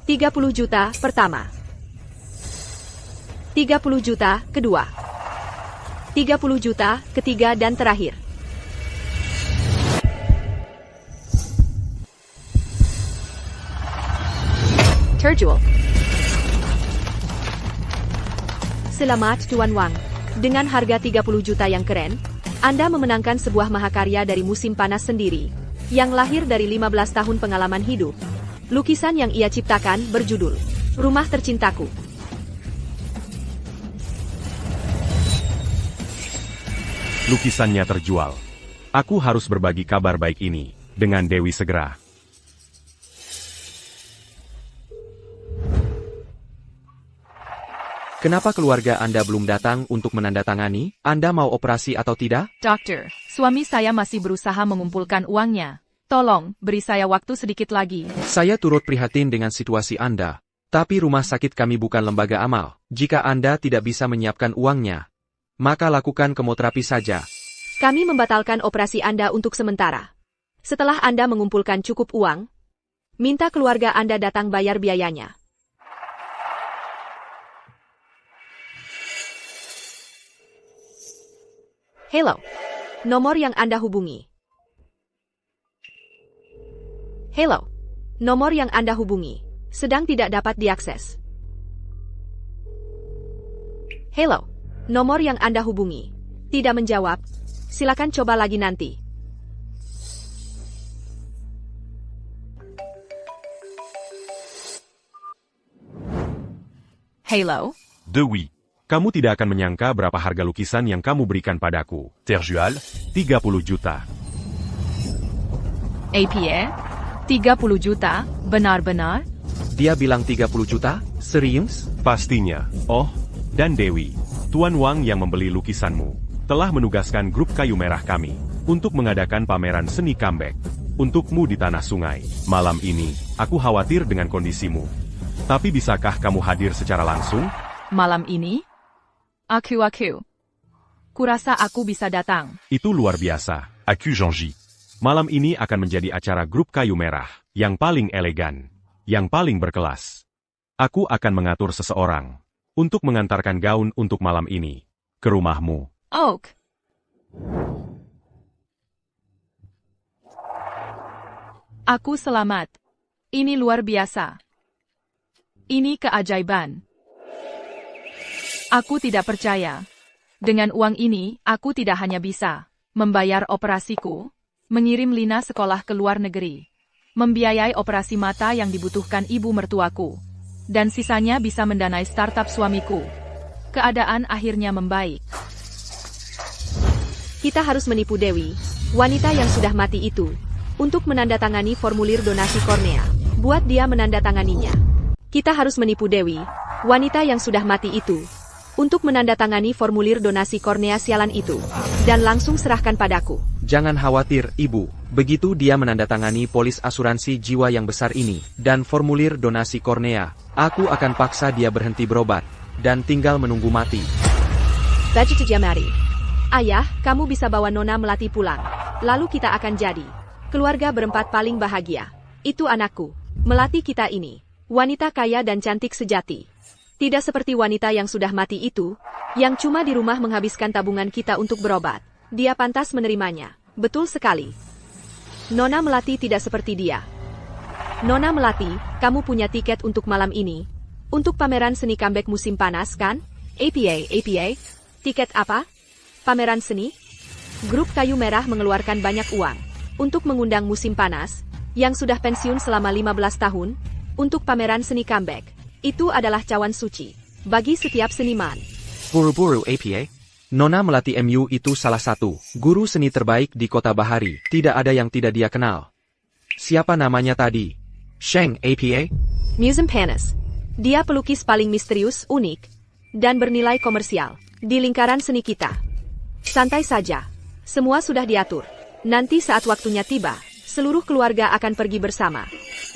30 juta pertama. 30 juta kedua. 30 juta ketiga dan terakhir. Terjual. Selamat Tuan Wang. Dengan harga 30 juta yang keren, Anda memenangkan sebuah mahakarya dari musim panas sendiri, yang lahir dari 15 tahun pengalaman hidup. Lukisan yang ia ciptakan berjudul Rumah Tercintaku. Lukisannya terjual. Aku harus berbagi kabar baik ini dengan Dewi segera. Kenapa keluarga Anda belum datang untuk menandatangani? Anda mau operasi atau tidak? Dokter, suami saya masih berusaha mengumpulkan uangnya. Tolong, beri saya waktu sedikit lagi. Saya turut prihatin dengan situasi Anda. Tapi rumah sakit kami bukan lembaga amal. Jika Anda tidak bisa menyiapkan uangnya, maka lakukan kemoterapi saja. Kami membatalkan operasi Anda untuk sementara. Setelah Anda mengumpulkan cukup uang, minta keluarga Anda datang bayar biayanya. Hello. Nomor yang Anda hubungi. Hello. Nomor yang Anda hubungi sedang tidak dapat diakses. Hello. Nomor yang Anda hubungi tidak menjawab. Silakan coba lagi nanti. Hello? Dewi, kamu tidak akan menyangka berapa harga lukisan yang kamu berikan padaku. Terjual, 30 juta. APA? 30 juta? Benar-benar? Dia bilang 30 juta? Serius? Pastinya. Oh, dan Dewi, Tuan Wang yang membeli lukisanmu, telah menugaskan grup kayu merah kami untuk mengadakan pameran seni comeback untukmu di Tanah Sungai. Malam ini, aku khawatir dengan kondisimu. Tapi bisakah kamu hadir secara langsung? Malam ini? Aku. Kurasa aku bisa datang. Itu luar biasa. Aku janji. Malam ini akan menjadi acara grup kayu merah yang paling elegan, yang paling berkelas. Aku akan mengatur seseorang untuk mengantarkan gaun untuk malam ini ke rumahmu. Oak. Aku selamat. Ini luar biasa. Ini keajaiban. Aku tidak percaya. Dengan uang ini, aku tidak hanya bisa membayar operasiku, mengirim Lina sekolah ke luar negeri, membiayai operasi mata yang dibutuhkan ibu mertuaku, dan sisanya bisa mendanai startup suamiku. Keadaan akhirnya membaik. Kita harus menipu Dewi, wanita yang sudah mati itu, untuk menandatangani formulir donasi kornea. Buat dia menandatanganinya. Kita harus menipu Dewi, wanita yang sudah mati itu, untuk menandatangani formulir donasi kornea sialan itu, dan langsung serahkan padaku. Jangan khawatir, Ibu. Begitu dia menandatangani polis asuransi jiwa yang besar ini, dan formulir donasi kornea, aku akan paksa dia berhenti berobat, dan tinggal menunggu mati. Bajija Mari. Ayah, kamu bisa bawa Nona Melati pulang. Lalu kita akan jadi keluarga berempat paling bahagia. Itu anakku, Melati kita ini. Wanita kaya dan cantik sejati. Tidak seperti wanita yang sudah mati itu, yang cuma di rumah menghabiskan tabungan kita untuk berobat. Dia pantas menerimanya. Betul sekali. Nona Melati tidak seperti dia. Nona Melati, kamu punya tiket untuk malam ini. Untuk pameran seni comeback musim panas, kan? APA. Tiket apa? Pameran seni? Grup Kayu Merah mengeluarkan banyak uang untuk mengundang musim panas, yang sudah pensiun selama 15 tahun, untuk pameran seni comeback. Itu adalah cawan suci bagi setiap seniman. Buru-buru APA. Nona Melati MU itu salah satu guru seni terbaik di Kota Bahari. Tidak ada yang tidak dia kenal. Siapa namanya tadi? Sheng APA? Museum Panas. Dia pelukis paling misterius, unik, dan bernilai komersial di lingkaran seni kita. Santai saja. Semua sudah diatur. Nanti saat waktunya tiba, seluruh keluarga akan pergi bersama.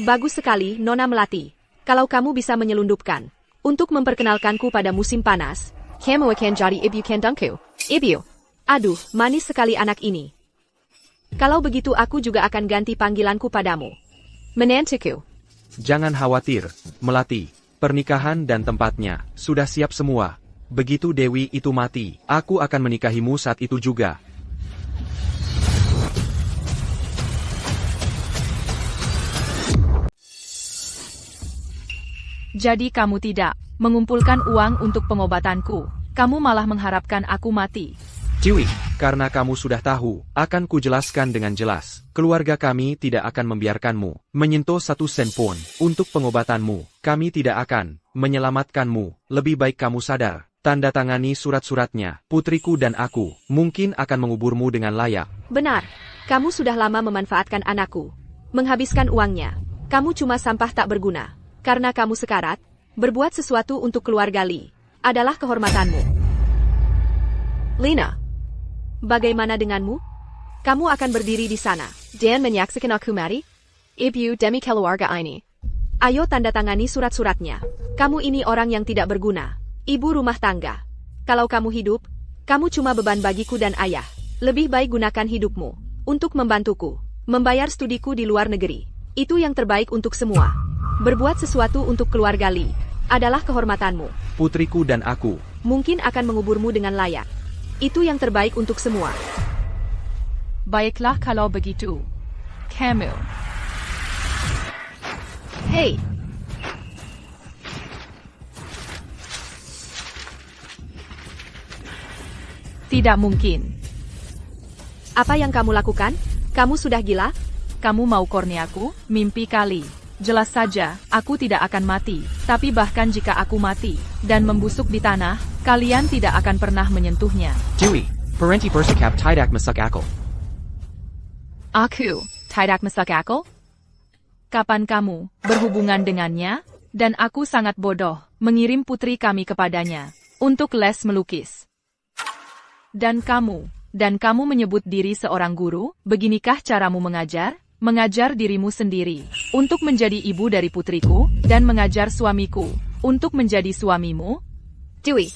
Bagus sekali, Nona Melati. Kalau kamu bisa menyelundupkan untuk memperkenalkanku pada musim panas, kamu akan jadi ibu kandungku. Ibu. Aduh, manis sekali anak ini. Kalau begitu aku juga akan ganti panggilanku padamu. Menantuku. Jangan khawatir, Melati. Pernikahan dan tempatnya sudah siap semua. Begitu Dewi itu mati, aku akan menikahimu saat itu juga. Jadi kamu tidak mengumpulkan uang untuk pengobatanku. Kamu malah mengharapkan aku mati. Dewi, karena kamu sudah tahu, akan kujelaskan dengan jelas. Keluarga kami tidak akan membiarkanmu menyentuh 1 sen pun untuk pengobatanmu. Kami tidak akan menyelamatkanmu. Lebih baik kamu sadar. Tanda tangani surat-suratnya. Putriku dan aku mungkin akan menguburmu dengan layak. Benar, kamu sudah lama memanfaatkan anakku. Menghabiskan uangnya. Kamu cuma sampah tak berguna. Karena kamu sekarat, berbuat sesuatu untuk keluarga Lee adalah kehormatanmu. Lina, bagaimana denganmu? Kamu akan berdiri di sana dan menyaksikan aku mati? Ibu demi keluarga ini. Ayo tanda tangani surat-suratnya. Kamu ini orang yang tidak berguna. Ibu rumah tangga. Kalau kamu hidup, kamu cuma beban bagiku dan ayah. Lebih baik gunakan hidupmu untuk membantuku, membayar studiku di luar negeri. Itu yang terbaik untuk semua. Berbuat sesuatu untuk keluarga Lee adalah kehormatanmu. Putriku dan aku Mungkin akan menguburmu dengan layak. Itu yang terbaik untuk semua. Baiklah kalau begitu. Kamu. Hei, Tidak mungkin. apa yang kamu lakukan? Kamu sudah gila? Kamu mau korneaku? Mimpi kali. Jelas saja, aku tidak akan mati. Tapi bahkan jika aku mati dan membusuk di tanah, kalian tidak akan pernah menyentuhnya. Dewi, parenti bersikap tidak masuk akal. Aku tidak masuk akal? Kapan kamu berhubungan dengannya? Dan aku sangat bodoh mengirim putri kami kepadanya untuk les melukis. Dan kamu menyebut diri seorang guru? Beginikah caramu mengajar? Mengajar dirimu sendiri untuk menjadi ibu dari putriku dan mengajar suamiku untuk menjadi suamimu? Dewi,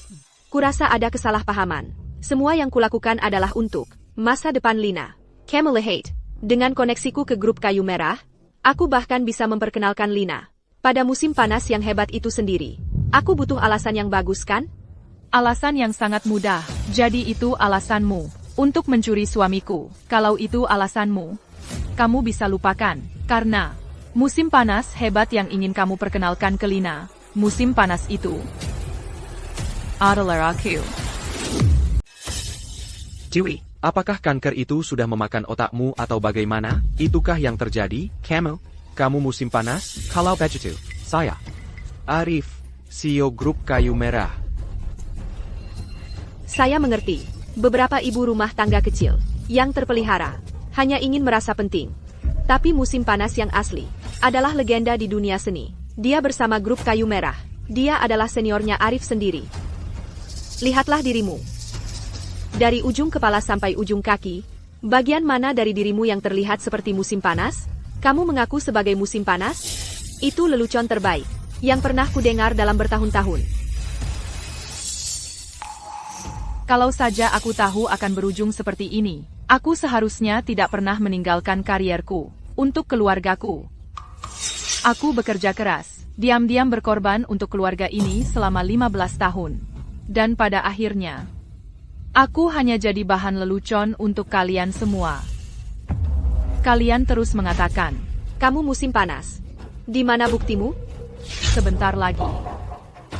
kurasa ada kesalahpahaman. Semua yang kulakukan adalah untuk masa depan Lina. Kamu lihat, dengan koneksiku ke grup kayu merah, aku bahkan bisa memperkenalkan Lina pada musim panas yang hebat itu sendiri. Aku butuh alasan yang bagus kan? Alasan yang sangat mudah. Jadi itu alasanmu untuk mencuri suamiku. Kalau itu alasanmu, kamu bisa lupakan. Karena musim panas hebat yang ingin kamu perkenalkan ke Lina, musim panas itu adalah aku. Dewi, apakah kanker itu sudah memakan otakmu atau bagaimana? Itukah yang terjadi? Kamu musim panas? Kalau begitu, saya Arif, CEO grup kayu merah. Saya mengerti. Beberapa ibu rumah tangga kecil yang terpelihara hanya ingin merasa penting. Tapi musim panas yang asli adalah legenda di dunia seni. Dia bersama grup kayu merah. Dia adalah seniornya Arif sendiri. Lihatlah dirimu. Dari ujung kepala sampai ujung kaki, bagian mana dari dirimu yang terlihat seperti musim panas? Kamu mengaku sebagai musim panas? Itu lelucon terbaik yang pernah kudengar dalam bertahun-tahun. Kalau saja aku tahu akan berujung seperti ini, aku seharusnya tidak pernah meninggalkan karierku untuk keluargaku. Aku bekerja keras, diam-diam berkorban untuk keluarga ini selama 15 tahun. Dan pada akhirnya, aku hanya jadi bahan lelucon untuk kalian semua. Kalian terus mengatakan, Kamu musim panas. Di mana buktimu? sebentar lagi.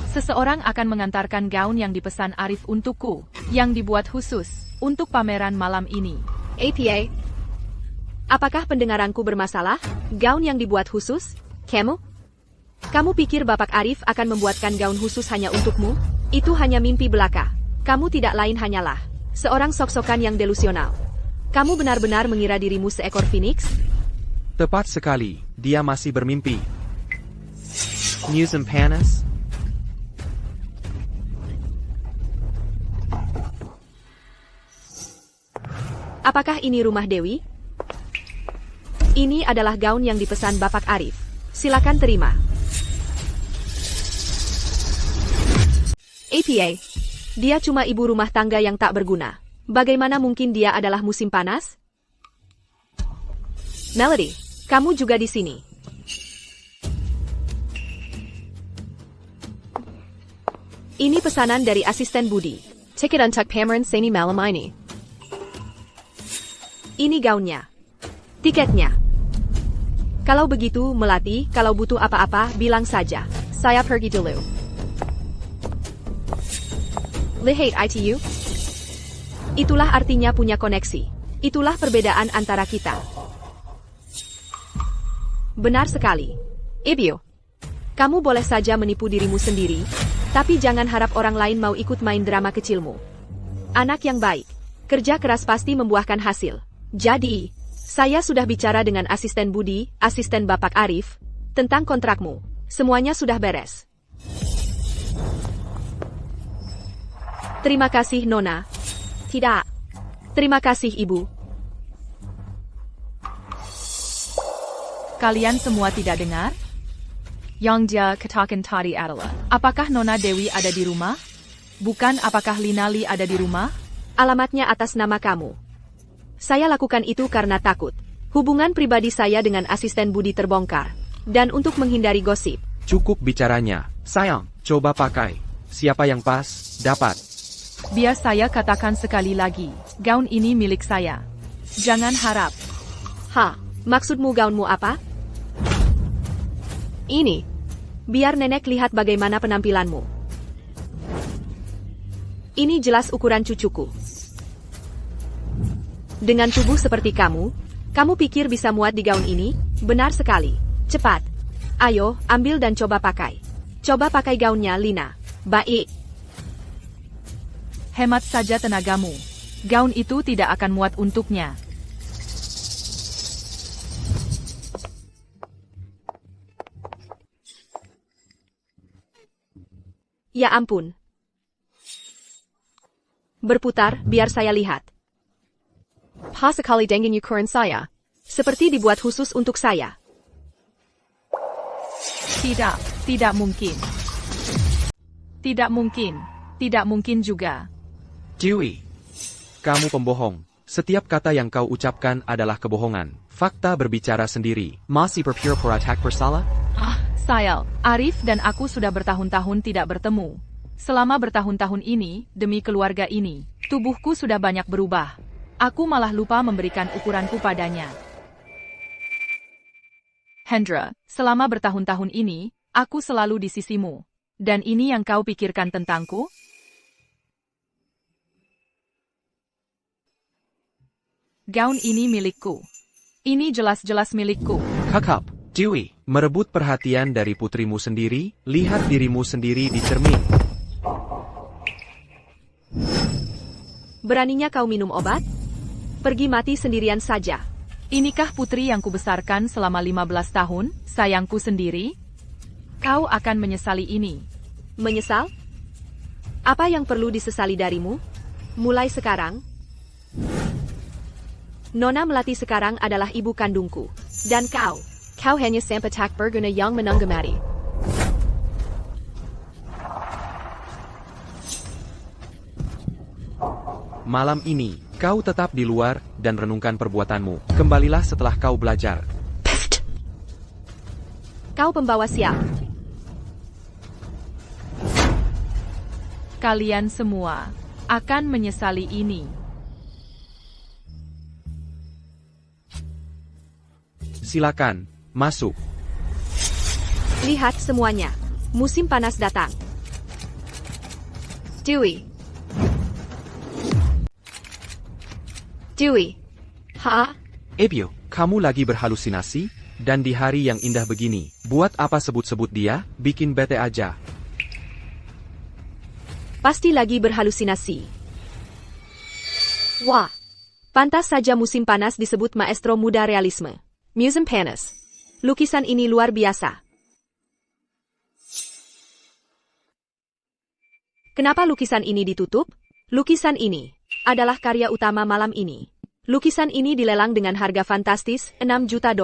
Seseorang akan mengantarkan gaun yang dipesan Arif untukku, yang dibuat khusus untuk pameran malam ini. APA. Apakah pendengaranku bermasalah? Gaun yang dibuat khusus? Kamu? Kamu pikir Bapak Arif akan membuatkan gaun khusus hanya untukmu? Itu hanya mimpi belaka. Kamu tidak lain hanyalah seorang sok-sokan yang delusional. Kamu benar-benar mengira dirimu seekor phoenix? Tepat sekali, dia masih bermimpi. Musim panas? Apakah ini rumah Dewi? Ini adalah gaun yang dipesan Bapak Arif. Silakan terima. APA. Dia cuma ibu rumah tangga yang tak berguna. Bagaimana mungkin dia adalah musim panas? Melody, kamu juga di sini. Ini pesanan dari asisten Budi. Tiket untuk pameran seni malam ini. Ini gaunnya. Tiketnya. Kalau begitu, Melati, kalau butuh apa-apa, bilang saja. Saya pergi dulu. Lihat ITU. Itulah artinya punya koneksi. Itulah perbedaan antara kita. Benar sekali. Ibu. Kamu boleh saja menipu dirimu sendiri, tapi jangan harap orang lain mau ikut main drama kecilmu. Anak yang baik, kerja keras pasti membuahkan hasil. Jadi, saya sudah bicara dengan asisten Budi, asisten Bapak Arif, tentang kontrakmu. Semuanya sudah beres. Terima kasih, Nona. Tidak. Terima kasih, Ibu. Kalian semua tidak dengar? Yang dia katakan tadi adalah, apakah Nona Dewi ada di rumah? Bukan apakah Linali ada di rumah? Alamatnya atas nama kamu. Saya lakukan itu karena takut. Hubungan pribadi saya dengan asisten Budi terbongkar. Dan untuk menghindari gosip. Cukup bicaranya, sayang, coba pakai. Siapa yang pas, dapat. Biar saya katakan sekali lagi, gaun ini milik saya. Jangan harap. Maksudmu gaunmu apa? Ini. Biar nenek lihat bagaimana penampilanmu. Ini jelas ukuran cucuku. Dengan tubuh seperti kamu pikir bisa muat di gaun ini? Benar sekali. Cepat. Ayo, ambil dan coba pakai. Coba pakai gaunnya, Lina. Baik. Hemat saja tenagamu. Gaun itu tidak akan muat untuknya. Ya ampun. Berputar, biar saya lihat. Sekali dengan ukuran saya. Seperti dibuat khusus untuk saya. Tidak mungkin. Tidak mungkin. Tidak mungkin juga. Dewi, kamu pembohong. Setiap kata yang kau ucapkan adalah kebohongan. Fakta berbicara sendiri. Masih berpura-pura tak bersalah? Sayal, Arif dan aku sudah bertahun-tahun tidak bertemu. Selama bertahun-tahun ini, demi keluarga ini, tubuhku sudah banyak berubah. Aku malah lupa memberikan ukuranku padanya. Hendra, selama bertahun-tahun ini, aku selalu di sisimu. Dan ini yang kau pikirkan tentangku? Gaun ini milikku. Ini jelas-jelas milikku. Kakap, Dewi, merebut perhatian dari putrimu sendiri, lihat dirimu sendiri di cermin. Beraninya kau minum obat? Pergi mati sendirian saja. Inikah putri yang kubesarkan selama 15 tahun, sayangku sendiri? Kau akan menyesali ini. Menyesal? Apa yang perlu disesali darimu? Mulai sekarang, Nona Melati sekarang adalah ibu kandungku. Dan kau hanya sampai tak berguna yang menanggamati. Malam ini, kau tetap di luar dan renungkan perbuatanmu. Kembalilah setelah kau belajar. Kau pembawa sial. Kalian semua akan menyesali ini. Silakan, masuk. Lihat semuanya. Musim panas datang. Dewi. Ebio, kamu lagi berhalusinasi? Dan di hari yang indah begini, buat apa sebut-sebut dia? Bikin bete aja. Pasti lagi berhalusinasi. Wah. Pantas saja musim panas disebut maestro muda realisme. Musim panas. Lukisan ini luar biasa. Kenapa lukisan ini ditutup? Lukisan ini adalah karya utama malam ini. Lukisan ini dilelang dengan harga fantastis, $6 juta.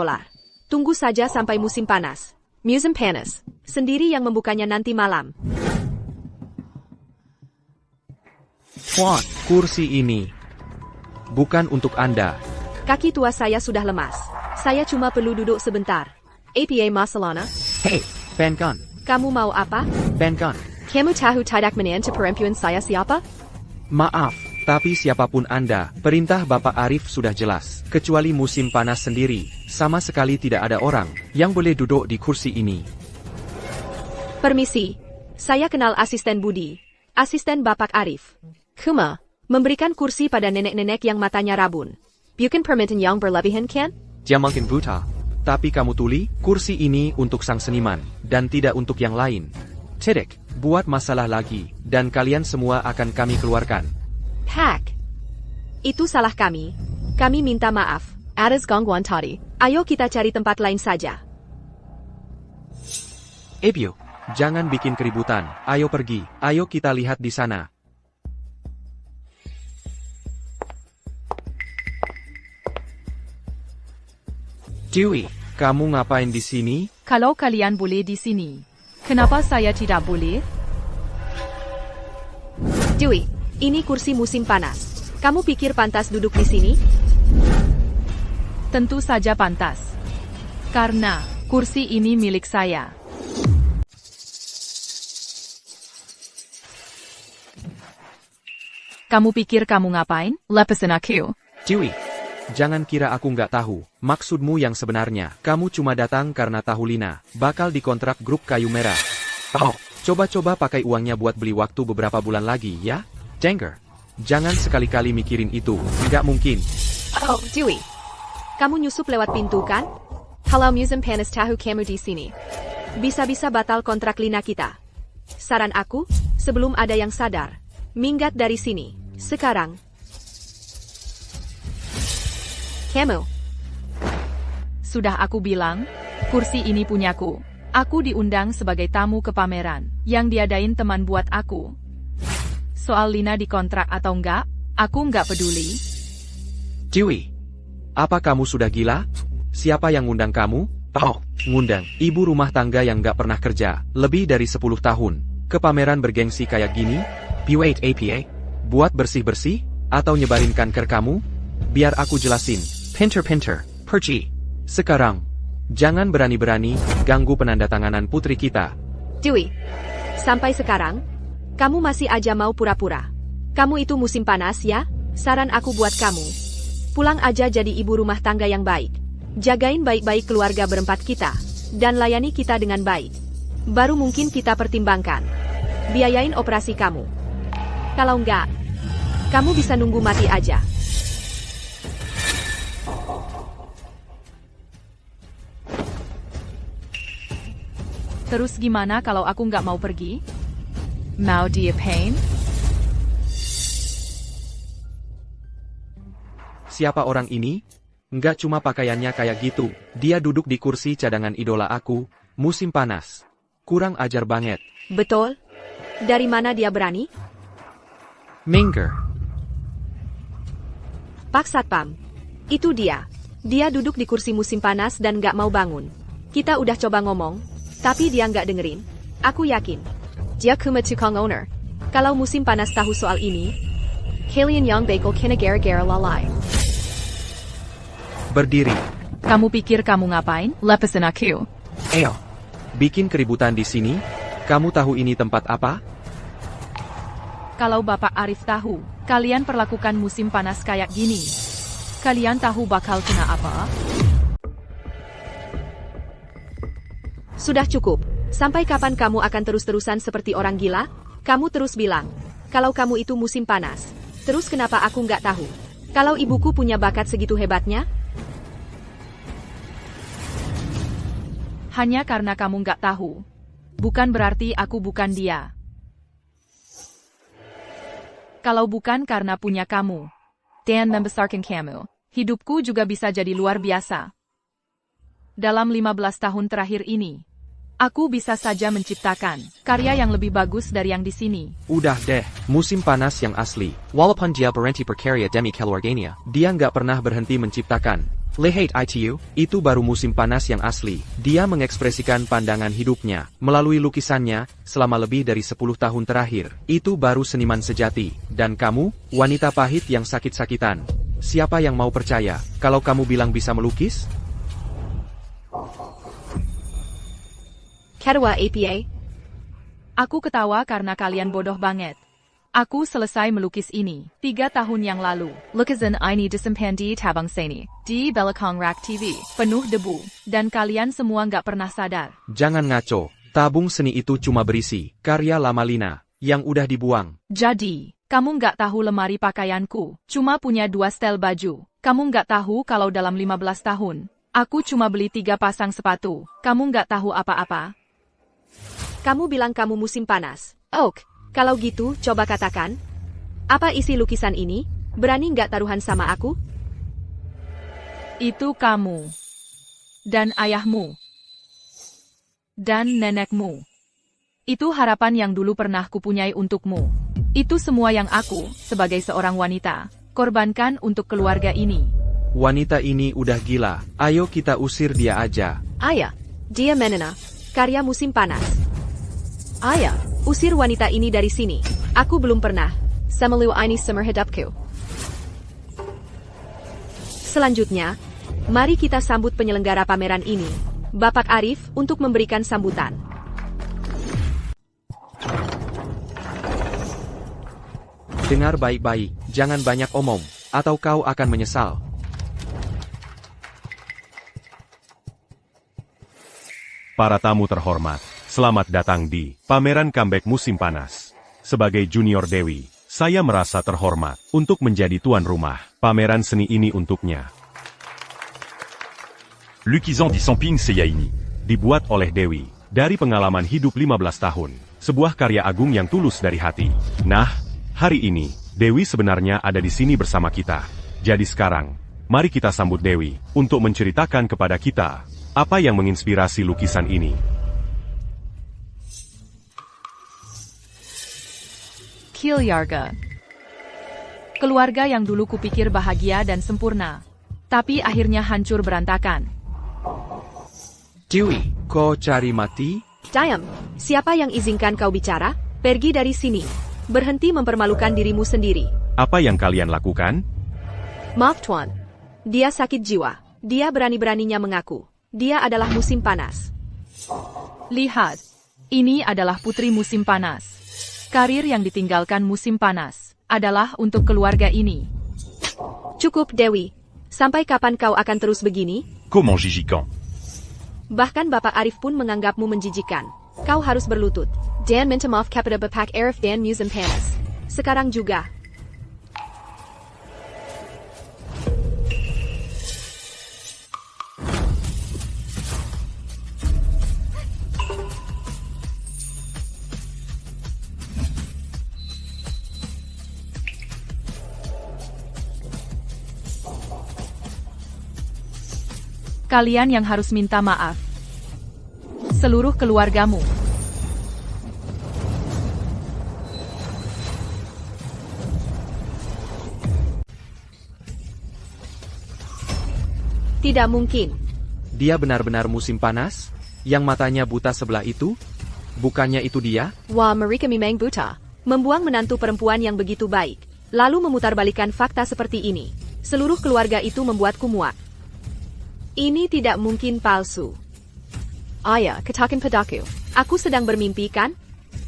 Tunggu saja sampai musim panas. Musim panas. Sendiri yang membukanya nanti malam. Tuan, kursi ini bukan untuk Anda. Kaki tua saya sudah lemas. Saya cuma perlu duduk sebentar. APA Masalana. Hei, Penkan. Kamu mau apa? Penkan. Kamu tahu tidak menantu perempuan saya siapa? Maaf, tapi siapapun Anda, perintah Bapak Arif sudah jelas. Kecuali musim panas sendiri, sama sekali tidak ada orang yang boleh duduk di kursi ini. Permisi, saya kenal asisten Budi, asisten Bapak Arif. Kuma, memberikan kursi pada nenek-nenek yang matanya rabun. Bukan permintaan yang berlebihan kan? Dia mungkin buta. Tapi kamu tuli, kursi ini untuk sang seniman, dan tidak untuk yang lain. Cedek, buat masalah lagi, dan kalian semua akan kami keluarkan. Hack. Itu salah kami. Kami minta maaf. Atas gangguan tadi. Ayo kita cari tempat lain saja. Ebio, jangan bikin keributan. Ayo pergi. Ayo kita lihat di sana. Dewi, kamu ngapain di sini? Kalau kalian boleh di sini, kenapa saya tidak boleh? Dewi, ini kursi musim panas. Kamu pikir pantas duduk di sini? Tentu saja pantas. Karena kursi ini milik saya. Kamu pikir kamu ngapain? Lepasin aku. Dewi, jangan kira aku nggak tahu. Maksudmu yang sebenarnya. Kamu cuma datang karena tahu Lina bakal dikontrak grup Kayu Merah. Oh, coba-coba pakai uangnya buat beli waktu beberapa bulan lagi, ya? Denger, jangan sekali-kali mikirin itu. Nggak mungkin. Oh, Dewi. Kamu nyusup lewat pintu kan? Kalau musim panas tahu kamu di sini. Bisa-bisa batal kontrak Lina kita. Saran aku, sebelum ada yang sadar, minggat dari sini. Sekarang. Kamu. Sudah aku bilang, kursi ini punyaku. Aku diundang sebagai tamu ke pameran, yang diadain teman buat aku. Soal Lina dikontrak atau enggak, aku enggak peduli. Dewi, apa kamu sudah gila? Siapa yang ngundang kamu? Oh, ngundang ibu rumah tangga yang nggak pernah kerja, lebih dari 10 tahun, ke pameran bergengsi kayak gini? Buat APA? Buat bersih-bersih? Atau nyebarin kanker kamu? Biar aku jelasin. Pinter-pinter, pergi. Sekarang, jangan berani-berani ganggu penandatanganan putri kita. Dewi, sampai sekarang, kamu masih aja mau pura-pura. Kamu itu musim panas ya? Saran aku buat kamu. Pulang aja jadi ibu rumah tangga yang baik. Jagain baik-baik keluarga berempat kita, dan layani kita dengan baik. Baru mungkin kita pertimbangkan. Biayain operasi kamu. Kalau enggak, kamu bisa nunggu mati aja. Terus gimana kalau aku nggak mau pergi? Mau dia pain? Siapa orang ini? Nggak cuma pakaiannya kayak gitu, dia duduk di kursi cadangan idola aku, musim panas. Kurang ajar banget. Betul? Dari mana dia berani? Minger. Pak Satpam. Itu dia. Dia duduk di kursi musim panas dan nggak mau bangun. Kita udah coba ngomong, tapi dia nggak dengerin. Aku yakin. Dia cuma tukang owner. Kalau musim panas tahu soal ini, kalian yang bakal kena gara-gara lalai. Berdiri. Kamu pikir kamu ngapain? Lepasin aku. Ayo. Bikin keributan di sini? Kamu tahu ini tempat apa? Kalau Bapak Arif tahu, kalian perlakukan musim panas kayak gini. Kalian tahu bakal kena apa? Sudah cukup. Sampai kapan kamu akan terus-terusan seperti orang gila? Kamu terus bilang, kalau kamu itu musim panas. Terus kenapa aku nggak tahu? Kalau ibuku punya bakat segitu hebatnya? Hanya karena kamu nggak tahu. Bukan berarti aku bukan dia. Kalau bukan karena punya kamu, dan membesarkan kamu, hidupku juga bisa jadi luar biasa. Dalam 15 tahun terakhir ini, aku bisa saja menciptakan karya yang lebih bagus dari yang di sini. Udah deh, musim panas yang asli. Walaupun dia berhenti berkarya demi keluarganya, dia nggak pernah berhenti menciptakan. Lihat itu, itu baru musim panas yang asli. Dia mengekspresikan pandangan hidupnya melalui lukisannya selama lebih dari 10 tahun terakhir. Itu baru seniman sejati. Dan kamu, wanita pahit yang sakit-sakitan. Siapa yang mau percaya kalau kamu bilang bisa melukis? Ketua APA. Aku ketawa karena kalian bodoh banget. Aku selesai melukis ini 3 tahun yang lalu. Lukisan ini disimpan di tabung seni, di belakang rak TV, penuh debu, dan kalian semua nggak pernah sadar. Jangan ngaco, tabung seni itu cuma berisi karya lama Lina, yang udah dibuang. Jadi, kamu nggak tahu lemari pakaianku, cuma punya 2 setel baju. Kamu nggak tahu kalau dalam 15 tahun, aku cuma beli 3 pasang sepatu. Kamu nggak tahu apa-apa. Kamu bilang kamu musim panas. Oak, kalau gitu coba katakan. Apa isi lukisan ini? Berani nggak taruhan sama aku? Itu kamu. Dan ayahmu. Dan nenekmu. Itu harapan yang dulu pernah kupunyai untukmu. Itu semua yang aku, sebagai seorang wanita, korbankan untuk keluarga ini. Wanita ini udah gila, ayo kita usir dia aja. Ayah, dia menena, karya musim panas. Ayah, usir wanita ini dari sini. Aku belum pernah semalu ini seumur hidupku. Selanjutnya, mari kita sambut penyelenggara pameran ini, Bapak Arif, untuk memberikan sambutan. Dengar baik-baik, jangan banyak omong, atau kau akan menyesal. Para tamu terhormat, selamat datang di pameran comeback musim panas. Sebagai junior Dewi, saya merasa terhormat untuk menjadi tuan rumah pameran seni ini untuknya. Lukisan di samping saya ini dibuat oleh Dewi dari pengalaman hidup 15 tahun, sebuah karya agung yang tulus dari hati. Nah, hari ini Dewi sebenarnya ada di sini bersama kita. Jadi sekarang, mari kita sambut Dewi untuk menceritakan kepada kita apa yang menginspirasi lukisan ini. Keluarga. Keluarga yang dulu kupikir bahagia dan sempurna, tapi akhirnya hancur berantakan. Dewi, kau cari mati? Diam, siapa yang izinkan kau bicara? Pergi dari sini. Berhenti mempermalukan dirimu sendiri. Apa yang kalian lakukan? Maaf Tuan. Dia sakit jiwa. Dia berani-beraninya mengaku. Dia adalah musim panas. Lihat, ini adalah putri musim panas. Karir yang ditinggalkan musim panas adalah untuk keluarga ini. Cukup Dewi. Sampai kapan kau akan terus begini? Comment Gigikan? Bahkan Bapak Arif pun menganggapmu menjijikan. Kau harus berlutut. Dan minta maaf kepada Bapak Arif dan musim panas. Sekarang juga. Kalian yang harus minta maaf. Seluruh keluargamu. Tidak mungkin. Dia benar-benar musim panas? Yang matanya buta sebelah itu? Bukannya itu dia? Wah, mereka memang buta. Membuang menantu perempuan yang begitu baik. Lalu memutarbalikkan fakta seperti ini. Seluruh keluarga itu membuatku muak. Ini tidak mungkin palsu. Ayah, katakan padaku. Aku sedang bermimpi kan?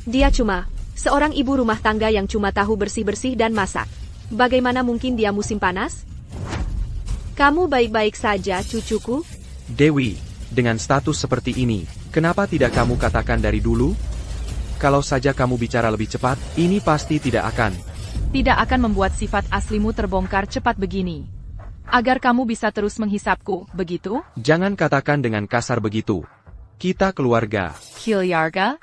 Dia cuma seorang ibu rumah tangga yang cuma tahu bersih-bersih dan masak. Bagaimana mungkin dia musim panas? Kamu baik-baik saja, cucuku? Dewi, dengan status seperti ini, kenapa tidak kamu katakan dari dulu? Kalau saja kamu bicara lebih cepat, ini pasti tidak akan. Tidak akan membuat sifat aslimu terbongkar cepat begini. Agar kamu bisa terus menghisapku, begitu? Jangan katakan dengan kasar begitu. Kita keluarga. Keluarga?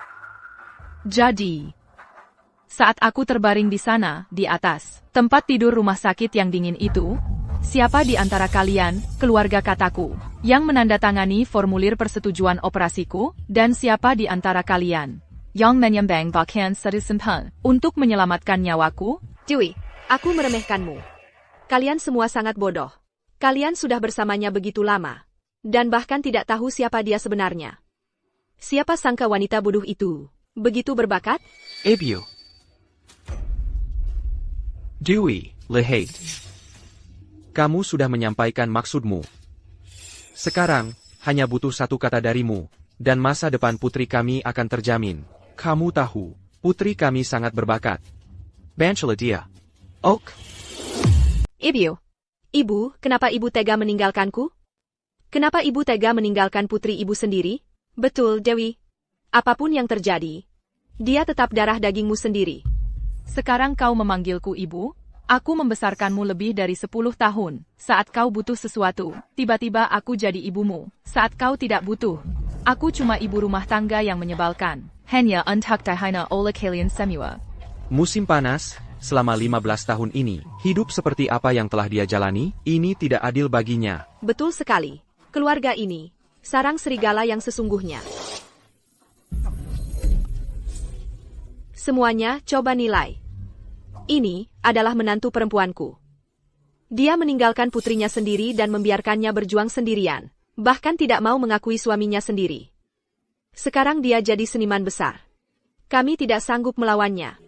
Jadi, saat aku terbaring di sana, di atas tempat tidur rumah sakit yang dingin itu, siapa di antara kalian, keluarga kataku, yang menandatangani formulir persetujuan operasiku, dan siapa di antara kalian yang menyembang bahkan serimpan untuk menyelamatkan nyawaku? Dewi, aku meremehkanmu. Kalian semua sangat bodoh. Kalian sudah bersamanya begitu lama. Dan bahkan tidak tahu siapa dia sebenarnya. Siapa sangka wanita bodoh itu begitu berbakat? Ebio. Dewi, lihat. Kamu sudah menyampaikan maksudmu. Sekarang, hanya butuh satu kata darimu, dan masa depan putri kami akan terjamin. Kamu tahu, putri kami sangat berbakat. Banchala dia. Ok. Ibu, kenapa ibu tega meninggalkanku? Kenapa ibu tega meninggalkan putri ibu sendiri? Betul, Dewi. Apapun yang terjadi, dia tetap darah dagingmu sendiri. Sekarang kau memanggilku ibu? Aku membesarkanmu lebih dari 10 tahun. Saat kau butuh sesuatu, tiba-tiba aku jadi ibumu. Saat kau tidak butuh, aku cuma ibu rumah tangga yang menyebalkan. Hanya untuk dihina oleh kalian semua. Musim panas, selama 15 tahun ini, hidup seperti apa yang telah dia jalani, ini tidak adil baginya. Betul sekali. Keluarga ini, sarang serigala yang sesungguhnya. Semuanya coba nilai. Ini adalah menantu perempuanku. Dia meninggalkan putrinya sendiri dan membiarkannya berjuang sendirian. Bahkan tidak mau mengakui suaminya sendiri. Sekarang dia jadi seniman besar. Kami tidak sanggup melawannya.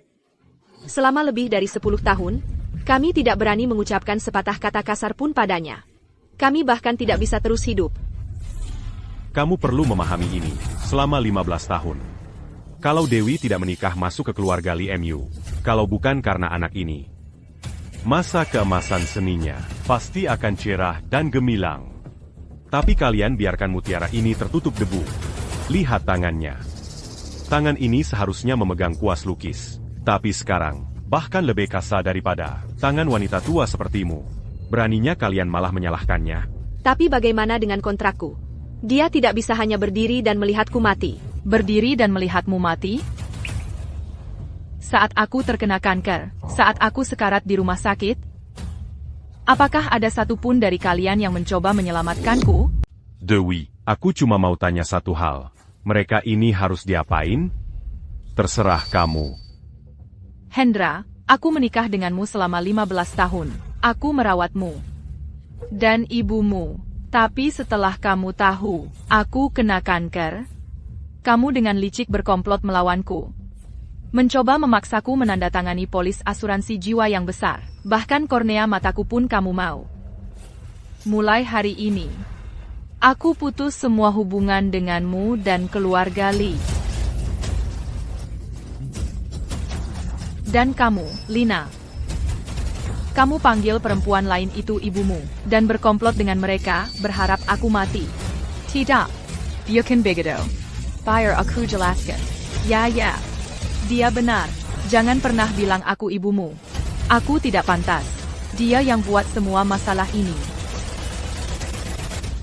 Selama lebih dari 10 tahun, kami tidak berani mengucapkan sepatah kata kasar pun padanya. Kami bahkan tidak bisa terus hidup. Kamu perlu memahami ini, selama 15 tahun. Kalau Dewi tidak menikah masuk ke keluarga Li Mu, kalau bukan karena anak ini, masa keemasan seninya pasti akan cerah dan gemilang. Tapi kalian biarkan mutiara ini tertutup debu. Lihat tangannya. Tangan ini seharusnya memegang kuas lukis. Tapi sekarang, bahkan lebih kasar daripada tangan wanita tua sepertimu. Beraninya kalian malah menyalahkannya. Tapi bagaimana dengan kontrakku? Dia tidak bisa hanya berdiri dan melihatku mati. Berdiri dan melihatmu mati? Saat aku terkena kanker, saat aku sekarat di rumah sakit, apakah ada satupun dari kalian yang mencoba menyelamatkanku? Dewi, aku cuma mau tanya satu hal. Mereka ini harus diapain? Terserah kamu. Hendra, aku menikah denganmu selama 15 tahun. Aku merawatmu. Dan ibumu. Tapi setelah kamu tahu, aku kena kanker, kamu dengan licik berkomplot melawanku. Mencoba memaksaku menandatangani polis asuransi jiwa yang besar. Bahkan kornea mataku pun kamu mau. Mulai hari ini, aku putus semua hubungan denganmu dan keluarga Li. Dan kamu, Lina. Kamu panggil perempuan lain itu ibumu, dan berkomplot dengan mereka, berharap aku mati. Tidak. Bukan begitu. Biar aku jelaskan. Ya. Dia benar. Jangan pernah bilang aku ibumu. Aku tidak pantas. Dia yang buat semua masalah ini.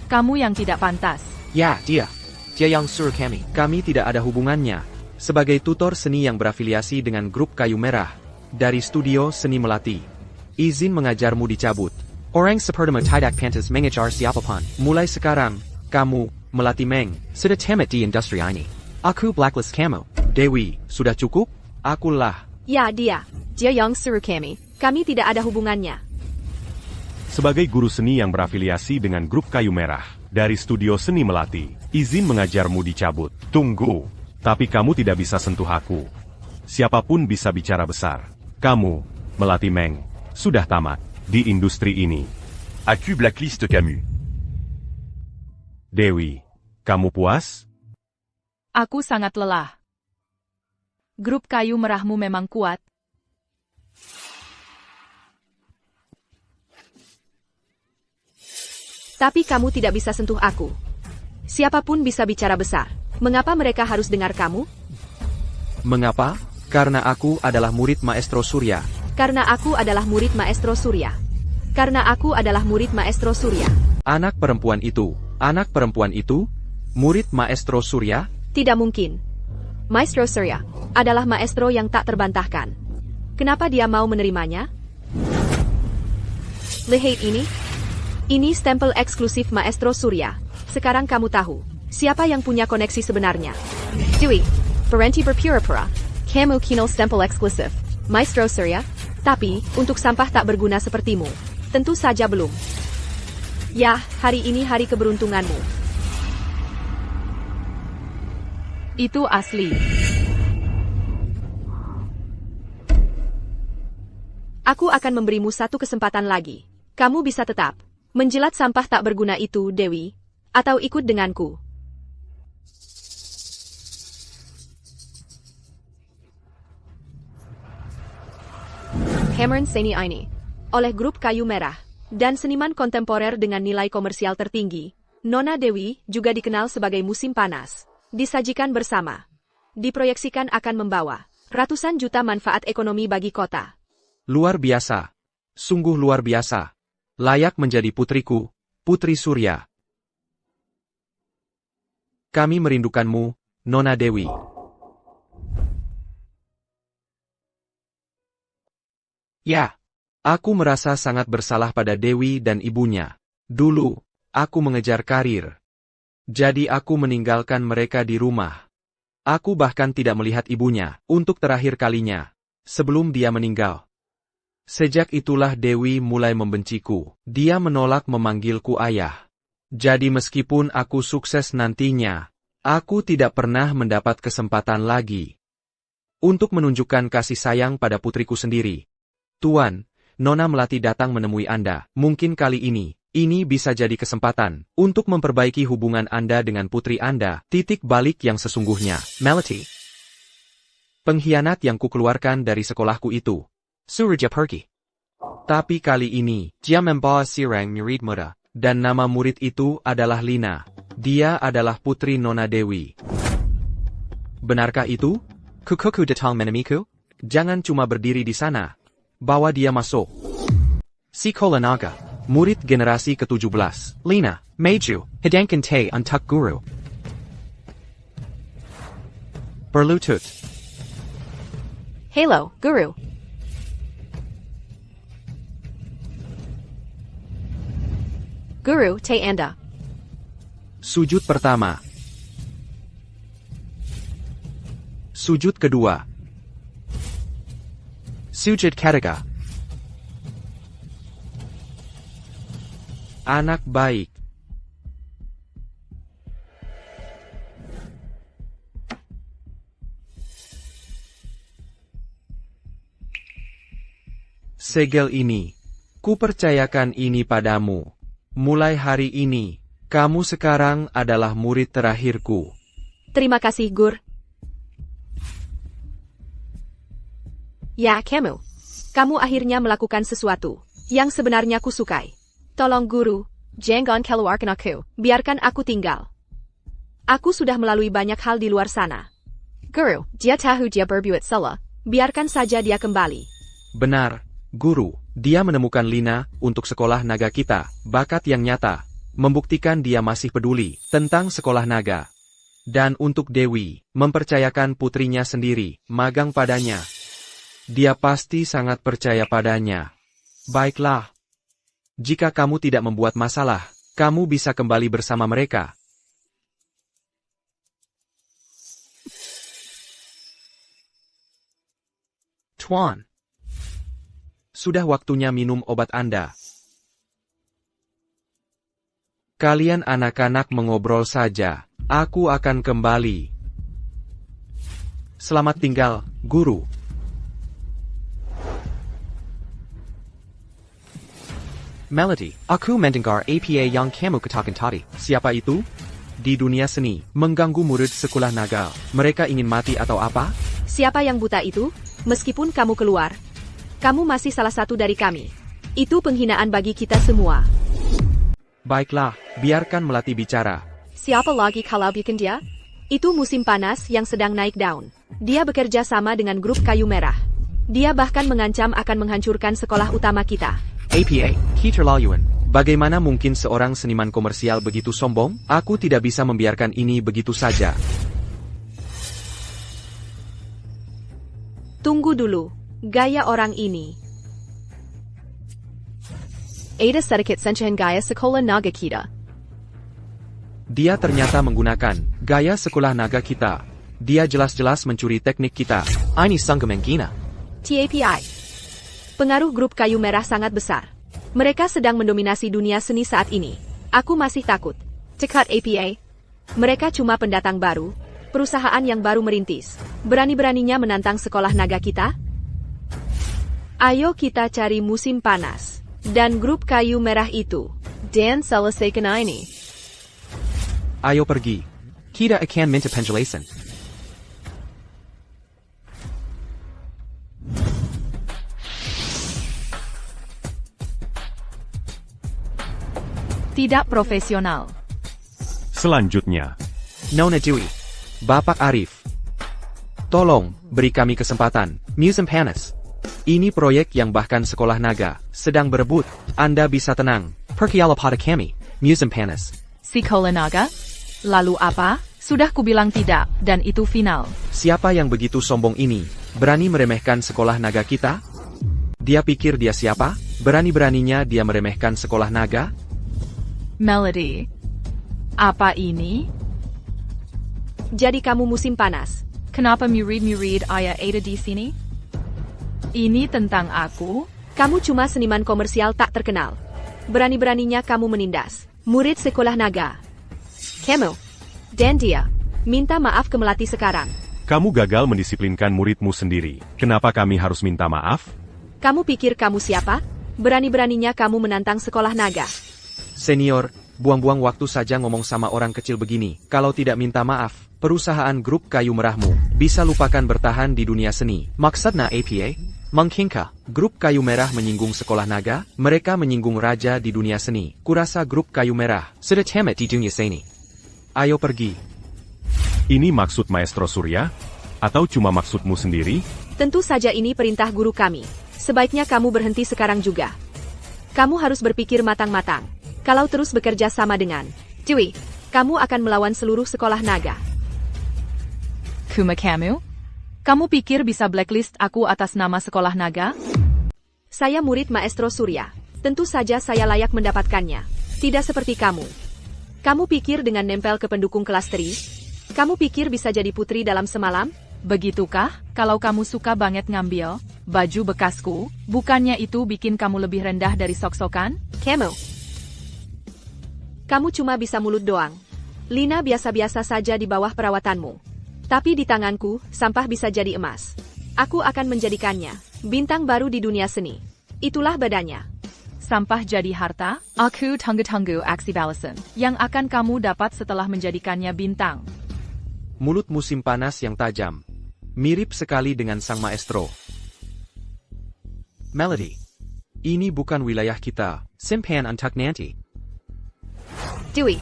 Kamu yang tidak pantas. Ya, dia. Dia yang suruh kami. Kami tidak ada hubungannya. Sebagai tutor seni yang berafiliasi dengan grup Kayu Merah, dari studio Seni Melati, izin mengajarmu dicabut. Orang seperti tidak pantas mengajar siapapun. Mulai sekarang, kamu, Melati Meng, sudah tamat di industri ini. Aku blacklist kamu. Dewi, sudah cukup? Akulah. Ya, dia yang suruh kami. Kami tidak ada hubungannya. Sebagai guru seni yang berafiliasi dengan grup Kayu Merah, dari studio Seni Melati, izin mengajarmu dicabut. Tunggu. Tapi kamu tidak bisa sentuh aku. Siapapun bisa bicara besar. Kamu, Melati Meng, sudah tamat di industri ini. Aku blacklist Camus. Dewi, kamu puas? Aku sangat lelah. Grup Kayu Merahmu memang kuat. Tapi kamu tidak bisa sentuh aku. Siapapun bisa bicara besar. Mengapa mereka harus dengar kamu? Mengapa? Karena aku adalah murid Maestro Surya. Karena aku adalah murid Maestro Surya. Karena aku adalah murid Maestro Surya. Anak perempuan itu, murid Maestro Surya? Tidak mungkin. Maestro Surya adalah maestro yang tak terbantahkan. Kenapa dia mau menerimanya? Lihat ini. Ini stempel eksklusif Maestro Surya. Sekarang kamu tahu siapa yang punya koneksi sebenarnya. Dewi, berhenti berpura-pura. Kamu kinol stempel eksklusif Maestro Surya. Tapi, untuk sampah tak berguna sepertimu, tentu saja belum. Ya, hari ini hari keberuntunganmu. Itu asli. Aku akan memberimu satu kesempatan lagi. Kamu bisa tetap menjilat sampah tak berguna itu, Dewi, atau ikut denganku. Cameron Seni ini. Oleh grup Kayu Merah. Dan seniman kontemporer dengan nilai komersial tertinggi, Nona Dewi juga dikenal sebagai musim panas. Disajikan bersama. Diproyeksikan akan membawa ratusan juta manfaat ekonomi bagi kota. Luar biasa. Sungguh luar biasa. Layak menjadi putriku, Putri Surya. Kami merindukanmu, Nona Dewi. Ya. Aku merasa sangat bersalah pada Dewi dan ibunya. Dulu, aku mengejar karir. Jadi aku meninggalkan mereka di rumah. Aku bahkan tidak melihat ibunya, untuk terakhir kalinya, sebelum dia meninggal. Sejak itulah Dewi mulai membenciku. Dia menolak memanggilku ayah. Jadi meskipun aku sukses nantinya, aku tidak pernah mendapat kesempatan lagi untuk menunjukkan kasih sayang pada putriku sendiri. Tuan, Nona Melati datang menemui Anda. Mungkin kali ini bisa jadi kesempatan untuk memperbaiki hubungan Anda dengan putri Anda. Titik balik yang sesungguhnya. Melati. Pengkhianat yang kukeluarkan dari sekolahku itu. Surya pergi. Tapi kali ini, dia membawa sirang murid muda. Dan nama murid itu adalah Lina. Dia adalah putri Nona Dewi. Benarkah itu? Kukuku datang menemuiku? Jangan cuma berdiri di sana. Bawa dia masuk. Sekolah Naga, murid generasi ke-17. Lina, maju, hidangkan teh untuk guru. Berlutut. Hello, Guru. Guru, teh Anda. Sujud pertama. Sujud kedua. Sujud ketiga. Anak baik. Segel ini. Kupercayakan ini padamu. Mulai hari ini, kamu sekarang adalah murid terakhirku. Terima kasih, Gur. Ya, kamu. Kamu akhirnya melakukan sesuatu yang sebenarnya kusukai. Tolong Guru, jangan keluarkan aku. Biarkan aku tinggal. Aku sudah melalui banyak hal di luar sana. Guru, dia tahu dia berbuat salah. Biarkan saja dia kembali. Benar, Guru. Dia menemukan Lina untuk sekolah naga kita, bakat yang nyata, membuktikan dia masih peduli tentang sekolah naga. Dan untuk Dewi, mempercayakan putrinya sendiri, magang padanya. Dia pasti sangat percaya padanya. Baiklah. Jika kamu tidak membuat masalah, kamu bisa kembali bersama mereka. Tuan. Sudah waktunya minum obat Anda. Kalian anak-anak mengobrol saja. Aku akan kembali. Selamat tinggal, Guru. Melody, aku mendengar apa yang kamu katakan tadi. Siapa itu? Di dunia seni, mengganggu murid sekolah naga. Mereka ingin mati atau apa? Siapa yang buta itu? Meskipun kamu keluar, kamu masih salah satu dari kami. Itu penghinaan bagi kita semua. Baiklah, biarkan Melati bicara. Siapa lagi kalau bikin dia? Itu musim panas yang sedang naik daun. Dia bekerja sama dengan grup Kayu Merah. Dia bahkan mengancam akan menghancurkan sekolah utama kita. APA, keterlaluan. Bagaimana mungkin seorang seniman komersial begitu sombong? Aku tidak bisa membiarkan ini begitu saja. Tunggu dulu. Gaya orang ini. Ada sedikit sentuhan gaya sekolah naga kita. Dia ternyata menggunakan gaya sekolah naga kita. Dia jelas-jelas mencuri teknik kita. Ini sungguh menghina. TAPI. Pengaruh grup Kayu Merah sangat besar. Mereka sedang mendominasi dunia seni saat ini. Aku masih takut. Cekat APA. Mereka cuma pendatang baru. Perusahaan yang baru merintis. Berani-beraninya menantang sekolah naga kita? Ayo kita cari musim panas. Dan grup Kayu Merah itu. Dan selesaikan ini. Ayo pergi. Kita akan minta penjelasan. Tidak profesional. Selanjutnya, Nona Dewi. Bapak Arif. Tolong, beri kami kesempatan. Museum Panas. Ini proyek yang bahkan sekolah naga sedang berebut. Anda bisa tenang. Pergilah pada kami. Museum Panas. Sekolah naga? Lalu apa? Sudah kubilang tidak, dan itu final. Siapa yang begitu sombong ini? Berani meremehkan sekolah naga kita? Dia pikir dia siapa? Berani-beraninya dia meremehkan sekolah naga? Melody. Apa ini? Jadi kamu musim panas. Kenapa murid ayah ada di sini? Ini tentang aku? Kamu cuma seniman komersial tak terkenal. Berani-beraninya kamu menindas murid sekolah naga. Kamu dan dia minta maaf ke Melati sekarang. kamu gagal mendisiplinkan muridmu sendiri. Kenapa kami harus minta maaf? Kamu pikir kamu siapa? Berani-beraninya kamu menantang sekolah naga. Senior, buang-buang waktu saja ngomong sama orang kecil begini. Kalau tidak minta maaf, perusahaan grup kayu merahmu bisa lupakan bertahan di dunia seni. Maksudnya APA? Mengkingka, grup kayu merah menyinggung sekolah naga, mereka menyinggung raja di dunia seni. Kurasa grup kayu merah sudah tamat di dunia seni. Ayo pergi. Ini maksud Maestro Surya? Atau cuma maksudmu sendiri? Tentu saja ini perintah guru kami. Sebaiknya kamu berhenti sekarang juga. Kamu harus berpikir matang-matang. Kalau terus bekerja sama dengan Dewi, kamu akan melawan seluruh sekolah naga. Kuma kamu? Kamu pikir bisa blacklist aku atas nama sekolah naga? Saya murid Maestro Surya. Tentu saja saya layak mendapatkannya. Tidak seperti kamu. Kamu pikir dengan nempel ke pendukung kelas teri? Kamu pikir bisa jadi putri dalam semalam? Begitukah? Kalau kamu suka banget ngambil baju bekasku, bukannya itu bikin kamu lebih rendah dari sok-sokan? Kamu cuma bisa mulut doang. Lina biasa-biasa saja di bawah perawatanmu. Tapi di tanganku, sampah bisa jadi emas. Aku akan menjadikannya bintang baru di dunia seni. Itulah badannya. Sampah jadi harta? Aku tunggu-tunggu aksi balasan yang akan kamu dapat setelah menjadikannya bintang. Mulut musim panas yang tajam. Mirip sekali dengan sang maestro. Melody. Ini bukan wilayah kita. Simpan untuk nanti. Dewi,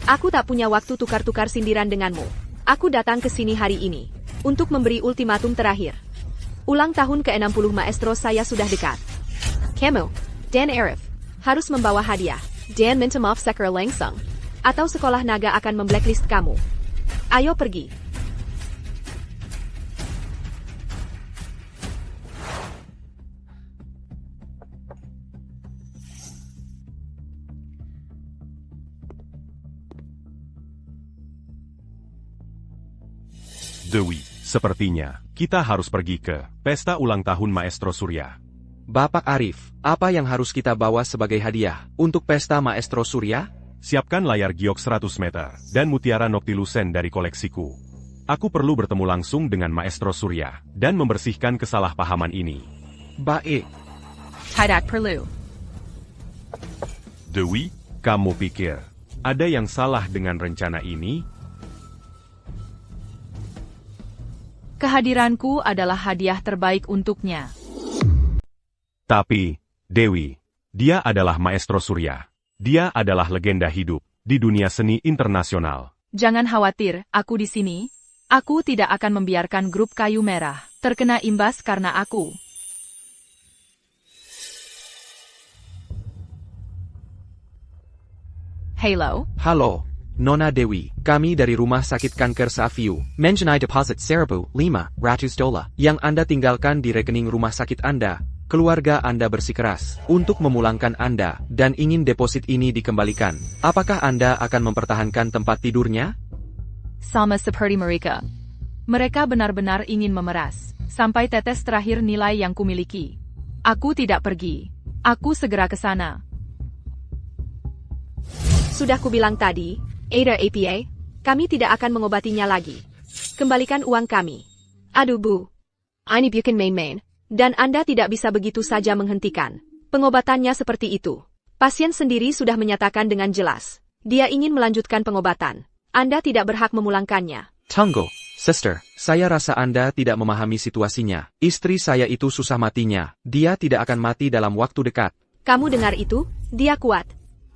aku tak punya waktu tukar-tukar sindiran denganmu. Aku datang ke sini hari ini untuk memberi ultimatum terakhir. Ulang tahun ke-60 maestro saya sudah dekat. Kamu dan Arif harus membawa hadiah. Dan minta maaf secara langsung. Atau sekolah naga akan memblacklist kamu. Ayo pergi. Dewi, sepertinya kita harus pergi ke pesta ulang tahun Maestro Surya. Bapak Arif, apa yang harus kita bawa sebagai hadiah untuk pesta Maestro Surya? Siapkan layar giok 100 meter dan mutiara noctilucent dari koleksiku. Aku perlu bertemu langsung dengan Maestro Surya dan membersihkan kesalahpahaman ini. Baik. Tidak perlu. Dewi, kamu pikir ada yang salah dengan rencana ini? Kehadiranku adalah hadiah terbaik untuknya. Tapi, Dewi, dia adalah Maestro Surya. Dia adalah legenda hidup di dunia seni internasional. Jangan khawatir, aku di sini. Aku tidak akan membiarkan grup kayu merah terkena imbas karena aku. Halo. Halo, Nona Dewi. Kami dari Rumah Sakit Kanker Safiu mengenai deposit $500 yang Anda tinggalkan di rekening rumah sakit Anda. Keluarga Anda bersikeras untuk memulangkan Anda dan ingin deposit ini dikembalikan. Apakah Anda akan mempertahankan tempat tidurnya? Sama seperti mereka. Mereka benar-benar ingin memeras sampai tetes terakhir nilai yang kumiliki. Aku tidak pergi. Aku segera ke sana. Sudah kubilang tadi, Ada APA, kami tidak akan mengobatinya lagi. Kembalikan uang kami. Aduh bu. Ini bukan main-main. Dan Anda tidak bisa begitu saja menghentikan pengobatannya seperti itu. Pasien sendiri sudah menyatakan dengan jelas. Dia ingin melanjutkan pengobatan. Anda tidak berhak memulangkannya. Tunggu, sister. Saya rasa Anda tidak memahami situasinya. Istri saya itu susah matinya. Dia tidak akan mati dalam waktu dekat. Kamu dengar itu? Dia kuat.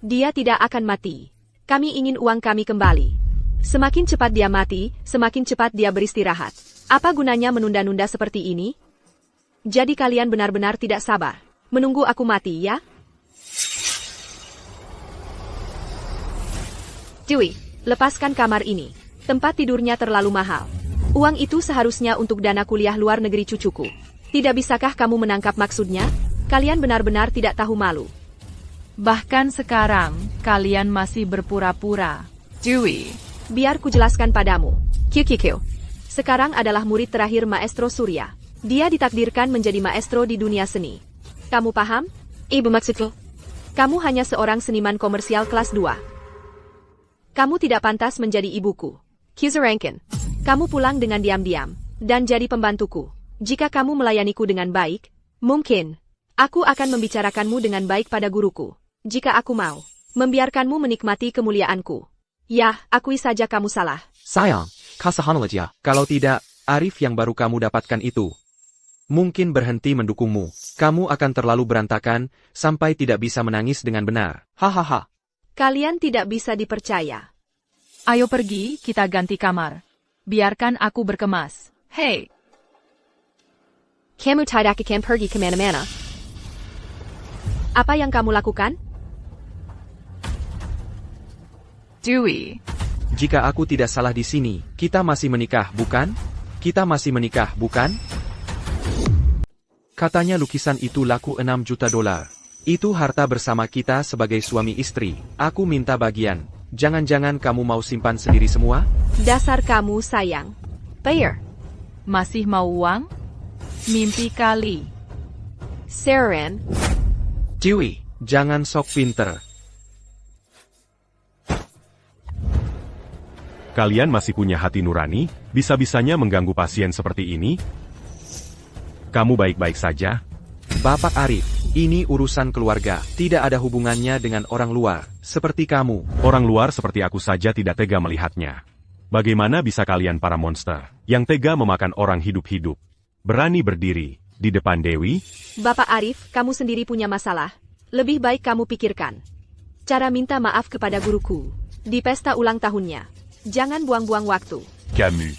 Dia tidak akan mati. Kami ingin uang kami kembali. Semakin cepat dia mati, semakin cepat dia beristirahat. Apa gunanya menunda-nunda seperti ini? Jadi kalian benar-benar tidak sabar. Menunggu aku mati, ya? Dewey, lepaskan kamar ini. Tempat tidurnya terlalu mahal. Uang itu seharusnya untuk dana kuliah luar negeri cucuku. Tidak bisakah kamu menangkap maksudnya? Kalian benar-benar tidak tahu malu. Bahkan sekarang, kalian masih berpura-pura. Dewey, Biar kujelaskan padamu. QQQ. Sekarang adalah murid terakhir Maestro Surya. Dia ditakdirkan menjadi maestro di dunia seni. Kamu paham? Ibu maksudku. Kamu hanya seorang seniman komersial kelas 2. Kamu tidak pantas menjadi ibuku. Kizarankin. Kamu pulang dengan diam-diam, dan jadi pembantuku. Jika kamu melayaniku dengan baik, mungkin, aku akan membicarakanmu dengan baik pada guruku. Jika aku mau, membiarkanmu menikmati kemuliaanku. Ya, akui saja kamu salah. Sayang, kasahanalaja. Kalau tidak, Arif yang baru kamu dapatkan itu mungkin berhenti mendukungmu. Kamu akan terlalu berantakan, sampai tidak bisa menangis dengan benar. Hahaha. Kalian tidak bisa dipercaya. ayo pergi, kita ganti kamar. Biarkan aku berkemas. Hei, Kamu tidak akan pergi kemana-mana. Apa yang kamu lakukan? Dewey. Jika aku tidak salah di sini, kita masih menikah, bukan? Kita masih menikah, bukan? Katanya lukisan itu laku 6 juta dolar. Itu harta bersama kita sebagai suami istri. Aku minta bagian. Jangan-jangan kamu mau simpan sendiri semua? Dasar kamu sayang. Bayar. Masih mau uang? Mimpi kali. Saren. Dewey, jangan sok pinter. Kalian masih punya hati nurani, bisa-bisanya mengganggu pasien seperti ini? Kamu baik-baik saja? Bapak Arif, ini urusan keluarga, tidak ada hubungannya dengan orang luar, seperti kamu. Orang luar seperti aku saja tidak tega melihatnya. Bagaimana bisa kalian para monster, yang tega memakan orang hidup-hidup, berani berdiri di depan Dewi? Bapak Arif, kamu sendiri punya masalah. Lebih baik kamu pikirkan cara minta maaf kepada guruku di pesta ulang tahunnya. Jangan buang-buang waktu. Camus.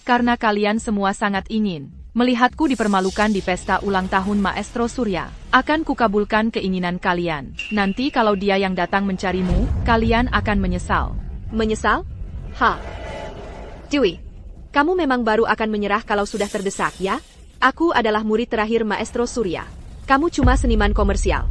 Karena kalian semua sangat ingin melihatku dipermalukan di pesta ulang tahun Maestro Surya, akan kukabulkan keinginan kalian. Nanti kalau dia yang datang mencarimu, kalian akan menyesal. Menyesal? Ha. Dewey, kamu memang baru akan menyerah kalau sudah terdesak, ya? Aku adalah murid terakhir Maestro Surya. Kamu cuma seniman komersial.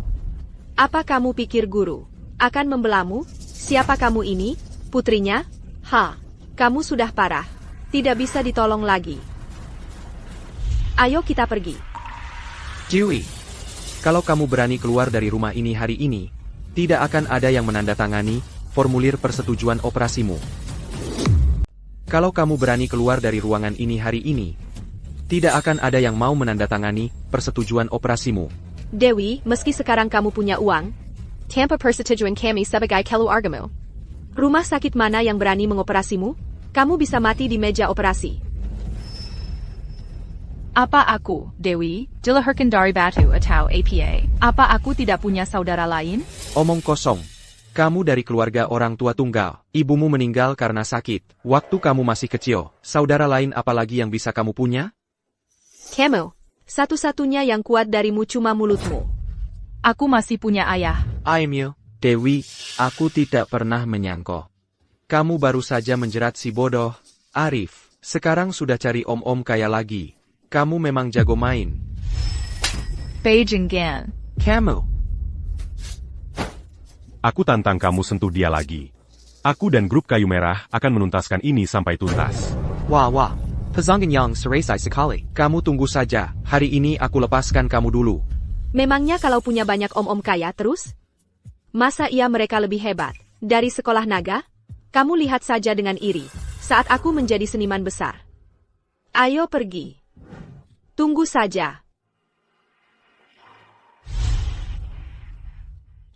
Apa kamu pikir guru akan membelamu? Siapa kamu ini? Putrinya? Ha. Kamu sudah parah. Tidak bisa ditolong lagi. Ayo kita pergi. Dewey, kalau kamu berani keluar dari rumah ini hari ini, tidak akan ada yang menandatangani formulir persetujuan operasimu. Kalau kamu berani keluar dari ruangan ini hari ini, tidak akan ada yang mau menandatangani persetujuan operasimu. Dewi, meski sekarang kamu punya uang, tanpa persetujuan kami sebagai keluargamu, rumah sakit mana yang berani mengoperasimu? Kamu bisa mati di meja operasi. Apa aku, Dewi, dilahirkan dari batu atau APA? Apa aku tidak punya saudara lain? Omong kosong. Kamu dari keluarga orang tua tunggal. Ibumu meninggal karena sakit. Waktu kamu masih kecil. Saudara lain apalagi yang bisa kamu punya? Kamu, satu-satunya yang kuat darimu cuma mulutmu. Aku masih punya ayah. Aimil, Dewi, aku tidak pernah menyangka. Kamu baru saja menjerat si bodoh, Arif. Sekarang sudah cari om-om kaya lagi. Kamu memang jago main. Beijing Gan. Kamu. Aku tantang kamu sentuh dia lagi. Aku dan grup kayu merah akan menuntaskan ini sampai tuntas. Wah. Pezangan yang seresai sekali. Kamu tunggu saja. Hari ini aku lepaskan kamu dulu. Memangnya kalau punya banyak om-om kaya terus? Masa iya mereka lebih hebat dari sekolah naga? Kamu lihat saja dengan iri saat aku menjadi seniman besar. Ayo pergi. Tunggu saja.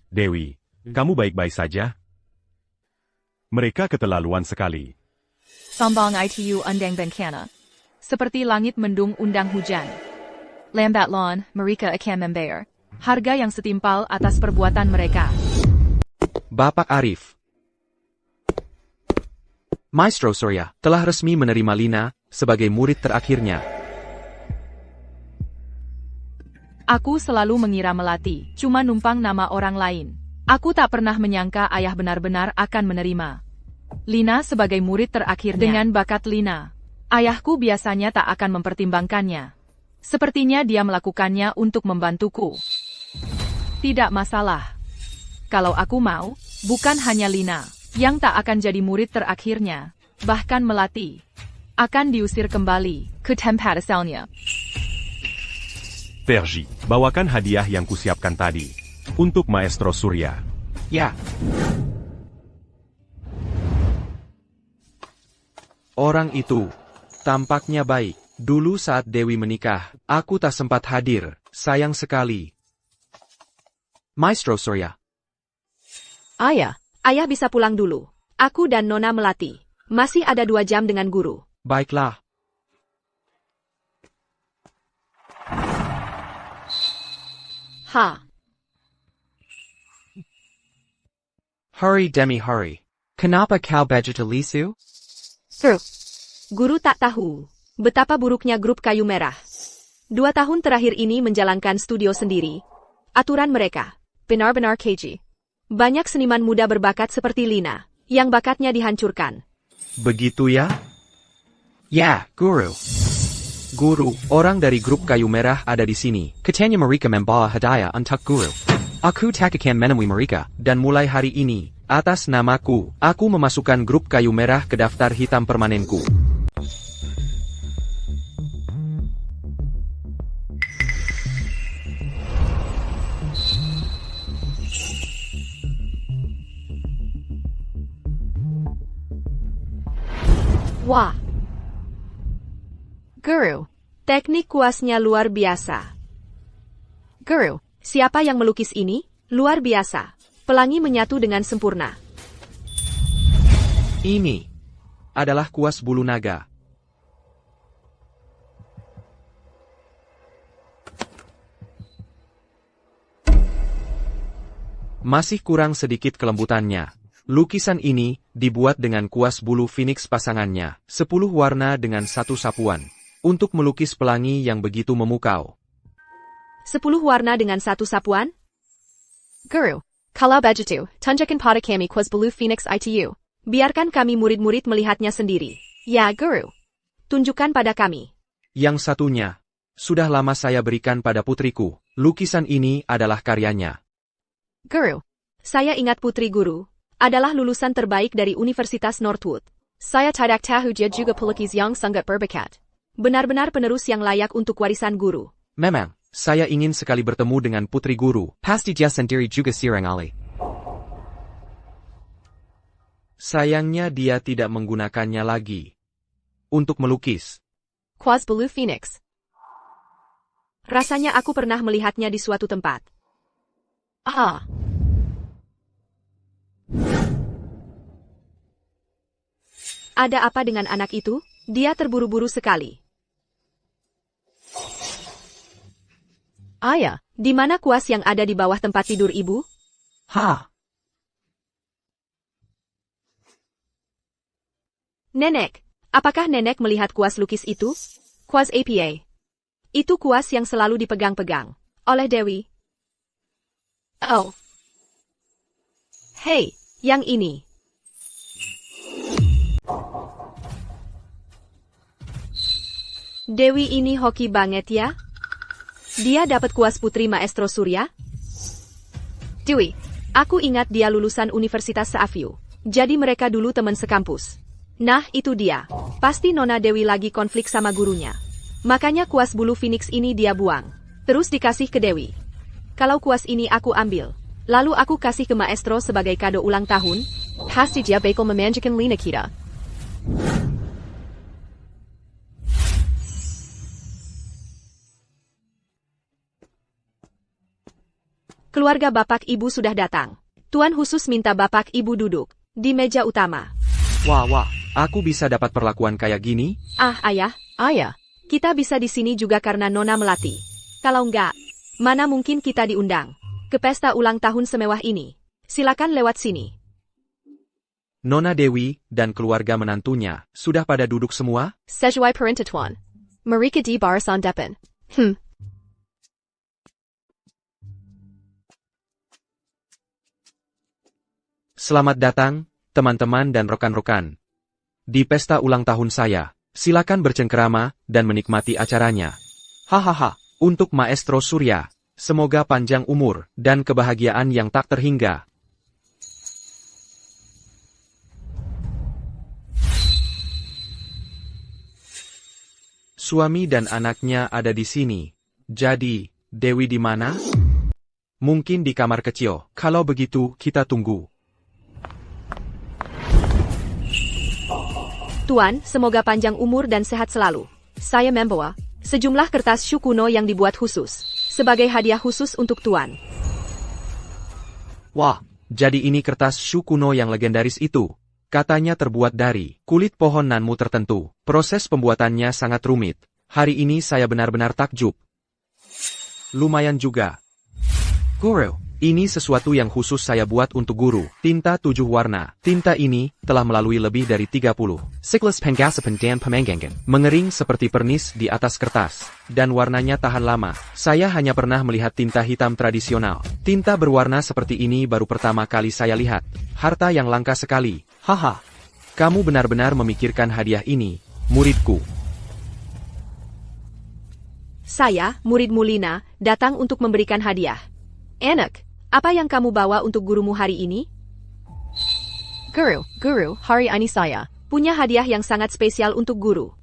Dewi, kamu baik-baik saja? Mereka keterlaluan sekali. Sambang itu undang bencana. Seperti langit mendung undang hujan. Lambat laun, mereka akan membayar harga yang setimpal atas perbuatan mereka. Bapak Arif. Maestro Surya telah resmi menerima Lina sebagai murid terakhirnya. Aku selalu mengira Melati cuma numpang nama orang lain. Aku tak pernah menyangka ayah benar-benar akan menerima Lina sebagai murid terakhirnya. Dengan bakat Lina, ayahku biasanya tak akan mempertimbangkannya. Sepertinya dia melakukannya untuk membantuku. Tidak masalah. Kalau aku mau, bukan hanya Lina yang tak akan jadi murid terakhirnya, bahkan Melati akan diusir kembali ke tempat asalnya. Pergi, bawakan hadiah yang kusiapkan tadi. Untuk Maestro Surya. Ya. Orang itu tampaknya baik. Dulu saat Dewi menikah, aku tak sempat hadir. Sayang sekali. Maestro Surya. Ayah bisa pulang dulu. Aku dan Nona Melati masih ada 2 jam dengan guru. Baiklah. Hurry Demi hurry. Kenapa kau begitu lisu? Guru tak tahu betapa buruknya grup Kayu Merah. 2 tahun terakhir ini menjalankan studio sendiri. Aturan mereka benar-benar keji. Banyak seniman muda berbakat seperti Lina yang bakatnya dihancurkan. Begitu ya? Ya, Guru. Guru, orang dari grup Kayu Merah ada di sini. Katanya mereka membawa hadiah untuk Guru. Aku tak akan menemui mereka. Dan mulai hari ini, atas namaku, aku memasukkan grup Kayu Merah ke daftar hitam permanenku. Wah, Guru, teknik kuasnya luar biasa. Guru, siapa yang melukis ini? Luar biasa. Pelangi menyatu dengan sempurna. Ini adalah kuas bulu naga. Masih kurang sedikit kelembutannya. Lukisan ini dibuat dengan kuas bulu Phoenix pasangannya, 10 warna dengan 1 sapuan, untuk melukis pelangi yang begitu memukau. 10 warna dengan 1 sapuan? Guru, kalau begitu, tunjukkan pada kami kuas bulu Phoenix itu. Biarkan kami murid-murid melihatnya sendiri. Ya, Guru. Tunjukkan pada kami. Yang satunya, sudah lama saya berikan pada putriku. Lukisan ini adalah karyanya. Guru, saya ingat putri Guru adalah lulusan terbaik dari Universitas Northwood. Saya tidak tahu dia juga pelukis yang sangat berbakat. Benar-benar penerus yang layak untuk warisan Guru. Memang, saya ingin sekali bertemu dengan putri Guru. Pasti dia sendiri juga sirang ali. Sayangnya dia tidak menggunakannya lagi untuk melukis. Kuas bulu Phoenix. Rasanya aku pernah melihatnya di suatu tempat. Ada apa dengan anak itu? Dia terburu-buru sekali. Ayah, di mana kuas yang ada di bawah tempat tidur ibu? Nenek, apakah nenek melihat kuas lukis itu? Kuas APA. Itu kuas yang selalu dipegang-pegang oleh Dewi. Oh. Hei, yang ini. Dewi ini hoki banget ya? Dia dapat kuas putri Maestro Surya? Dewi, aku ingat dia lulusan Universitas Seaview. Jadi mereka dulu teman sekampus. Nah, itu dia. Pasti Nona Dewi lagi konflik sama gurunya. Makanya kuas bulu Phoenix ini dia buang. Terus dikasih ke Dewi. Kalau kuas ini aku ambil, lalu aku kasih ke Maestro sebagai kado ulang tahun, pasti dia bakal memanjakan Lina kita. Keluarga Bapak Ibu sudah datang. Tuan khusus minta Bapak Ibu duduk di meja utama. Wah, aku bisa dapat perlakuan kayak gini? Ayah, kita bisa di sini juga karena Nona Melati. Kalau enggak, mana mungkin kita diundang ke pesta ulang tahun semewah ini. Silakan lewat sini. Nona Dewi dan keluarga menantunya sudah pada duduk semua? Sesuai perintah Tuan. Mereka di barisan depan. Selamat datang, teman-teman dan rekan-rekan. Di pesta ulang tahun saya, silakan bercengkerama dan menikmati acaranya. Hahaha, untuk Maestro Surya, semoga panjang umur dan kebahagiaan yang tak terhingga. Suami dan anaknya ada di sini. Jadi, Dewi di mana? Mungkin di kamar kecil. Kalau begitu, kita tunggu. Tuan, semoga panjang umur dan sehat selalu. Saya membawa sejumlah kertas syu kuno yang dibuat khusus, sebagai hadiah khusus untuk Tuan. Wah, jadi ini kertas syu kuno yang legendaris itu. Katanya terbuat dari kulit pohon nanmu tertentu. Proses pembuatannya sangat rumit. Hari ini saya benar-benar takjub. Lumayan juga. Guru, ini sesuatu yang khusus saya buat untuk guru. Tinta 7 warna. Tinta ini telah melalui lebih dari 30 siklus penggasapan dan pemenggangan. Mengering seperti pernis di atas kertas. Dan warnanya tahan lama. Saya hanya pernah melihat tinta hitam tradisional. Tinta berwarna seperti ini baru pertama kali saya lihat. Harta yang langka sekali. Haha. Kamu benar-benar memikirkan hadiah ini, muridku. Saya, murid Mulina, datang untuk memberikan hadiah. Enak, apa yang kamu bawa untuk gurumu hari ini? Guru, hari ini saya punya hadiah yang sangat spesial untuk guru.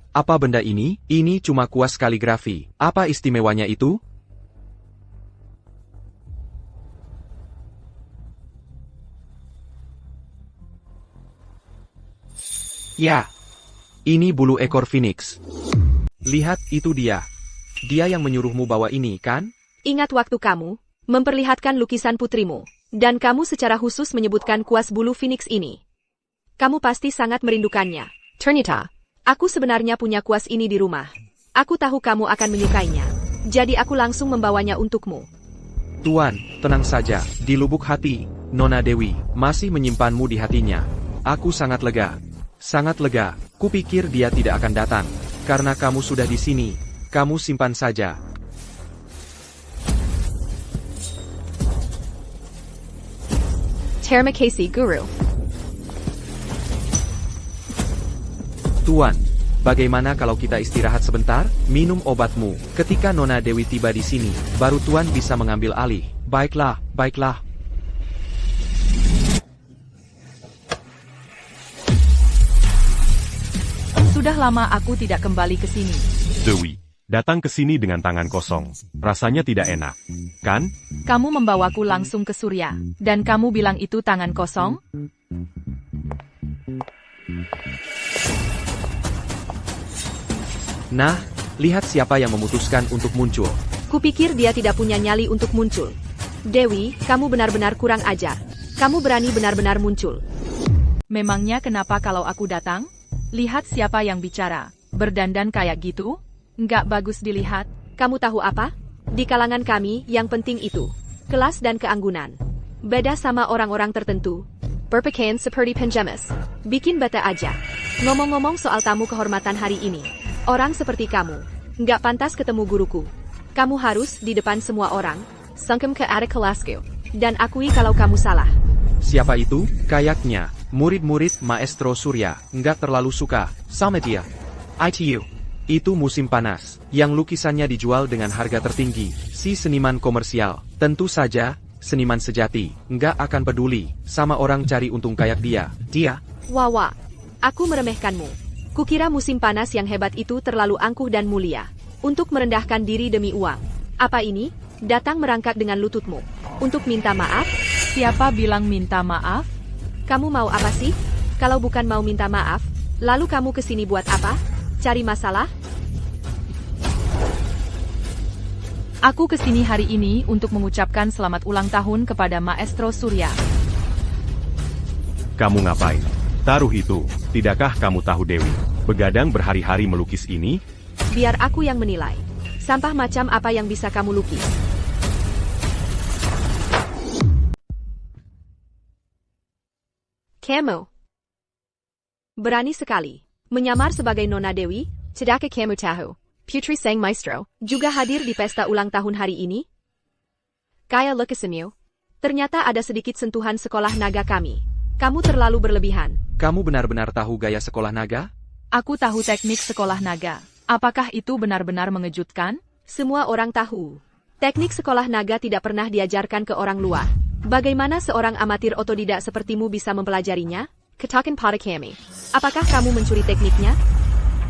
Apa benda ini? Ini cuma kuas kaligrafi. Apa istimewanya itu? Ya. Ini bulu ekor phoenix. Lihat, itu dia. Dia yang menyuruhmu bawa ini, kan? Ingat waktu kamu memperlihatkan lukisan putrimu, dan kamu secara khusus menyebutkan kuas bulu phoenix ini. Kamu pasti sangat merindukannya. Ternyata, aku sebenarnya punya kuas ini di rumah. Aku tahu kamu akan menyukainya. Jadi aku langsung membawanya untukmu. Tuan, tenang saja. Di lubuk hati, Nona Dewi masih menyimpanmu di hatinya. Aku sangat lega. Sangat lega. Kupikir dia tidak akan datang. Karena kamu sudah di sini, kamu simpan saja. Terima kasih, Guru. Tuan, bagaimana kalau kita istirahat sebentar? Minum obatmu. Ketika Nona Dewi tiba di sini, baru Tuan bisa mengambil alih. Baiklah, baiklah. Sudah lama aku tidak kembali ke sini. Dewi, datang ke sini dengan tangan kosong. Rasanya tidak enak, kan? Kamu membawaku langsung ke Surya, dan kamu bilang itu tangan kosong? Nah, lihat siapa yang memutuskan untuk muncul. Kupikir dia tidak punya nyali untuk muncul. Dewi, kamu benar-benar kurang ajar. Kamu berani benar-benar muncul. Memangnya kenapa kalau aku datang? Lihat siapa yang bicara. Berdandan kayak gitu? Nggak bagus dilihat. Kamu tahu apa? Di kalangan kami, yang penting itu kelas dan keanggunan. Beda sama orang-orang tertentu. Berpakaian seperti penjamas. Bikin bata aja. Ngomong-ngomong soal tamu kehormatan hari ini. Orang seperti kamu, nggak pantas ketemu guruku. Kamu harus di depan semua orang, sungkem ke ada kelasku. Dan akui kalau kamu salah. Siapa itu? Kayaknya murid-murid Maestro Surya nggak terlalu suka sama dia. ITU. Itu musim panas, yang lukisannya dijual dengan harga tertinggi. Si seniman komersial, tentu saja, seniman sejati, nggak akan peduli sama orang cari untung kayak dia. Wawa, aku meremehkanmu. Kukira musim panas yang hebat itu terlalu angkuh dan mulia. Untuk merendahkan diri demi uang. Apa ini? Datang merangkak dengan lututmu. Untuk minta maaf? Siapa bilang minta maaf? Kamu mau apa sih? Kalau bukan mau minta maaf, lalu kamu kesini buat apa? Cari masalah? Aku kesini hari ini untuk mengucapkan selamat ulang tahun kepada Maestro Surya. Kamu ngapain? Taruh itu. Tidakkah kamu tahu Dewi? Begadang berhari-hari melukis ini? Biar aku yang menilai. Sampah macam apa yang bisa kamu lukis? Kamu berani sekali menyamar sebagai Nona Dewi. Tidakkah kamu tahu? Putri Sang Maestro juga hadir di pesta ulang tahun hari ini? Kayak lukisanmu. Ternyata ada sedikit sentuhan sekolah naga kami. Kamu terlalu berlebihan. Kamu benar-benar tahu gaya sekolah naga? Aku tahu teknik sekolah naga. Apakah itu benar-benar mengejutkan? Semua orang tahu. Teknik sekolah naga tidak pernah diajarkan ke orang luar. Bagaimana seorang amatir otodidak sepertimu bisa mempelajarinya? Katakan pada kami. Apakah kamu mencuri tekniknya?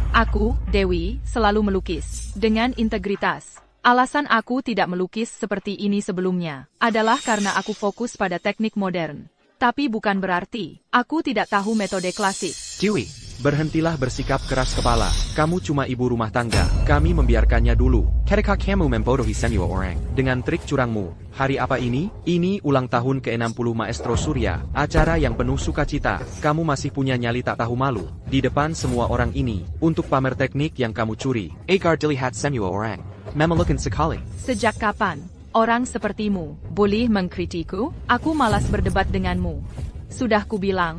Aku, Dewi, selalu melukis dengan integritas. Alasan aku tidak melukis seperti ini sebelumnya adalah karena aku fokus pada teknik modern. Tapi bukan berarti aku tidak tahu metode klasik. Dewi, berhentilah bersikap keras kepala. Kamu cuma ibu rumah tangga. Kami membiarkannya dulu. Ketika kamu membodohi semua orang dengan trik curangmu. Hari apa ini? Ini ulang tahun ke-60 Maestro Surya. Acara yang penuh sukacita. Kamu masih punya nyali tak tahu malu di depan semua orang ini untuk pamer teknik yang kamu curi. Agar dilihat semua orang. Memalukan sekali. Sejak kapan orang sepertimu boleh mengkritiku? Aku malas berdebat denganmu. Sudah kubilang,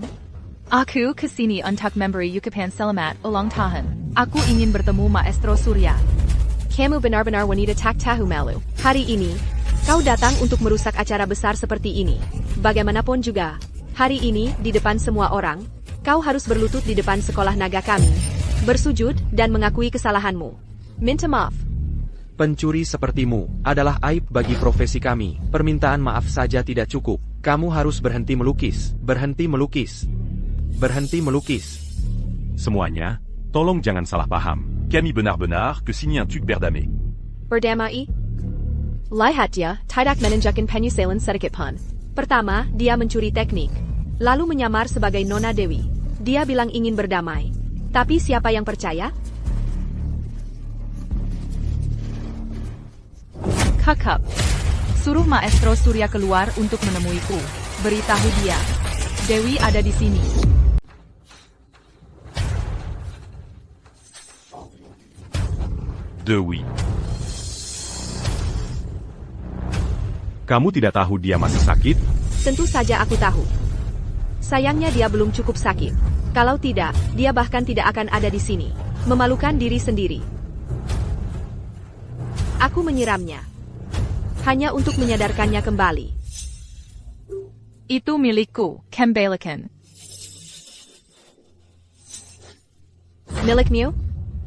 aku kesini untuk memberi ucapan selamat ulang tahun. Aku ingin bertemu Maestro Surya. Kamu benar-benar wanita tak tahu malu. Hari ini, kau datang untuk merusak acara besar seperti ini. Bagaimanapun juga, hari ini di depan semua orang, kau harus berlutut di depan sekolah naga kami, bersujud dan mengakui kesalahanmu. Minta maaf. Pencuri sepertimu adalah aib bagi profesi kami. Permintaan maaf saja tidak cukup. Kamu harus berhenti melukis. Berhenti melukis. Berhenti melukis. Semuanya, tolong jangan salah paham. Camille benar-benar que signer un truc berdamé. Berdamai? Lihat dia, tidak menunjukkan penyesalan sedikit pun. Pertama, dia mencuri teknik. Lalu menyamar sebagai Nona Dewi. Dia bilang ingin berdamai. Tapi siapa yang percaya? Kakak, suruh Maestro Surya keluar untuk menemuiku. Beritahu dia, Dewi ada di sini. Dewi. Kamu tidak tahu dia masih sakit? Tentu saja aku tahu. Sayangnya dia belum cukup sakit. Kalau tidak, dia bahkan tidak akan ada di sini. Memalukan diri sendiri. Aku menyiramnya. Hanya untuk menyadarkannya kembali. Itu milikku, kembalikan. Milikmu?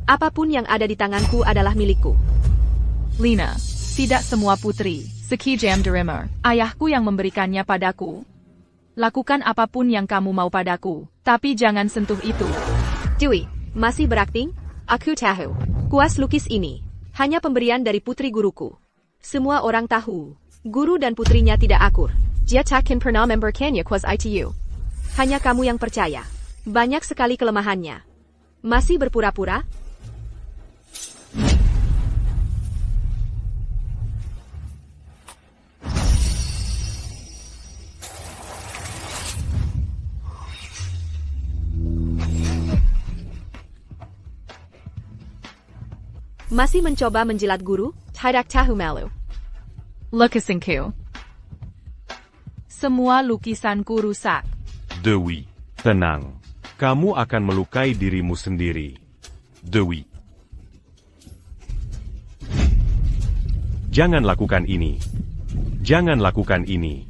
Apapun yang ada di tanganku adalah milikku. Lina, tidak semua putri, sekejam Dreamer. Ayahku yang memberikannya padaku. Lakukan apapun yang kamu mau padaku, tapi jangan sentuh itu. Dewi, masih berakting? Aku tahu. Kuas lukis ini hanya pemberian dari putri guruku. Semua orang tahu, guru dan putrinya tidak akur. Dia takkan pernah memberikannya kuas itu. Hanya kamu yang percaya. Banyak sekali kelemahannya. Masih berpura-pura? Masih mencoba menjilat guru? Tidak tahu malu. Lukisanku. Semua lukisanku rusak. Dewi. Tenang. Kamu akan melukai dirimu sendiri. Dewi. Jangan lakukan ini. Jangan lakukan ini.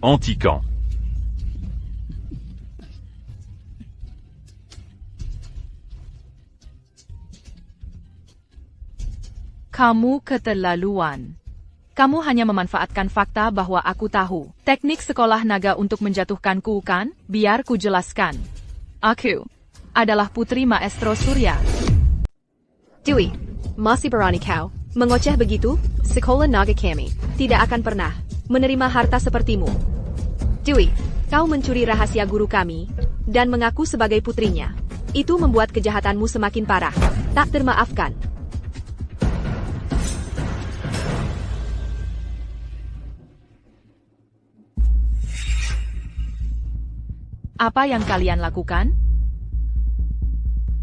Antiquant. Kamu keterlaluan. Kamu hanya memanfaatkan fakta bahwa aku tahu teknik sekolah naga untuk menjatuhkanku, kan? Biar ku jelaskan. Aku adalah putri Maestro Surya. Dewi, masih berani kau mengoceh begitu? Sekolah naga kami tidak akan pernah menerima harta sepertimu. Dewi, kau mencuri rahasia guru kami dan mengaku sebagai putrinya. Itu membuat kejahatanmu semakin parah. Tak termaafkan. Apa yang kalian lakukan?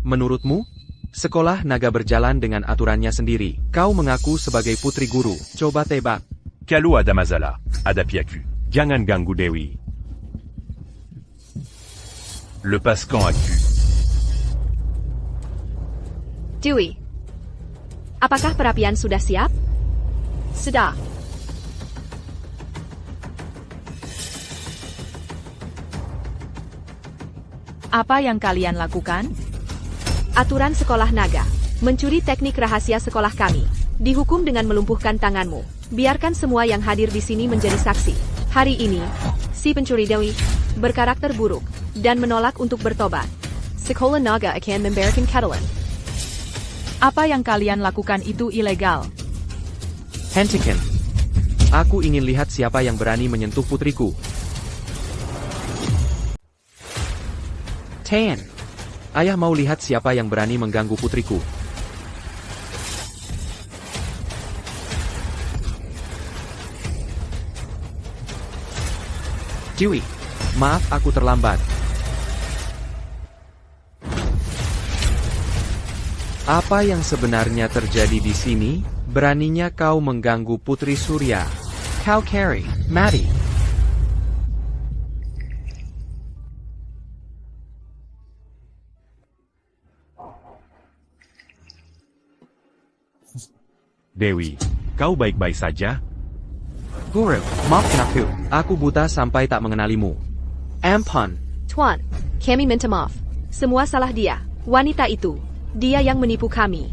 Menurutmu? Sekolah naga berjalan dengan aturannya sendiri. Kau mengaku sebagai putri guru. Coba tebak. Kalo Adamazala, Adapiaku. Jangan ganggu Dewi. Le Pascan Aku. Dewi. Apakah perapian sudah siap? Sudah. Apa yang kalian lakukan? Aturan sekolah naga. Mencuri teknik rahasia sekolah kami. Dihukum dengan melumpuhkan tanganmu. Biarkan semua yang hadir di sini menjadi saksi. Hari ini, si pencuri Dewi berkarakter buruk dan menolak untuk bertobat. Sekolah naga akan membiarkan Catalan. Apa yang kalian lakukan itu ilegal. Hentikan. Aku ingin lihat siapa yang berani menyentuh putriku. Tan. Ayah mau lihat siapa yang berani mengganggu putriku. Dewi, maaf aku terlambat. Apa yang sebenarnya terjadi di sini? Beraninya kau mengganggu Putri Surya. Kau Carrie, Maddie. Dewi, kau baik-baik saja? Guru, maafkan aku. Aku buta sampai tak mengenalimu. Ampun. Tuan, kami minta maaf. Semua salah dia. Wanita itu. Dia yang menipu kami.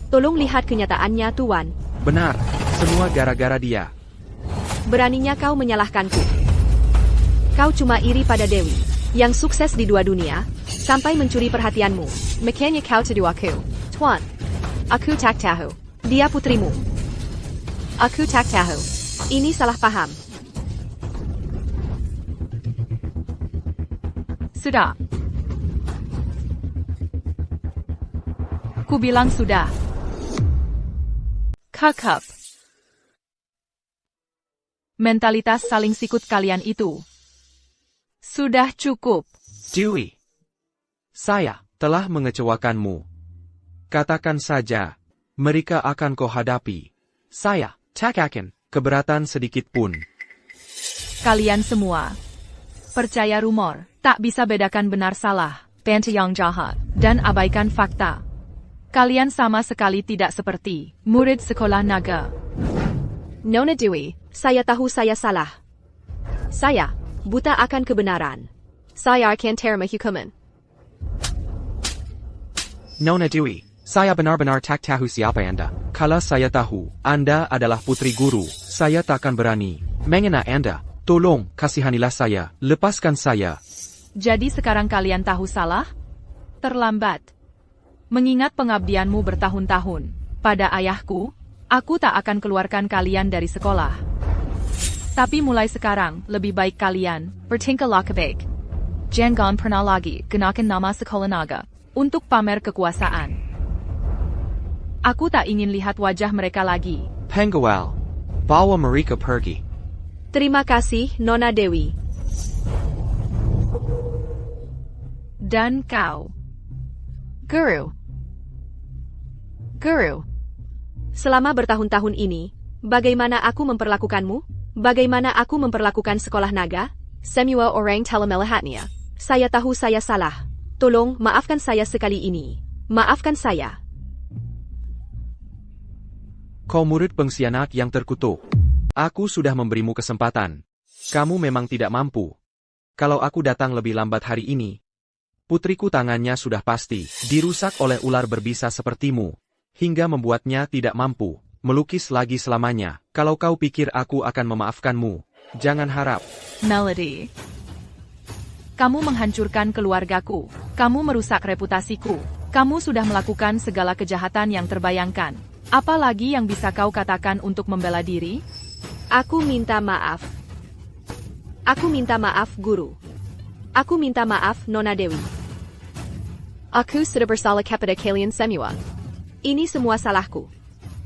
Tolong lihat kenyataannya, Tuan. Benar, semua gara-gara dia. Beraninya kau menyalahkanku. Kau cuma iri pada Dewi, yang sukses di dua dunia, sampai mencuri perhatianmu. Makanya kau tuduh aku. Tuan, aku tak tahu. Dia putrimu. Aku tak tahu. Ini salah paham. Sudah. Ku bilang sudah. Kakap. Mentalitas saling sikut kalian itu. Sudah cukup. Dewi. Saya telah mengecewakanmu. Katakan saja. Mereka akan kau hadapi. Saya tak akan keberatan sedikit pun. Kalian semua. Percaya rumor. Tak bisa bedakan benar salah. Bantu yang jahat. Dan abaikan fakta. Kalian sama sekali tidak seperti murid sekolah naga. Nona Dewi, saya tahu saya salah. Saya buta akan kebenaran. Saya akan terima hukuman. Nona Dewi, saya benar-benar tak tahu siapa Anda. Kalau saya tahu, Anda adalah putri guru, saya takkan berani menghina Anda. Tolong, kasihanilah saya, lepaskan saya. Jadi sekarang kalian tahu salah? Terlambat. Mengingat pengabdianmu bertahun-tahun pada ayahku, aku tak akan keluarkan kalian dari sekolah. Tapi mulai sekarang, lebih baik kalian bertingkahlah baik. Jangan pernah lagi gunakan nama sekolah naga untuk pamer kekuasaan. Aku tak ingin lihat wajah mereka lagi. Pengual, bawa mereka pergi. Terima kasih, Nona Dewi. Dan kau, Guru. Guru. Selama bertahun-tahun ini, bagaimana aku memperlakukanmu? Bagaimana aku memperlakukan sekolah naga? Semua orang telah melihatnya. Saya tahu saya salah. Tolong, maafkan saya sekali ini. Maafkan saya. Kau murid pengkhianat yang terkutuk. Aku sudah memberimu kesempatan. Kamu memang tidak mampu. Kalau aku datang lebih lambat hari ini, putriku tangannya sudah pasti dirusak oleh ular berbisa sepertimu. Hingga membuatnya tidak mampu melukis lagi selamanya. Kalau kau pikir aku akan memaafkanmu, jangan harap. Melody. Kamu menghancurkan keluargaku. Kamu merusak reputasiku. Kamu sudah melakukan segala kejahatan yang terbayangkan. Apa lagi yang bisa kau katakan untuk membela diri? Aku minta maaf. Aku minta maaf, Guru. Aku minta maaf, Nona Dewi. Aku sudah bersalah kepada kalian semua. Ini semua salahku.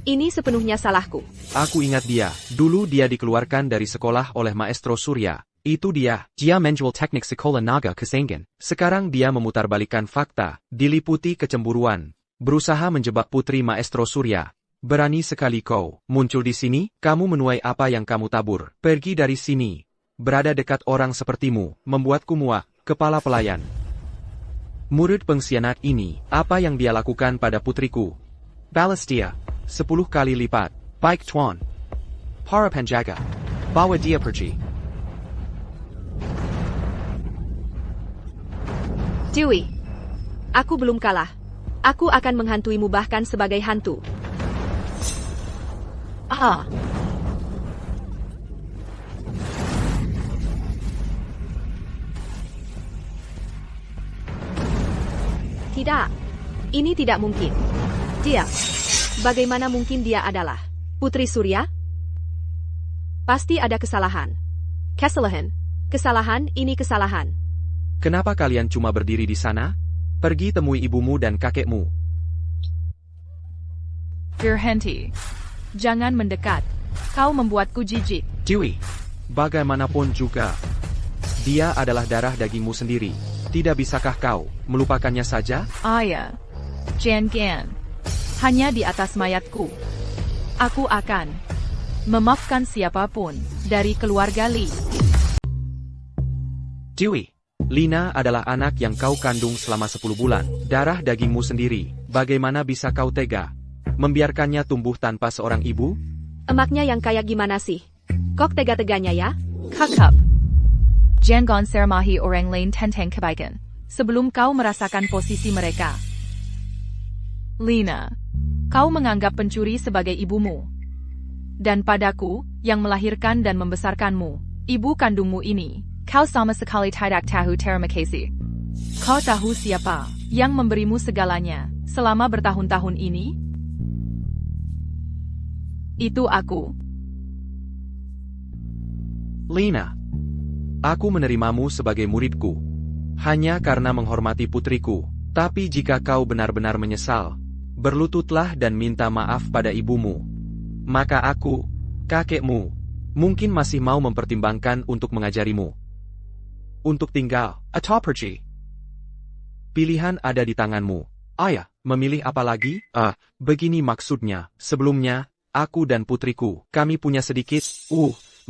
Ini sepenuhnya salahku. Aku ingat dia. Dulu dia dikeluarkan dari sekolah oleh Maestro Surya. Itu dia menjual teknik sekolah naga ke Sengen. Sekarang dia memutarbalikkan fakta, diliputi kecemburuan. berusaha menjebak Putri Maestro Surya. Berani sekali kau muncul di sini, kamu menuai apa yang kamu tabur. Pergi dari sini. Berada dekat orang sepertimu, membuatku muak, kepala pelayan. Murid pengkhianat ini, apa yang dia lakukan pada putriku? Balas dia, 10 kali lipat. Baik Tuan. Para penjaga, bawa dia pergi. Dewi, aku belum kalah. Aku akan menghantuimu bahkan sebagai hantu. Ah, Tidak. Ini tidak mungkin. Dia. Bagaimana mungkin dia adalah Putri Surya? Pasti ada kesalahan. Kesalahan. Kesalahan ini kesalahan. Kenapa kalian cuma berdiri di sana? Pergi temui ibumu dan kakekmu. berhenti. Jangan mendekat. Kau membuatku jijik. Dewi, bagaimanapun juga, dia adalah darah dagingmu sendiri. Tidak bisakah kau melupakannya saja? Ayah. Jangan. Hanya di atas mayatku. Aku akan memaafkan siapapun dari keluarga Lee. Dewi, Lina adalah anak yang kau kandung selama 10 bulan. Darah dagingmu sendiri. Bagaimana bisa kau tega membiarkannya tumbuh tanpa seorang ibu? Emaknya yang kayak gimana sih? Kok tega-teganya ya? Kakap. Jangan sermahi orang lain tentang kebaikan. Sebelum kau merasakan posisi mereka. Lina. Kau menganggap pencuri sebagai ibumu. Dan padaku, yang melahirkan dan membesarkanmu, ibu kandungmu ini, kau sama sekali tidak tahu terima kasih. Kau tahu siapa yang memberimu segalanya selama bertahun-tahun ini? Itu aku. Lina, aku menerimamu sebagai muridku. Hanya karena menghormati putriku. Tapi jika kau benar-benar menyesal, berlututlah dan minta maaf pada ibumu. Maka aku, kakekmu, mungkin masih mau mempertimbangkan untuk mengajarimu. Untuk tinggal, atau pergi. Pilihan ada di tanganmu. Ayah, memilih apa lagi? Begini maksudnya. Sebelumnya, aku dan putriku, kami punya sedikit,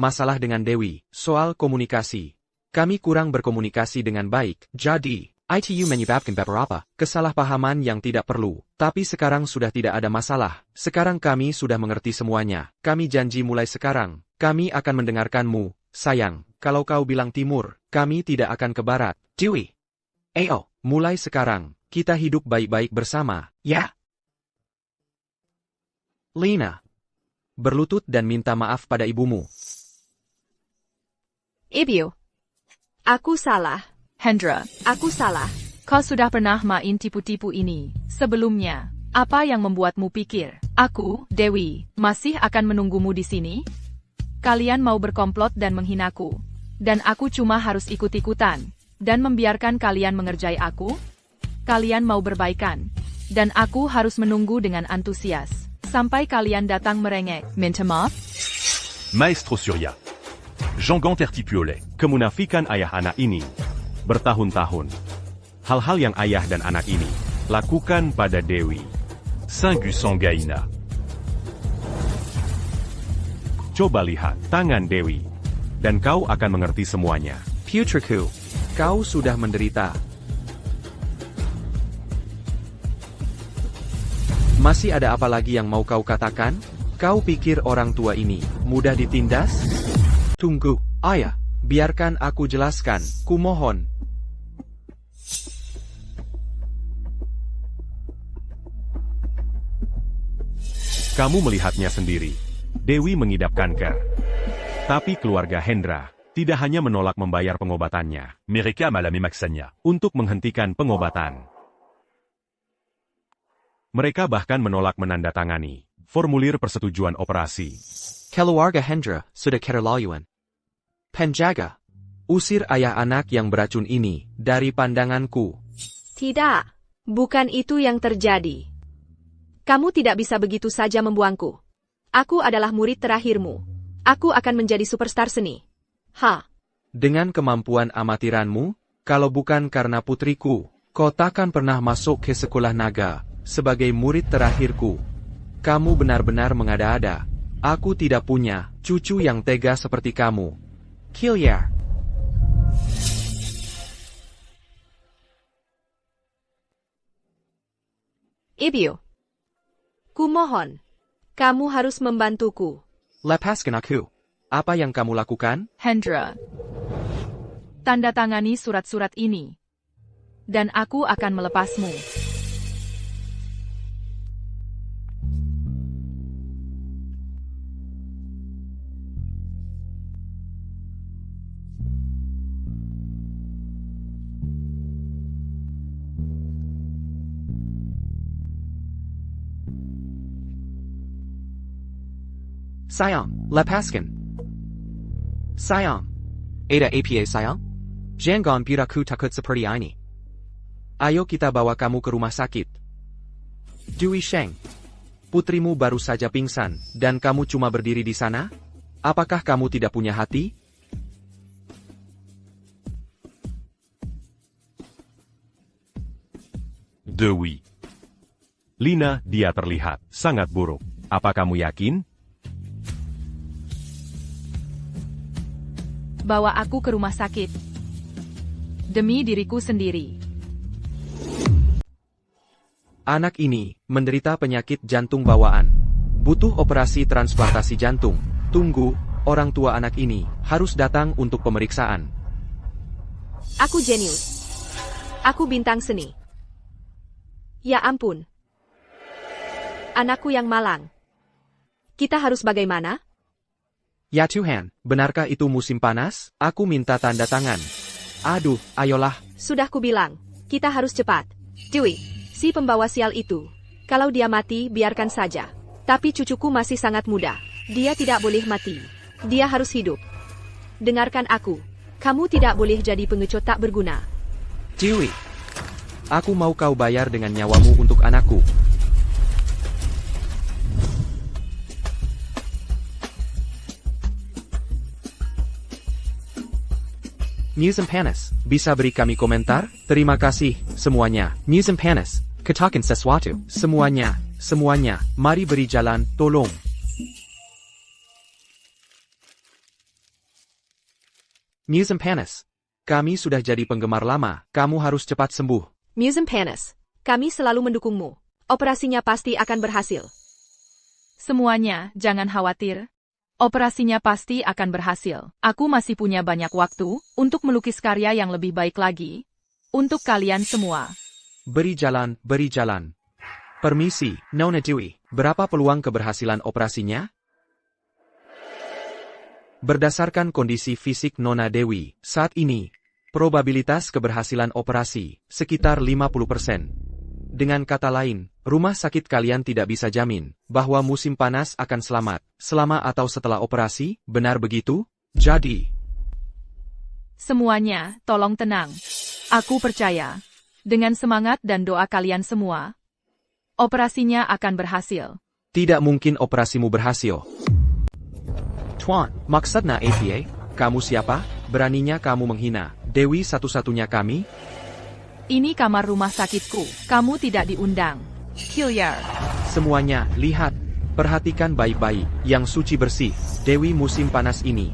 masalah dengan Dewi, soal komunikasi. Kami kurang berkomunikasi dengan baik, jadi, itu menyebabkan beberapa kesalahpahaman yang tidak perlu. Tapi sekarang sudah tidak ada masalah. Sekarang kami sudah mengerti semuanya. Kami janji mulai sekarang, kami akan mendengarkanmu, sayang. Kalau kau bilang timur, kami tidak akan ke barat. Dewi. Ayo, mulai sekarang, kita hidup baik-baik bersama, ya? Lina. Berlutut dan minta maaf pada ibumu. Ibu. Aku salah. Hendra. Aku salah. Kau sudah pernah main tipu-tipu ini sebelumnya. Apa yang membuatmu pikir aku, Dewi, masih akan menunggumu di sini? Kalian mau berkomplot dan menghinaku. Dan aku cuma harus ikut-ikutan dan membiarkan kalian mengerjai aku? Kalian mau berbaikan. Dan aku harus menunggu dengan antusias sampai kalian datang merengek, minta maaf? Maestro Surya. Jean Tertipiolet. Kemunafikan ayah anak ini. Bertahun-tahun. Hal-hal yang ayah dan anak ini lakukan pada Dewi. Saint-Gusson Gaïna. Coba lihat tangan Dewi. Dan kau akan mengerti semuanya. Putriku, kau sudah menderita. Masih ada apa lagi yang mau kau katakan? Kau pikir orang tua ini mudah ditindas? Tunggu, ayah, biarkan aku jelaskan, kumohon. Kamu melihatnya sendiri. Dewi mengidap kanker. Tapi keluarga Hendra tidak hanya menolak membayar pengobatannya. Mereka malah memaksanya. Untuk menghentikan pengobatan. Mereka bahkan menolak menandatangani formulir persetujuan operasi. Keluarga Hendra sudah keterlaluan. Penjaga, usir ayah anak yang beracun ini dari pandanganku. Tidak. Bukan itu yang terjadi. Kamu tidak bisa begitu saja membuangku. Aku adalah murid terakhirmu. Aku akan menjadi superstar seni. Dengan kemampuan amatiranmu, kalau bukan karena putriku, kau takkan pernah masuk ke sekolah naga. sebagai murid terakhirku. Kamu benar-benar mengada-ada. Aku tidak punya cucu yang tega seperti kamu. Kilya. Ibu. Kumohon. Kamu harus membantuku. Lepaskan aku. Apa yang kamu lakukan? Hendra. Tanda tangani surat-surat ini. Dan aku akan melepasmu. Sayang, lepaskan. Sayang. Ada apa sayang? Jangan piraku takut seperti ini. Ayo kita bawa kamu ke rumah sakit. Dewey Sheng. Putrimu baru saja pingsan, dan kamu cuma berdiri di sana? Apakah kamu tidak punya hati? Dewi. Lina, dia terlihat sangat buruk. Apa kamu yakin? Bawa aku ke rumah sakit. Demi diriku sendiri. Anak ini menderita penyakit jantung bawaan. Butuh operasi transplantasi jantung. Tunggu, orang tua anak ini harus datang untuk pemeriksaan. Aku jenius. Aku bintang seni. Ya ampun. Anakku yang malang. Kita harus bagaimana? Ya Tuhan, benarkah itu musim panas? Aku minta tanda tangan. Aduh, ayolah. Sudah kubilang, kita harus cepat. Dewey, si pembawa sial itu. Kalau dia mati, biarkan saja. Tapi cucuku masih sangat muda. Dia tidak boleh mati. Dia harus hidup. Dengarkan aku. Kamu tidak boleh jadi pengecut tak berguna. Dewey, aku mau kau bayar dengan nyawamu untuk anakku. Musim panas, bisa beri kami komentar? Terima kasih, semuanya. Musim panas, katakan sesuatu. Semuanya, mari beri jalan, tolong. Musim panas, kami sudah jadi penggemar lama, kamu harus cepat sembuh. Musim panas. Kami selalu mendukungmu. Operasinya pasti akan berhasil. Semuanya, jangan khawatir. Operasinya pasti akan berhasil. Aku masih punya banyak waktu untuk melukis karya yang lebih baik lagi. Untuk kalian semua. Beri jalan, beri jalan. Permisi, Nona Dewey. Berapa peluang keberhasilan operasinya? Berdasarkan kondisi fisik Nona Dewi, saat ini, probabilitas keberhasilan operasi sekitar 50%. Dengan kata lain, rumah sakit kalian tidak bisa jamin bahwa musim panas akan selamat selama atau setelah operasi, benar begitu? Jadi, Semuanya, tolong tenang. Aku percaya. Dengan semangat dan doa kalian semua, operasinya akan berhasil. tidak mungkin operasimu berhasil. Tuan, maksudnya apa? Kamu siapa? Beraninya kamu menghina Dewi satu-satunya kami? Ini kamar rumah sakitku. Kamu tidak diundang. Killiar. Semuanya, lihat. Perhatikan baik-baik, yang suci bersih, Dewi musim panas ini.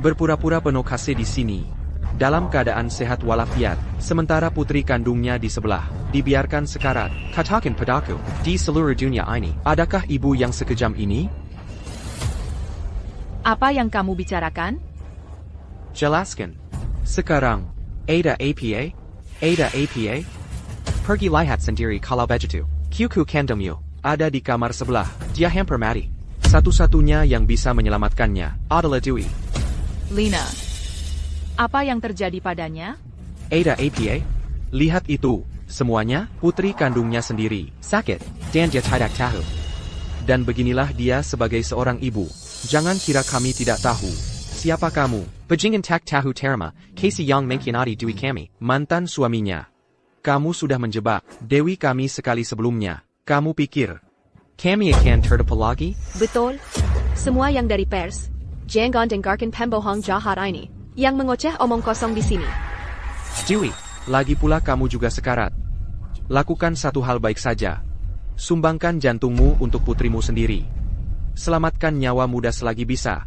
Berpura-pura penuh kasih di sini. Dalam keadaan sehat walafiat, sementara putri kandungnya di sebelah, dibiarkan sekarat. Katakan padaku, di seluruh dunia ini, adakah ibu yang sekejam ini? Apa yang kamu bicarakan? Jelaskan. Sekarang, ada apa? Ada apa? Pergi lihat sendiri kalau begitu. Kyuku kandungmu ada di kamar sebelah. Dia hampir mati. Satu-satunya yang bisa menyelamatkannya adalah Dewi. Lina. Apa yang terjadi padanya? Ada apa? Lihat itu. Semuanya, putri kandungnya sendiri, sakit, dan dia tidak tahu. Dan beginilah dia sebagai seorang ibu. Jangan kira kami tidak tahu. Siapa kamu? Bajingan tak tahu terima, Casey yang mengkhianati Dewi kami, mantan suaminya. Kamu sudah menjebak Dewi kami sekali sebelumnya. Kamu pikir kami akan terdepa lagi? Betul. Semua yang dari pers. Jangan dengarkan pembohong jahat ini. Yang mengoceh omong kosong di sini. Dewi, lagi pula kamu juga sekarat. Lakukan satu hal baik saja. Sumbangkan jantungmu untuk putrimu sendiri. Selamatkan nyawa muda selagi bisa.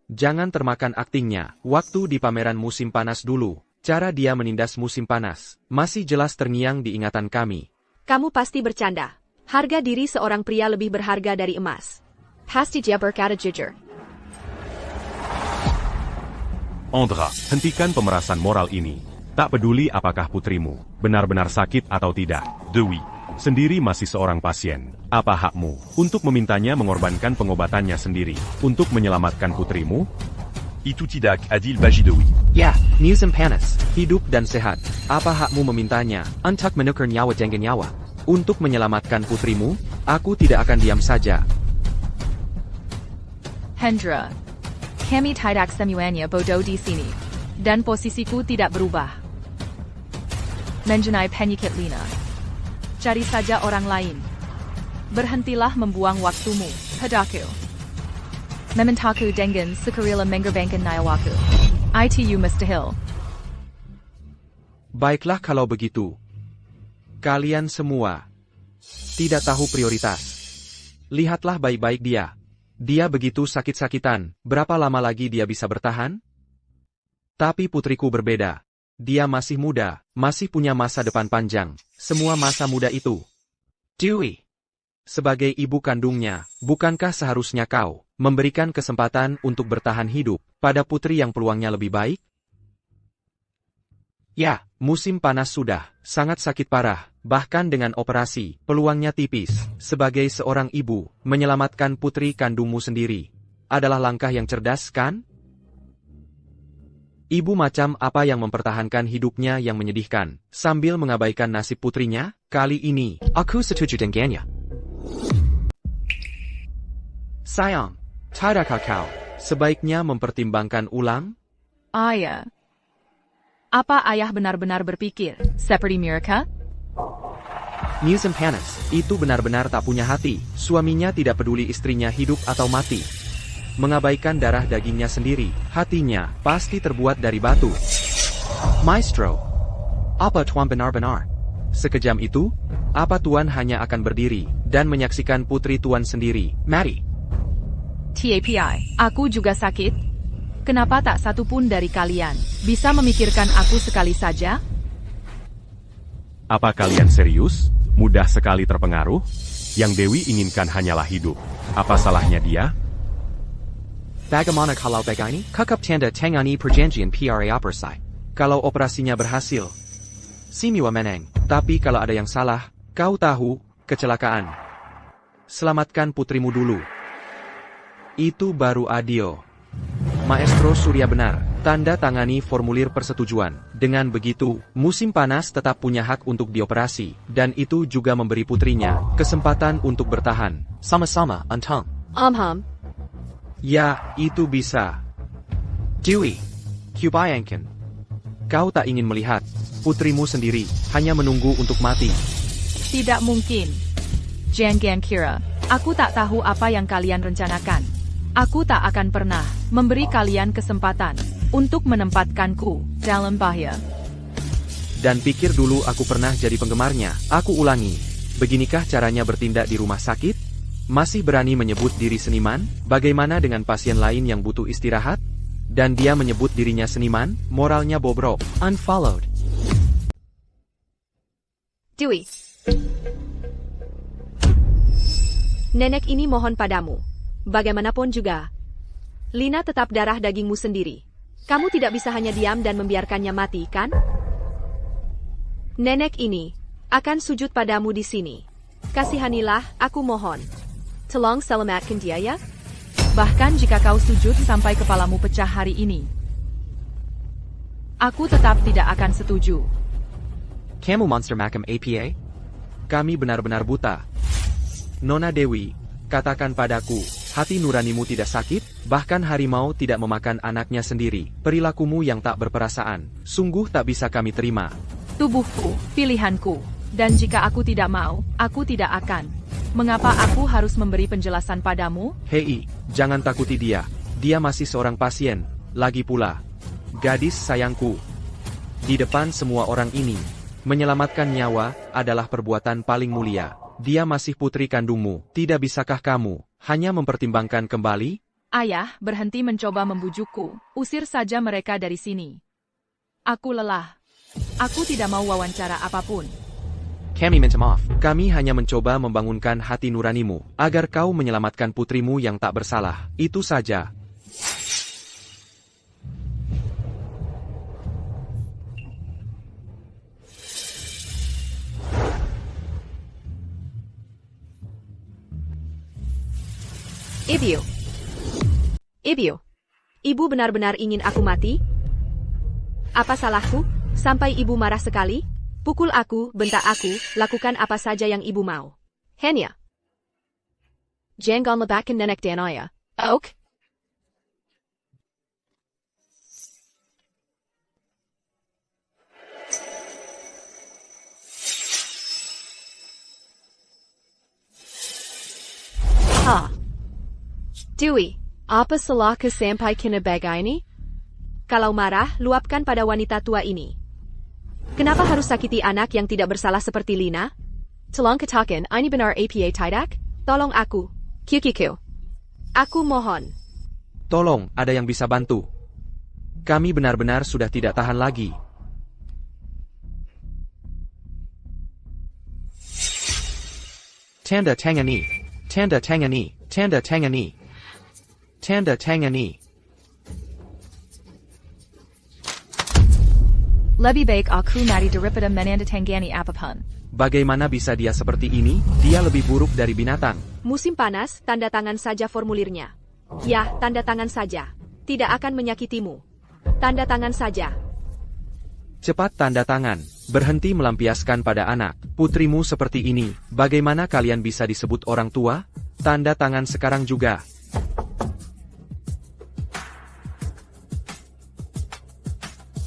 Jangan termakan aktingnya. Waktu di pameran musim panas dulu. Cara dia menindas musim panas masih jelas terngiang di ingatan kami. Kamu pasti bercanda. Harga diri seorang pria lebih berharga dari emas. Pasti dia berkata jujur. Andra, hentikan pemerasan moral ini. Tak peduli apakah putrimu benar-benar sakit atau tidak. Dewi sendiri masih seorang pasien. Apa hakmu untuk memintanya mengorbankan pengobatannya sendiri untuk menyelamatkan putrimu? Itu tidak adil bagi Dewi. Ya, musim panas, hidup dan sehat. Apa hakmu memintanya untuk menukar nyawa dengan nyawa? Untuk menyelamatkan putrimu, aku tidak akan diam saja. Hendra, kami tidak semuanya bodoh di sini. Dan posisiku tidak berubah. Mengenai penyakit Lina. Cari saja orang lain. Berhentilah membuang waktumu, padaku. Memintaku dengan sukarela mengorbankan nyawaku. Itu mustahil. Baiklah kalau begitu. Kalian semua tidak tahu prioritas. Lihatlah baik-baik dia. Dia begitu sakit-sakitan, berapa lama lagi dia bisa bertahan? Tapi putriku berbeda. Dia masih muda, masih punya masa depan panjang. Semua masa muda itu. Dewi, sebagai ibu kandungnya, bukankah seharusnya kau memberikan kesempatan untuk bertahan hidup pada putri yang peluangnya lebih baik? Ya, musim panas sudah sangat sakit parah, bahkan dengan operasi, peluangnya tipis. Sebagai seorang ibu, menyelamatkan putri kandungmu sendiri adalah langkah yang cerdas, kan? Ibu macam apa yang mempertahankan hidupnya yang menyedihkan, sambil mengabaikan nasib putrinya? Kali ini, aku setuju dengannya. Sayang, tidakkah kau sebaiknya mempertimbangkan ulang? Ayah. Apa ayah benar-benar berpikir seperti mereka? Musim panas, itu benar-benar tak punya hati. Suaminya tidak peduli istrinya hidup atau mati. Mengabaikan darah dagingnya sendiri, hatinya pasti terbuat dari batu. Maestro, apa Tuan benar-benar sekejam itu? Apa Tuan hanya akan berdiri dan menyaksikan putri Tuan sendiri, Mary? TAPI, aku juga sakit. Kenapa tak satu pun dari kalian bisa memikirkan aku sekali saja? Apa kalian serius? Mudah sekali terpengaruh? Yang Dewi inginkan hanyalah hidup. Apa salahnya dia? Bagaimana kalau begini? Kakap tanda tangani perjanjian PRA operasi. Kalau operasinya berhasil, Simiwa menang. Tapi kalau ada yang salah, kau tahu, kecelakaan. Selamatkan putrimu dulu. Itu baru adil. Maestro Surya benar, tanda tangani formulir persetujuan. Dengan begitu, musim panas tetap punya hak untuk dioperasi, dan itu juga memberi putrinya kesempatan untuk bertahan. Sama-sama, Antang. Ya, itu bisa. Dewi, kubayangkan. Kau tak ingin melihat putrimu sendiri hanya menunggu untuk mati. Tidak mungkin. Jangan kira, aku tak tahu apa yang kalian rencanakan. Aku tak akan pernah memberi kalian kesempatan untuk menempatkanku dalam bahaya. Dan pikir dulu aku pernah jadi penggemarnya. Aku ulangi, beginikah caranya bertindak di rumah sakit? Masih berani menyebut diri seniman? Bagaimana dengan pasien lain yang butuh istirahat? Dan dia menyebut dirinya seniman, moralnya bobrok. Unfollowed. Dewi. Nenek ini mohon padamu. Bagaimanapun juga, Lina tetap darah dagingmu sendiri. Kamu tidak bisa hanya diam dan membiarkannya mati, kan? Nenek ini akan sujud padamu di sini. Kasihanilah, aku mohon. Tolong selamatkan dia ya. Bahkan jika kau sujud sampai kepalamu pecah hari ini, aku tetap tidak akan setuju. Kamu monster makam APA? Kami benar-benar buta. Nona Dewi, katakan padaku, hati nuranimu tidak sakit? Bahkan harimau tidak memakan anaknya sendiri. Perilakumu yang tak berperasaan, sungguh tak bisa kami terima. Tubuhku, pilihanku. Dan jika aku tidak mau, aku tidak akan. Mengapa aku harus memberi penjelasan padamu? Hei, jangan takuti dia. Dia masih seorang pasien. Lagi pula, gadis sayangku. di depan semua orang ini. Menyelamatkan nyawa adalah perbuatan paling mulia. Dia masih putri kandungmu. Tidak bisakah kamu hanya mempertimbangkan kembali? Ayah, berhenti mencoba membujukku. Usir saja mereka dari sini. Aku lelah. Aku tidak mau wawancara apapun. Kami minta maaf. Kami hanya mencoba membangunkan hati nuranimu, agar kau menyelamatkan putrimu yang tak bersalah. Itu saja. Ibu, ibu benar-benar ingin aku mati? Apa salahku, sampai ibu marah sekali? Pukul aku, bentak aku, lakukan apa saja yang ibu mau. Hanya. Jangan lebakan nenek dan ayah. Ok? Dewi, apa salahku sampai kena begini? Kalau marah, luapkan pada wanita tua ini. Kenapa harus sakiti anak yang tidak bersalah seperti Lina? Tolong katakan, ini benar apa tidak? Tolong aku. Kyukyuku. Aku mohon. Tolong, ada yang bisa bantu. Kami benar-benar sudah tidak tahan lagi. Tanda tangani. Tanda tangani. Tanda tangani. Tanda tangani. Lebih baik aku mati daripada menandatangani apapun. Bagaimana bisa dia seperti ini? Dia lebih buruk dari binatang. Musim panas, tanda tangan saja formulirnya. Ya, tanda tangan saja. Tidak akan menyakitimu. Tanda tangan saja. Cepat tanda tangan. Berhenti melampiaskan pada anak. Putrimu seperti ini. Bagaimana kalian bisa disebut orang tua? Tanda tangan sekarang juga.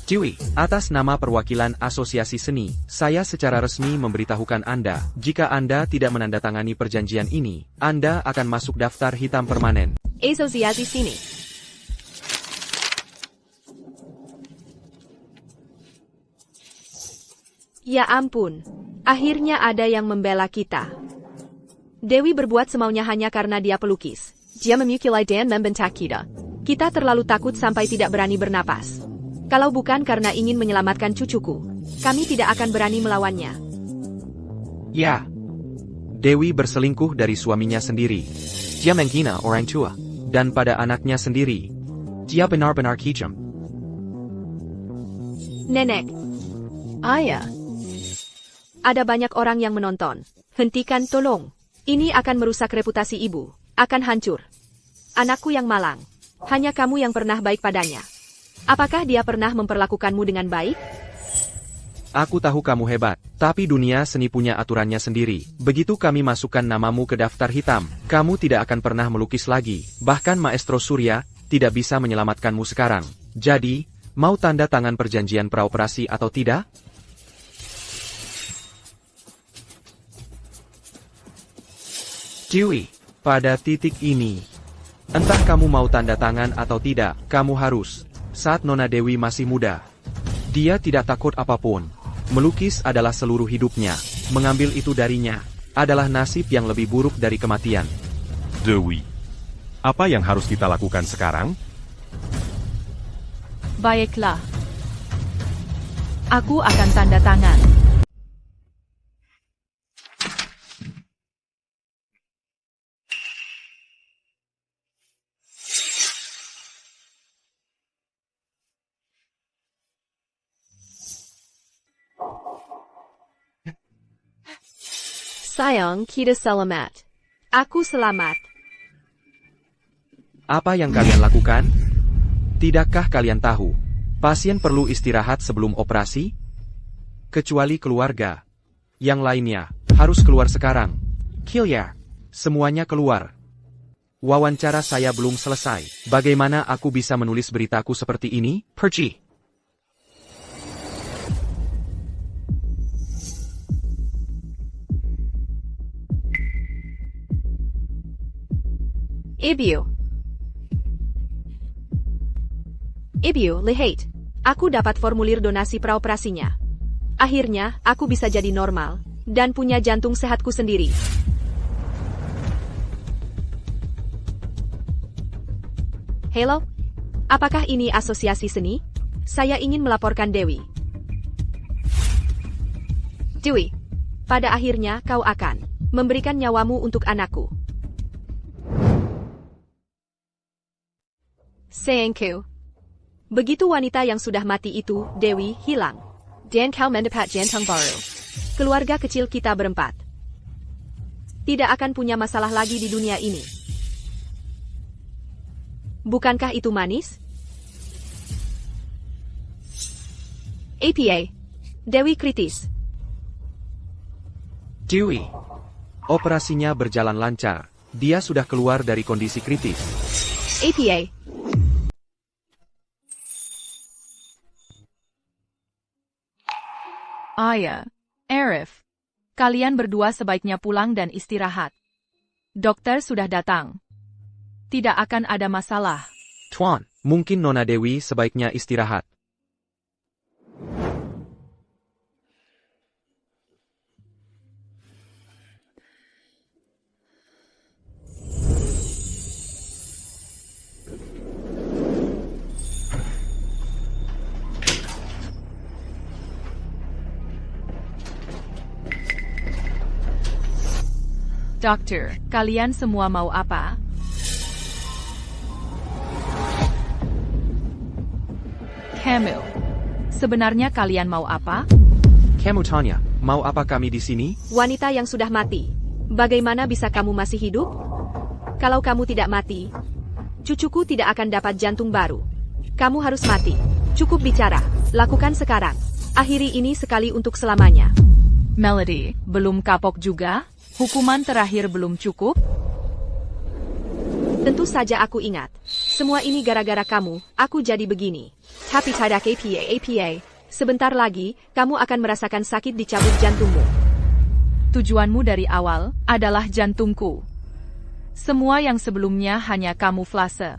Ciwi, atas nama perwakilan Asosiasi Seni, saya secara resmi memberitahukan Anda, jika Anda tidak menandatangani perjanjian ini, Anda akan masuk daftar hitam permanen. Asosiasi sini. Ya ampun, akhirnya ada yang membela kita. Dewi berbuat semaunya hanya karena dia pelukis. Dia memukilai dan membentak kita. Kita terlalu takut sampai tidak berani bernapas. Kalau bukan karena ingin menyelamatkan cucuku, kami tidak akan berani melawannya. Ya. Dewi berselingkuh dari suaminya sendiri. Dia menghina orang tua. Dan pada anaknya sendiri. Dia benar-benar kejam. Nenek. Ayah. Ada banyak orang yang menonton. Hentikan tolong. Ini akan merusak reputasi ibu. Akan hancur. Anakku yang malang. Hanya kamu yang pernah baik padanya. Apakah dia pernah memperlakukanmu dengan baik? Aku tahu kamu hebat, tapi dunia seni punya aturannya sendiri. Begitu kami masukkan namamu ke daftar hitam, kamu tidak akan pernah melukis lagi. Bahkan Maestro Surya tidak bisa menyelamatkanmu sekarang. Jadi, mau tanda tangan perjanjian praoperasi atau tidak? Ciwi, pada titik ini, entah kamu mau tanda tangan atau tidak, kamu harus. Saat Nona Dewi masih muda, dia tidak takut apapun. Melukis adalah seluruh hidupnya. Mengambil itu darinya adalah nasib yang lebih buruk dari kematian. Dewi, apa yang harus kita lakukan sekarang? Baiklah. Aku akan tanda tangan. Sayang, kita selamat. Aku selamat. Apa yang kalian lakukan? Tidakkah kalian tahu? Pasien perlu istirahat sebelum operasi? Kecuali keluarga. Yang lainnya, harus keluar sekarang. Kilya, semuanya keluar. Wawancara saya belum selesai. Bagaimana aku bisa menulis beritaku seperti ini? Pergi. Ibu, lihat. Aku dapat formulir donasi praoperasinya. Akhirnya, aku bisa jadi normal, dan punya jantung sehatku sendiri. Halo? Apakah ini asosiasi seni? Saya ingin melaporkan Dewi. Dewi, pada akhirnya kau akan memberikan nyawamu untuk anakku. Sayangku. Begitu wanita yang sudah mati itu, Dewi, hilang. Dan kau mendapat jantung baru. Keluarga kecil kita berempat tidak akan punya masalah lagi di dunia ini. Bukankah itu manis? APA. Dewi kritis. Dewi. Operasinya berjalan lancar. Dia sudah keluar dari kondisi kritis. APA. Ayah, Arif. Kalian berdua sebaiknya pulang dan istirahat. Dokter sudah datang. Tidak akan ada masalah. Tuan, mungkin Nona Dewi sebaiknya istirahat. Dokter, kalian semua mau apa? Camille, sebenarnya kalian mau apa? Kamu tanya, mau apa kami di sini? Wanita yang sudah mati. Bagaimana bisa kamu masih hidup? Kalau kamu tidak mati, cucuku tidak akan dapat jantung baru. Kamu harus mati. Cukup bicara. Lakukan sekarang. Akhiri ini sekali untuk selamanya. Melody, belum kapok juga? Hukuman terakhir belum cukup? Tentu saja aku ingat. Semua ini gara-gara kamu, aku jadi begini. Tapi tidak APA. Sebentar lagi, kamu akan merasakan sakit dicabut jantungmu. Tujuanmu dari awal adalah jantungku. Semua yang sebelumnya hanya kamuflase.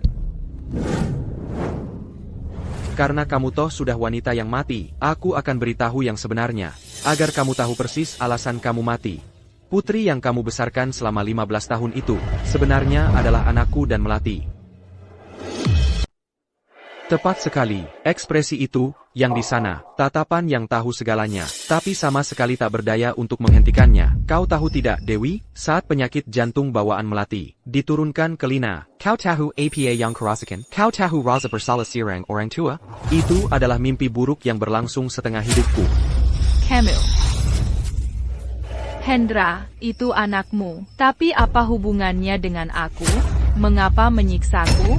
Karena kamu toh sudah wanita yang mati, aku akan beritahu yang sebenarnya. Agar kamu tahu persis alasan kamu mati. Putri yang kamu besarkan selama 15 tahun itu, sebenarnya adalah anakku dan Melati. Tepat sekali, ekspresi itu, yang di sana, tatapan yang tahu segalanya, tapi sama sekali tak berdaya untuk menghentikannya. Kau tahu tidak, Dewi, saat penyakit jantung bawaan Melati diturunkan ke Lina, kau tahu apa yang kurasakan? Kau tahu rasa bersalah sirang orang tua? Itu adalah mimpi buruk yang berlangsung setengah hidupku. Camille. Hendra, itu anakmu. Tapi apa hubungannya dengan aku? Mengapa menyiksaku?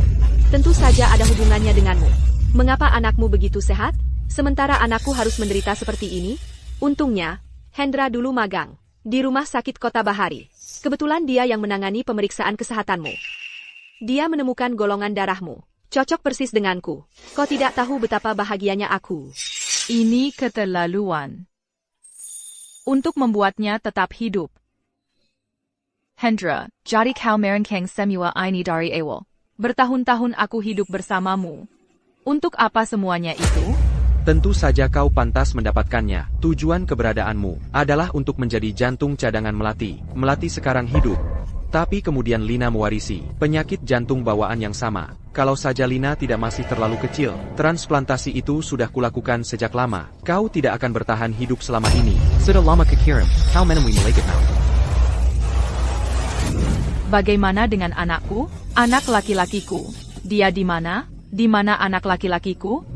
Tentu saja ada hubungannya denganmu. Mengapa anakmu begitu sehat, sementara anakku harus menderita seperti ini? Untungnya, Hendra dulu magang di rumah sakit Kota Bahari. Kebetulan dia yang menangani pemeriksaan kesehatanmu. Dia menemukan golongan darahmu. Cocok persis denganku. Kau tidak tahu betapa bahagianya aku. Ini keterlaluan. Untuk membuatnya tetap hidup. Hendra, jadi kau merencang semua ini dari awal. Bertahun-tahun aku hidup bersamamu. Untuk apa semuanya itu? Tentu saja kau pantas mendapatkannya. Tujuan keberadaanmu adalah untuk menjadi jantung cadangan Melati. Melati sekarang hidup. Tapi kemudian Lina mewarisi penyakit jantung bawaan yang sama. Kalau saja Lina tidak masih terlalu kecil, transplantasi itu sudah kulakukan sejak lama. Kau tidak akan bertahan hidup selama ini. Sudah lama kekirim, kau menemui malaikat mau. Bagaimana dengan anakku? Anak laki-lakiku. Dia di mana? Di mana anak laki-lakiku?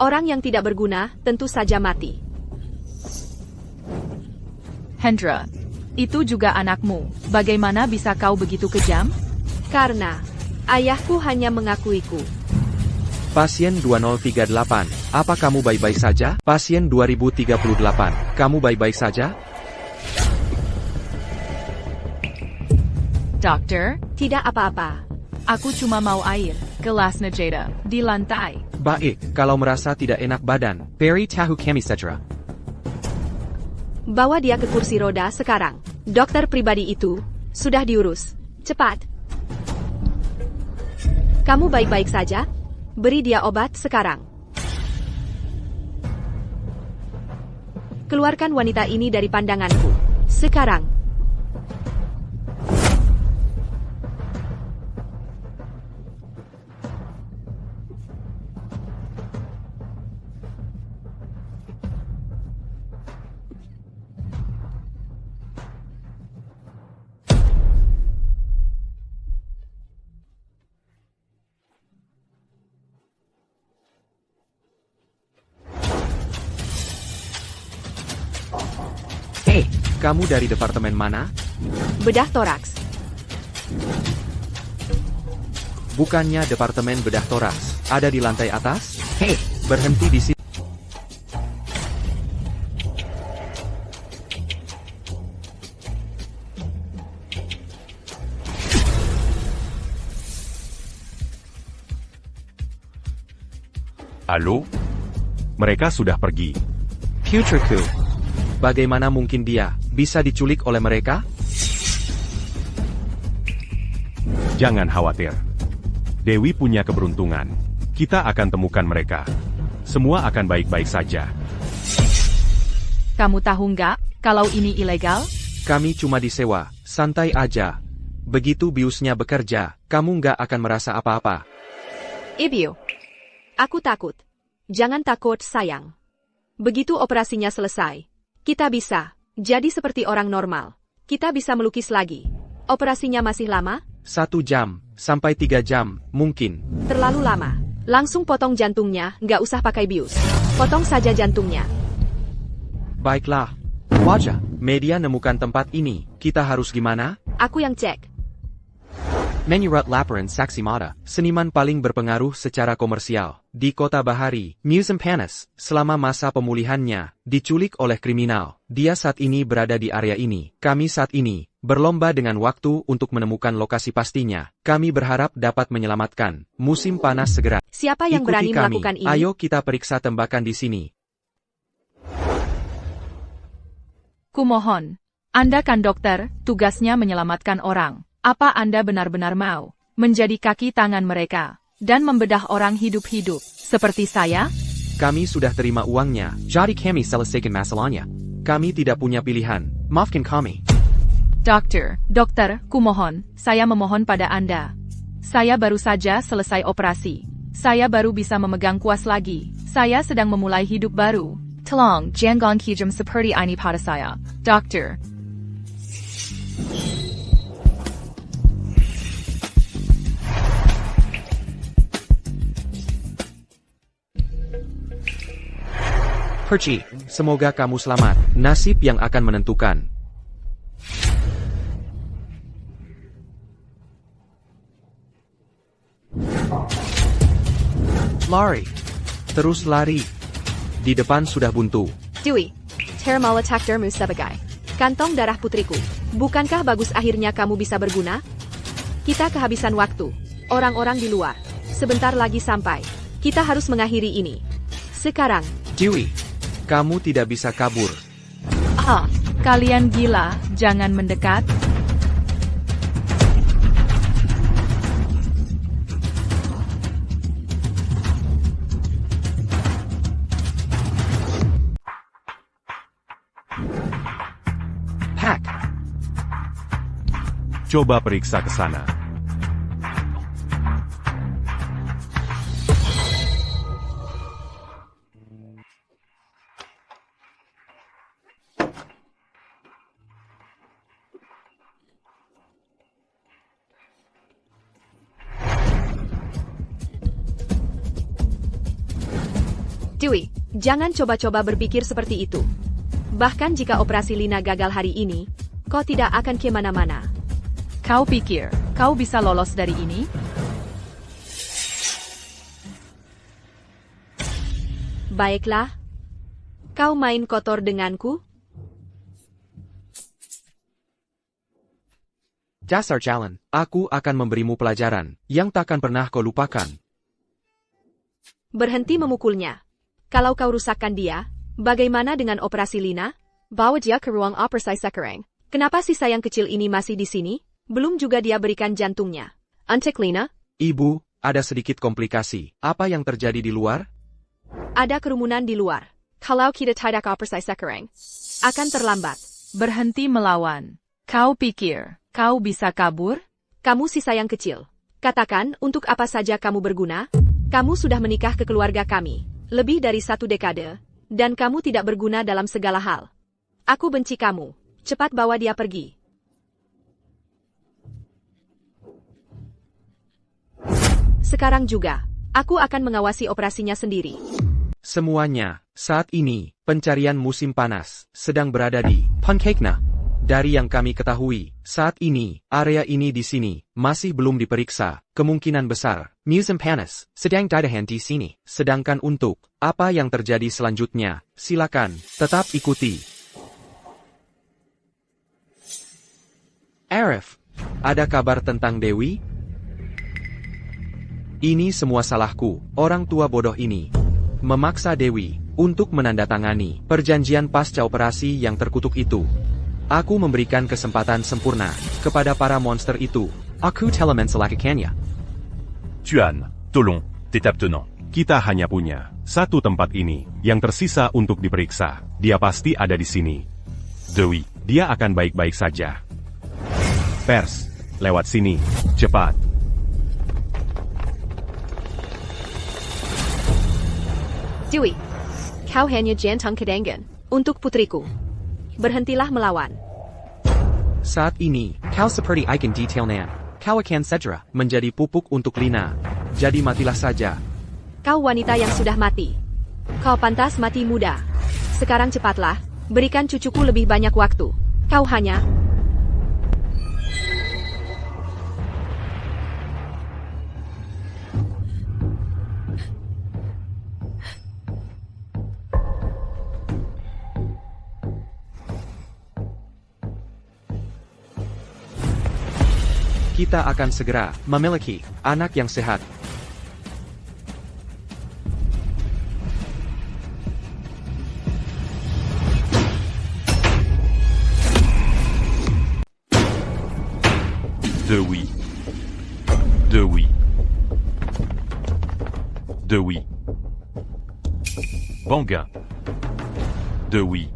Orang yang tidak berguna tentu saja mati. Hendra, itu juga anakmu. Bagaimana bisa kau begitu kejam? Karena ayahku hanya mengakuiku. Pasien 2038, apa kamu baik-baik saja? Pasien 2038, kamu baik-baik saja? Dokter, Tidak apa-apa. aku cuma mau air. Gelas Najeda, di lantai. Baik, kalau merasa tidak enak badan, Perry tahu kami secara. Bawa dia ke kursi roda sekarang. Dokter pribadi itu sudah diurus. Cepat. Kamu baik-baik saja? Beri dia obat sekarang. Keluarkan wanita ini dari pandanganku. Sekarang. Hei, kamu dari departemen mana? Bedah toraks. Bukannya departemen bedah toraks, ada di lantai atas? Hei, berhenti di sini. Allô? Mereka sudah pergi. Putriku. Bagaimana mungkin dia bisa diculik oleh mereka? Jangan khawatir. Dewi punya keberuntungan. Kita akan temukan mereka. Semua akan baik-baik saja. Kamu tahu nggak, kalau ini ilegal? Kami cuma disewa, santai aja. Begitu biusnya bekerja, kamu nggak akan merasa apa-apa. Ibu. Aku takut. Jangan takut, sayang. Begitu operasinya selesai, kita bisa jadi seperti orang normal. Kita bisa melukis lagi. Operasinya masih lama? 1 jam, sampai 3 jam, mungkin. Terlalu lama. Langsung potong jantungnya, nggak usah pakai bius. Potong saja jantungnya. Baiklah. Wajah, media nemukan tempat ini, kita harus gimana? Aku yang cek. Menurut laporan saksi mata, seniman paling berpengaruh secara komersial di Kota Bahari, Museum Panas, selama masa pemulihannya, diculik oleh kriminal. Dia saat ini berada di area ini. Kami saat ini berlomba dengan waktu untuk menemukan lokasi pastinya. Kami berharap dapat menyelamatkan musim panas segera. Siapa yang Ikuti berani kami. melakukan ini? Ayo kita periksa tembakan di sini. Kumohon. Anda kan dokter, tugasnya menyelamatkan orang. Apa Anda benar-benar mau menjadi kaki tangan mereka dan membedah orang hidup-hidup seperti saya? Kami sudah terima uangnya, jadi kami selesaikan masalahnya. Kami tidak punya pilihan, maafkan kami. Dokter, kumohon, saya memohon pada Anda. Saya baru saja selesai operasi. Saya baru bisa memegang kuas lagi. Saya sedang memulai hidup baru. Tolong, jangan kijam seperti ini pada saya, dokter. Perci, semoga kamu selamat. Nasib yang akan menentukan. Lari. Terus lari. Di depan sudah buntu. Dewey, Termal Takdermu sebagai kantong darah putriku. Bukankah bagus akhirnya kamu bisa berguna? Kita kehabisan waktu. Orang-orang di luar. Sebentar lagi sampai. Kita harus mengakhiri ini. Sekarang. Dewey, kamu tidak bisa kabur. Kalian gila, jangan mendekat. Hack. Coba periksa ke sana. Dewey, jangan coba-coba berpikir seperti itu. Bahkan jika operasi Lina gagal hari ini, kau tidak akan kemana-mana. Kau pikir, kau bisa lolos dari ini? Baiklah. Kau main kotor denganku? Dasar jalan, aku akan memberimu pelajaran yang takkan pernah kau lupakan. Berhenti memukulnya. Kalau kau rusakkan dia, bagaimana dengan operasi Lina? Bawa dia ke ruang operasi sekarang. Kenapa si sayang kecil ini masih di sini? Belum juga dia berikan jantungnya. Antek Lina? Ibu, ada sedikit komplikasi. Apa yang terjadi di luar? Ada kerumunan di luar. Kalau kita tidak operasi sekarang, akan terlambat. Berhenti melawan. Kau pikir, kau bisa kabur? Kamu sisa yang kecil. Katakan, untuk apa saja kamu berguna? Kamu sudah menikah ke keluarga kami, lebih dari 1 dekade, dan kamu tidak berguna dalam segala hal. Aku benci kamu. Cepat bawa dia pergi. Sekarang juga, aku akan mengawasi operasinya sendiri. Semuanya, saat ini, pencarian musim panas, sedang berada di Pancakena. Dari yang kami ketahui, saat ini, area ini di sini, masih belum diperiksa, kemungkinan besar, musim panas, sedang ditahan di sini. Sedangkan untuk, apa yang terjadi selanjutnya, silakan, tetap ikuti. Arif, ada kabar tentang Dewi? Ini semua salahku, orang tua bodoh ini. Memaksa Dewi untuk menandatangani perjanjian pasca operasi yang terkutuk itu. Aku memberikan kesempatan sempurna kepada para monster itu. Aku telah melakukannya. Tuan, tolong, tetap tenang. Kita hanya punya 1 tempat ini yang tersisa untuk diperiksa. Dia pasti ada di sini. Dewi, dia akan baik-baik saja. Pers, lewat sini, cepat. Dewi, kau hanya jantung kedengan untuk putriku. Berhentilah melawan. Saat ini, kau seperti ikon detailnya. Kau akan segera menjadi pupuk untuk Lina. Jadi matilah saja. Kau wanita yang sudah mati. Kau pantas mati muda. Sekarang cepatlah, berikan cucuku lebih banyak waktu. Kau hanya... Kita akan segera memiliki anak yang sehat. Dewi. Dewi. Dewi. Bangga. Dewi.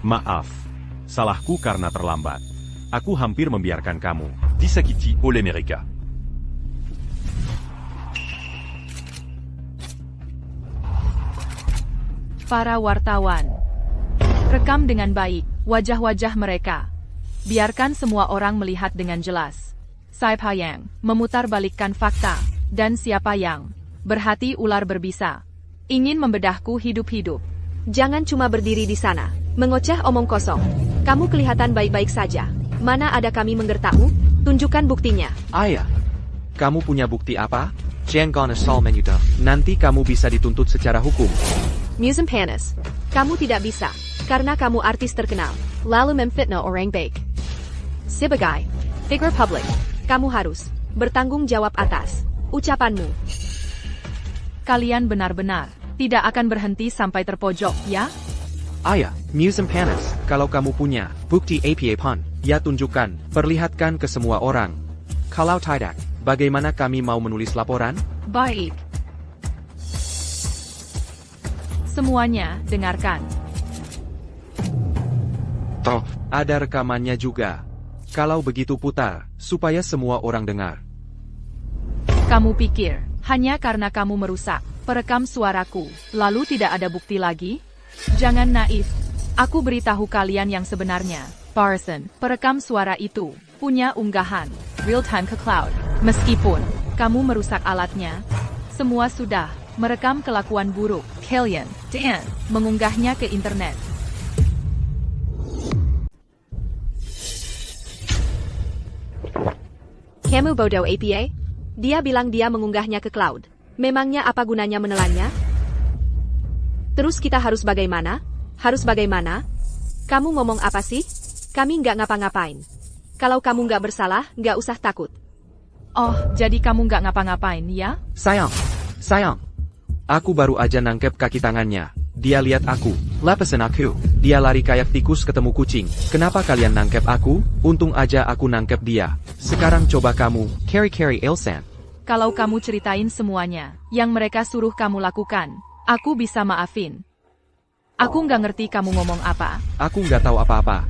Maaf. Salahku karena terlambat. Aku hampir membiarkan kamu. Disakiti oleh mereka. Para wartawan. Rekam dengan baik wajah-wajah mereka. Biarkan semua orang melihat dengan jelas. Siapa yang memutarbalikkan fakta, dan siapa yang berhati ular berbisa. Ingin membedahku hidup-hidup. Jangan cuma berdiri di sana, mengoceh omong kosong. Kamu kelihatan baik-baik saja. Mana ada kami menggertakmu? Tunjukkan buktinya. Ayah, kamu punya bukti apa? Jangan asal menyudah. Nanti kamu bisa dituntut secara hukum. Musim panas. Kamu tidak bisa, karena kamu artis terkenal, lalu memfitnah orang baik. Sebagai figur publik, kamu harus bertanggung jawab atas ucapanmu. Kalian benar-benar tidak akan berhenti sampai terpojok, ya? Ayah, musim panas, kalau kamu punya bukti APA pun, ya tunjukkan, perlihatkan ke semua orang. Kalau tidak, bagaimana kami mau menulis laporan? Baik. Semuanya, dengarkan. Toh, ada rekamannya juga. Kalau begitu putar, supaya semua orang dengar. Kamu pikir, hanya karena kamu merusak perekam suaraku, lalu tidak ada bukti lagi? Jangan naif. Aku beritahu kalian yang sebenarnya. Parson, perekam suara itu, punya unggahan real-time ke cloud. Meskipun kamu merusak alatnya, semua sudah merekam kelakuan buruk kalian dan mengunggahnya ke internet. Kamu bodoh APA? Dia bilang dia mengunggahnya ke cloud. Memangnya apa gunanya menelannya? Terus kita harus bagaimana? Harus bagaimana? Kamu ngomong apa sih? Kami nggak ngapa-ngapain. Kalau kamu nggak bersalah, nggak usah takut. Oh, jadi kamu nggak ngapa-ngapain, ya? Sayang. Aku baru aja nangkep kaki tangannya. Dia lihat aku, lepasin aku. Dia lari kayak tikus ketemu kucing. Kenapa kalian nangkep aku? Untung aja aku nangkep dia. Sekarang coba kamu, carry Elsan. Kalau kamu ceritain semuanya, yang mereka suruh kamu lakukan, aku bisa maafin. Aku nggak ngerti kamu ngomong apa. Aku nggak tahu apa-apa.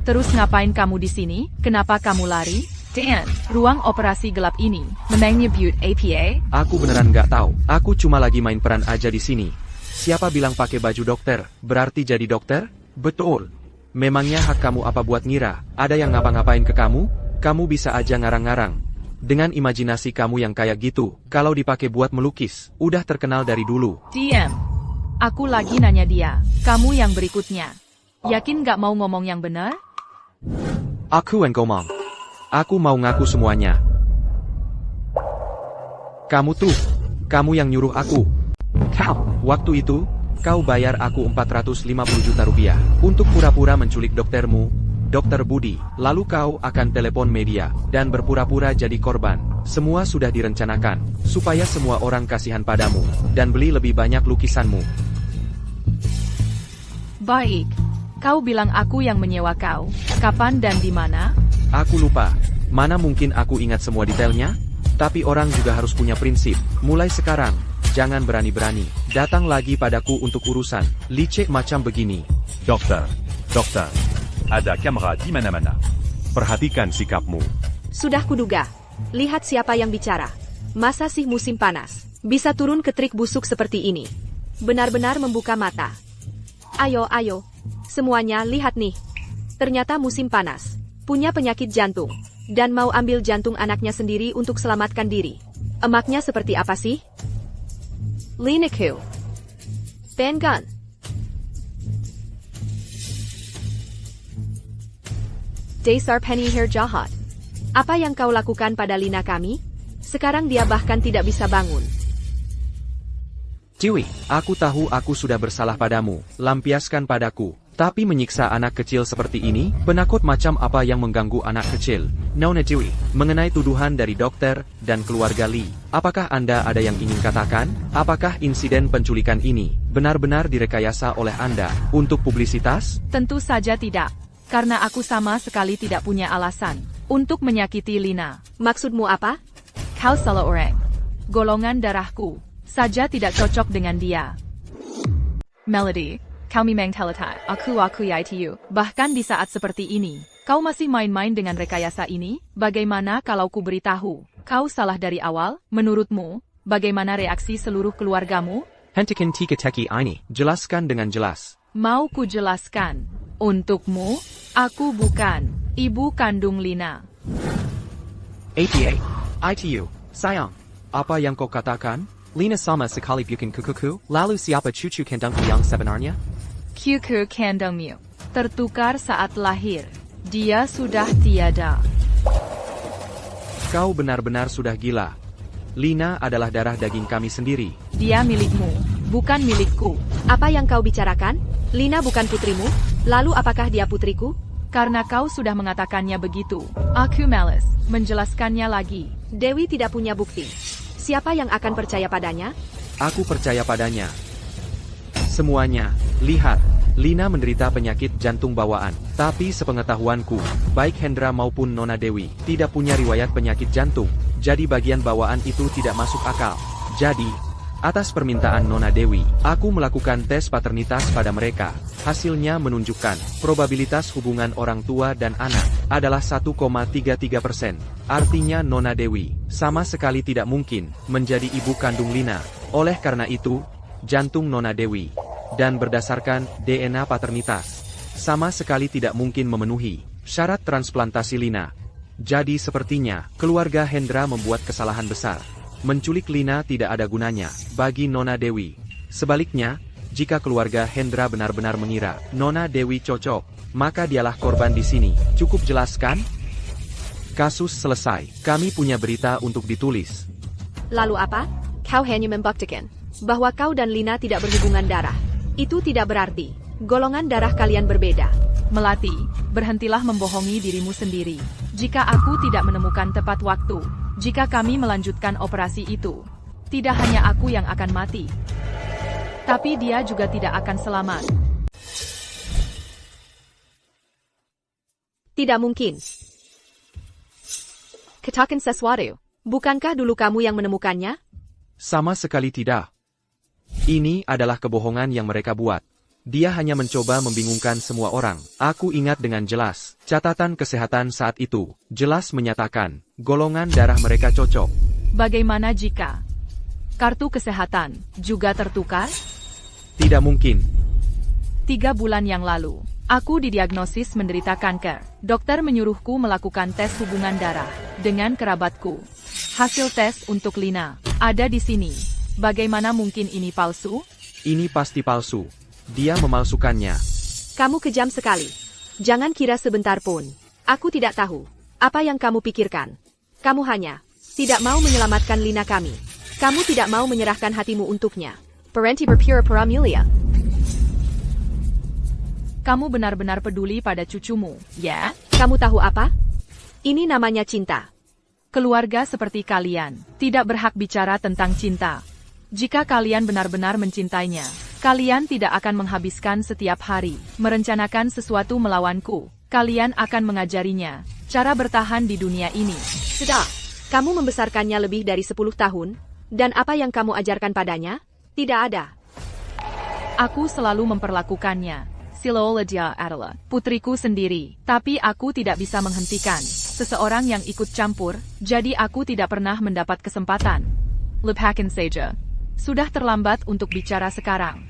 Terus ngapain kamu di sini? Kenapa kamu lari? Dan, ruang operasi gelap ini, menyebut APA? Aku beneran nggak tahu. Aku cuma lagi main peran aja di sini. Siapa bilang pakai baju dokter, berarti jadi dokter? Betul. Memangnya hak kamu apa buat ngira? Ada yang ngapa-ngapain ke kamu? Kamu bisa aja ngarang-ngarang. Dengan imajinasi kamu yang kayak gitu, kalau dipakai buat melukis, udah terkenal dari dulu. Diam. Aku lagi nanya dia, kamu yang berikutnya. Yakin nggak mau ngomong yang benar? Aku yang ngomong. Aku mau ngaku semuanya. Kamu yang nyuruh aku. Waktu itu, kau bayar aku 450 juta rupiah untuk pura-pura menculik doktermu, Dokter Budi. Lalu kau akan telepon media dan berpura-pura jadi korban. Semua sudah direncanakan, supaya semua orang kasihan padamu, dan beli lebih banyak lukisanmu. Baik. Kau bilang aku yang menyewa kau. Kapan dan di mana? Aku lupa. Mana mungkin aku ingat semua detailnya? Tapi orang juga harus punya prinsip. Mulai sekarang, jangan berani-berani datang lagi padaku untuk urusan licik macam begini. Dokter, Ada kamera di mana-mana. perhatikan sikapmu. Sudah kuduga. Lihat siapa yang bicara. Masa sih musim panas bisa turun ke trik busuk seperti ini? Benar-benar membuka mata. Ayo, semuanya lihat nih. Ternyata musim panas. Punya penyakit jantung. Dan mau ambil jantung anaknya sendiri untuk selamatkan diri. Emaknya seperti apa sih? Linaku. Bengan. Dasar penny hair jahat. Apa yang kau lakukan pada Lina kami? Sekarang dia bahkan tidak bisa bangun. Dewi, aku tahu aku sudah bersalah padamu, lampiaskan padaku. Tapi menyiksa anak kecil seperti ini, penakut macam apa yang mengganggu anak kecil? Nona Dewi, mengenai tuduhan dari dokter dan keluarga Lee, apakah Anda ada yang ingin katakan? Apakah insiden penculikan ini benar-benar direkayasa oleh Anda untuk publisitas? Tentu saja tidak. Karena aku sama sekali tidak punya alasan untuk menyakiti Lina. Maksudmu apa? Kau salah orang. Golongan darahku saja tidak cocok dengan dia. Melody, kau memang teletai. Aku itu. Bahkan di saat seperti ini, kau masih main-main dengan rekayasa ini? Bagaimana kalau ku beritahu? Kau salah dari awal? Menurutmu, bagaimana reaksi seluruh keluargamu? Hentikan teka-teki ini, jelaskan dengan jelas. Mau ku jelaskan. Untukmu, aku bukan ibu kandung Lina. APA, ITU, sayang. Apa yang kau katakan? Lina sama sekali bukan kukuku, lalu siapa cucu kandungku yang sebenarnya? Cucu kandungmu tertukar saat lahir. Dia sudah tiada. Kau benar-benar sudah gila. Lina adalah darah daging kami sendiri. Dia milikmu, bukan milikku. Apa yang kau bicarakan? Lina bukan putrimu? Lalu apakah dia putriku? Karena kau sudah mengatakannya begitu. Aku malas menjelaskannya lagi. Dewi tidak punya bukti. Siapa yang akan percaya padanya? Aku percaya padanya. Semuanya, lihat. Lina menderita penyakit jantung bawaan. Tapi sepengetahuanku, baik Hendra maupun Nona Dewi tidak punya riwayat penyakit jantung. Jadi bagian bawaan itu tidak masuk akal. Jadi, atas permintaan Nona Dewi, aku melakukan tes paternitas pada mereka. Hasilnya menunjukkan, probabilitas hubungan orang tua dan anak adalah 1,33%. Artinya Nona Dewi sama sekali tidak mungkin menjadi ibu kandung Lina. Oleh karena itu, jantung Nona Dewi dan berdasarkan DNA paternitas sama sekali tidak mungkin memenuhi syarat transplantasi Lina. Jadi sepertinya, keluarga Hendra membuat kesalahan besar. Menculik Lina tidak ada gunanya bagi Nona Dewi. Sebaliknya, jika keluarga Hendra benar-benar mengira Nona Dewi cocok, maka dialah korban di sini. Cukup jelaskan? Kasus selesai. Kami punya berita untuk ditulis. Lalu apa? Kau hanya membuktikan bahwa kau dan Lina tidak berhubungan darah. Itu tidak berarti golongan darah kalian berbeda. Melati, berhentilah membohongi dirimu sendiri. Jika aku tidak menemukan tepat waktu, jika kami melanjutkan operasi itu, tidak hanya aku yang akan mati, tapi dia juga tidak akan selamat. Tidak mungkin. Katakan sesuatu. Bukankah dulu kamu yang menemukannya? Sama sekali tidak. Ini adalah kebohongan yang mereka buat. Dia hanya mencoba membingungkan semua orang. Aku ingat dengan jelas, catatan kesehatan saat itu, jelas menyatakan, golongan darah mereka cocok. Bagaimana jika kartu kesehatan juga tertukar? Tidak mungkin. 3 bulan yang lalu, aku didiagnosis menderita kanker. Dokter menyuruhku melakukan tes hubungan darah dengan kerabatku. Hasil tes untuk Lina ada di sini. Bagaimana mungkin ini palsu? Ini pasti palsu. Dia memalsukannya. Kamu kejam sekali. Jangan kira sebentar pun. Aku tidak tahu apa yang kamu pikirkan. Kamu hanya tidak mau menyelamatkan Lina kami. Kamu tidak mau menyerahkan hatimu untuknya. Parenti berpura pura mulia. Kamu benar-benar peduli pada cucumu, ya? Kamu tahu apa? Ini namanya cinta. Keluarga seperti kalian tidak berhak bicara tentang cinta. Jika kalian benar-benar mencintainya, kalian tidak akan menghabiskan setiap hari merencanakan sesuatu melawanku. Kalian akan mengajarinya cara bertahan di dunia ini. Sudah. Kamu membesarkannya lebih dari 10 tahun, dan apa yang kamu ajarkan padanya? Tidak ada. Aku selalu memperlakukannya. Silola dia adalah putriku sendiri, tapi aku tidak bisa menghentikan seseorang yang ikut campur, jadi aku tidak pernah mendapat kesempatan. Lepaskan saja. Sudah terlambat untuk bicara sekarang.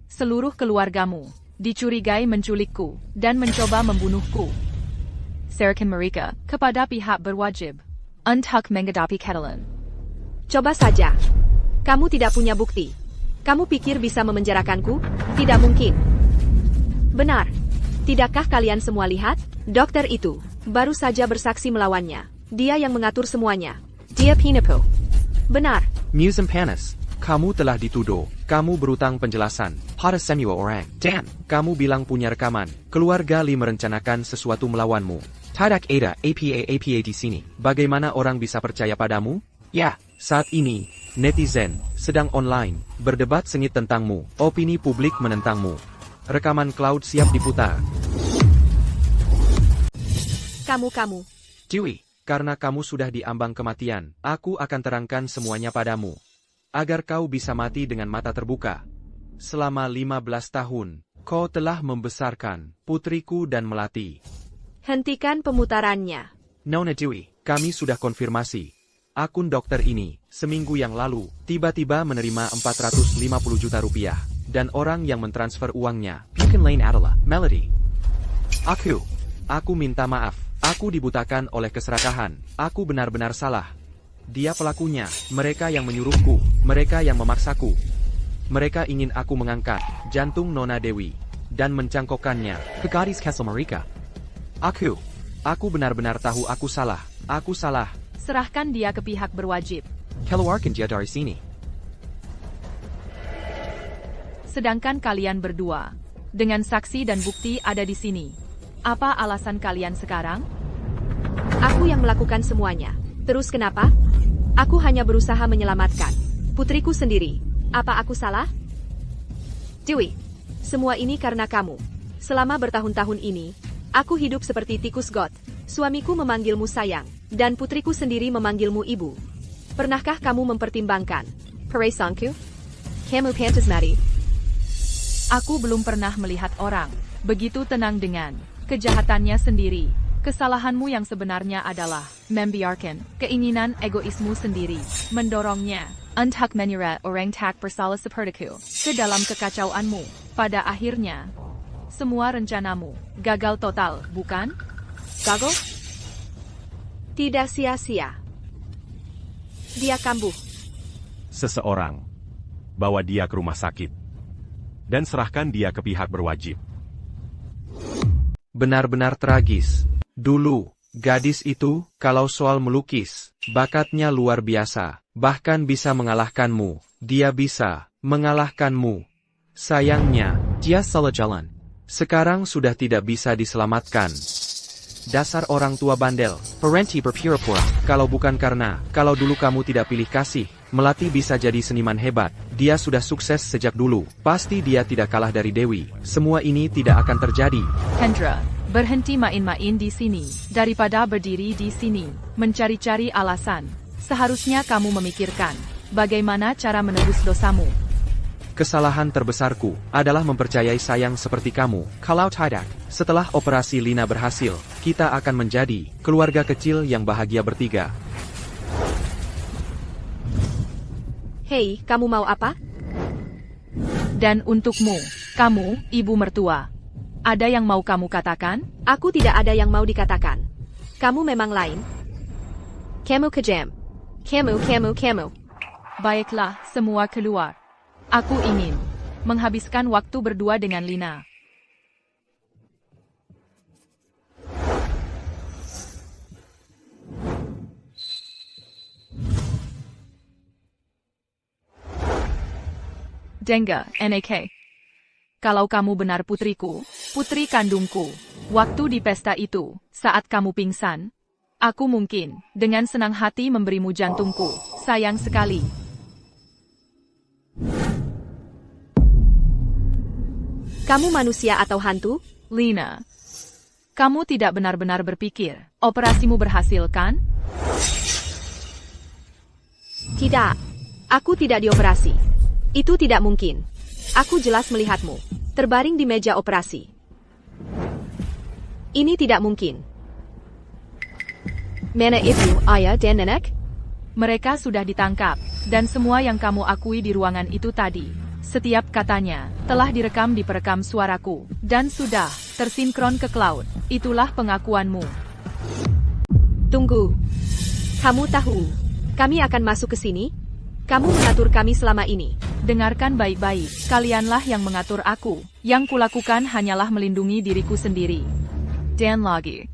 Seluruh keluargamu dicurigai menculikku dan mencoba membunuhku. Serahkan mereka kepada pihak berwajib untuk menghadapi Catalan. Coba saja. Kamu tidak punya bukti. Kamu pikir bisa memenjarakanku? Tidak mungkin. Benar. Tidakkah kalian semua lihat? Dokter itu baru saja bersaksi melawannya. Dia yang mengatur semuanya. Dia penipu. Benar. Musim panas. Kamu telah dituduh. Kamu berutang penjelasan. Pada semua orang. Dan, kamu bilang punya rekaman. Keluarga Lee merencanakan sesuatu melawanmu. Tidak ada apa di sini. Bagaimana orang bisa percaya padamu? Ya, saat ini, netizen sedang online berdebat sengit tentangmu. Opini publik menentangmu. Rekaman cloud siap diputar. Kamu. Dewi, karena kamu sudah diambang kematian, aku akan terangkan semuanya padamu. Agar kau bisa mati dengan mata terbuka. Selama 15 tahun, kau telah membesarkan putriku dan Melati. Hentikan pemutarannya. Nona Dewi, kami sudah konfirmasi. Akun dokter ini, seminggu yang lalu, tiba-tiba menerima 450 juta rupiah. Dan orang yang mentransfer uangnya, bukan lain adalah Melody. Aku minta maaf. Aku dibutakan oleh keserakahan. Aku benar-benar salah. Dia pelakunya, mereka yang menyuruhku, mereka yang memaksaku. Mereka ingin aku mengangkat jantung Nona Dewi dan mencangkokkannya ke gadis Castle mereka. Aku benar-benar tahu aku salah. Aku salah. Serahkan dia ke pihak berwajib. Keluarkan dia dari sini. Sedangkan kalian berdua, dengan saksi dan bukti ada di sini. Apa alasan kalian sekarang? Aku yang melakukan semuanya. Terus kenapa? Aku hanya berusaha menyelamatkan putriku sendiri. Apa aku salah? Dewi, semua ini karena kamu. Selama bertahun-tahun ini, aku hidup seperti tikus got. Suamiku memanggilmu sayang, dan putriku sendiri memanggilmu ibu. Pernahkah kamu mempertimbangkan perasaanku? Kamu pantas mati. Aku belum pernah melihat orang begitu tenang dengan kejahatannya sendiri. Kesalahanmu yang sebenarnya adalah membiarkan keinginan egoismu sendiri mendorongnya untuk menyeret orang tak bersalah sepertiku ke dalam kekacauanmu. Pada akhirnya, semua rencanamu gagal total, bukan? Gagal? Tidak sia-sia. Dia kambuh. Seseorang. Bawa dia ke rumah sakit. Dan serahkan dia ke pihak berwajib. Benar-benar tragis. Dulu, gadis itu, kalau soal melukis, bakatnya luar biasa. Bahkan bisa mengalahkanmu. Dia bisa mengalahkanmu. Sayangnya, dia salah jalan. Sekarang sudah tidak bisa diselamatkan. Dasar orang tua bandel. Parenti berpura-pura. Kalau bukan karena, kalau dulu kamu tidak pilih kasih, Melati bisa jadi seniman hebat. Dia sudah sukses sejak dulu. Pasti dia tidak kalah dari Dewi. Semua ini tidak akan terjadi. Hendra, berhenti main-main di sini, daripada berdiri di sini, mencari-cari alasan. Seharusnya kamu memikirkan bagaimana cara menebus dosamu. Kesalahan terbesarku adalah mempercayai sayang seperti kamu. Kalau tidak, setelah operasi Lina berhasil, kita akan menjadi keluarga kecil yang bahagia bertiga. Hei, kamu mau apa? Dan untukmu, kamu, ibu mertua. Ada yang mau kamu katakan? Aku tidak ada yang mau dikatakan. Kamu memang lain. Kamu kejam. Kamu. Baiklah, semua keluar. Aku ingin menghabiskan waktu berdua dengan Lina. Denga, NAK. Kalau kamu benar putriku, putri kandungku, waktu di pesta itu, saat kamu pingsan, aku mungkin, dengan senang hati memberimu jantungku, sayang sekali. Kamu manusia atau hantu? Lina, kamu tidak benar-benar berpikir, operasimu berhasil kan? Tidak. Aku tidak dioperasi. Itu tidak mungkin. Aku jelas melihatmu, terbaring di meja operasi. Ini tidak mungkin. Mana ibu, ayah, dan nenek? Mereka sudah ditangkap, dan semua yang kamu akui di ruangan itu tadi, setiap katanya, telah direkam di perekam suaraku, dan sudah tersinkron ke cloud. Itulah pengakuanmu. Tunggu. Kamu tahu, kami akan masuk ke sini? Kamu mengatur kami selama ini. Dengarkan baik-baik, kalianlah yang mengatur aku. Yang kulakukan hanyalah melindungi diriku sendiri. Dan lagi.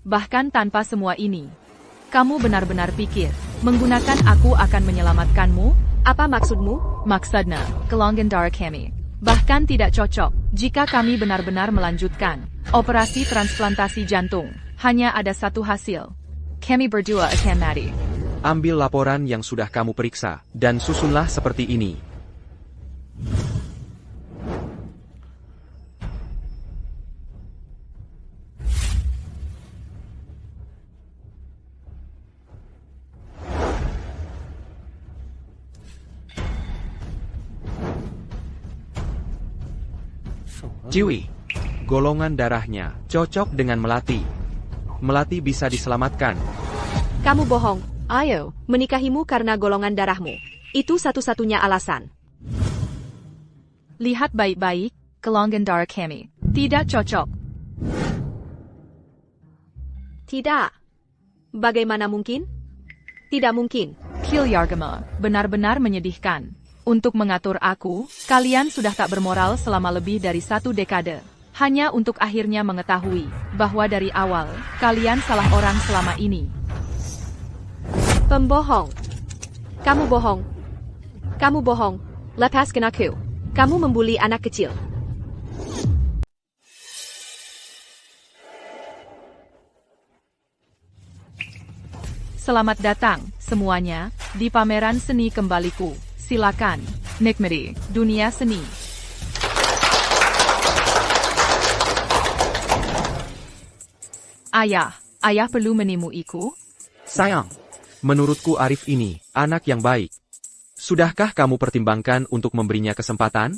Bahkan tanpa semua ini, kamu benar-benar pikir, menggunakan aku akan menyelamatkanmu? Apa maksudmu? Maksudnya, golongan darah kami. Bahkan tidak cocok, jika kami benar-benar melanjutkan operasi transplantasi jantung. Hanya ada satu hasil. Kami berdua akan mati. Ambil laporan yang sudah kamu periksa, dan susunlah seperti ini. Jiwi, golongan darahnya cocok dengan Melati. Melati bisa diselamatkan. Kamu bohong. Ayo, menikahimu karena golongan darahmu. Itu satu-satunya alasan. Lihat baik-baik, golongan darah kami. Tidak cocok. Tidak. Bagaimana mungkin? Tidak mungkin. Kilyargama, benar-benar menyedihkan. Untuk mengatur aku, kalian sudah tak bermoral selama lebih dari 1 dekade. Hanya untuk akhirnya mengetahui bahwa dari awal, kalian salah orang selama ini. Pembohong. Kamu bohong. Kamu bohong. Lepaskan aku. Kamu membuli anak kecil. Selamat datang, semuanya, di pameran seni kembaliku. Silakan, nikmati dunia seni. Ayah perlu menemuiku? Sayang, menurutku Arif ini anak yang baik. Sudahkah kamu pertimbangkan untuk memberinya kesempatan?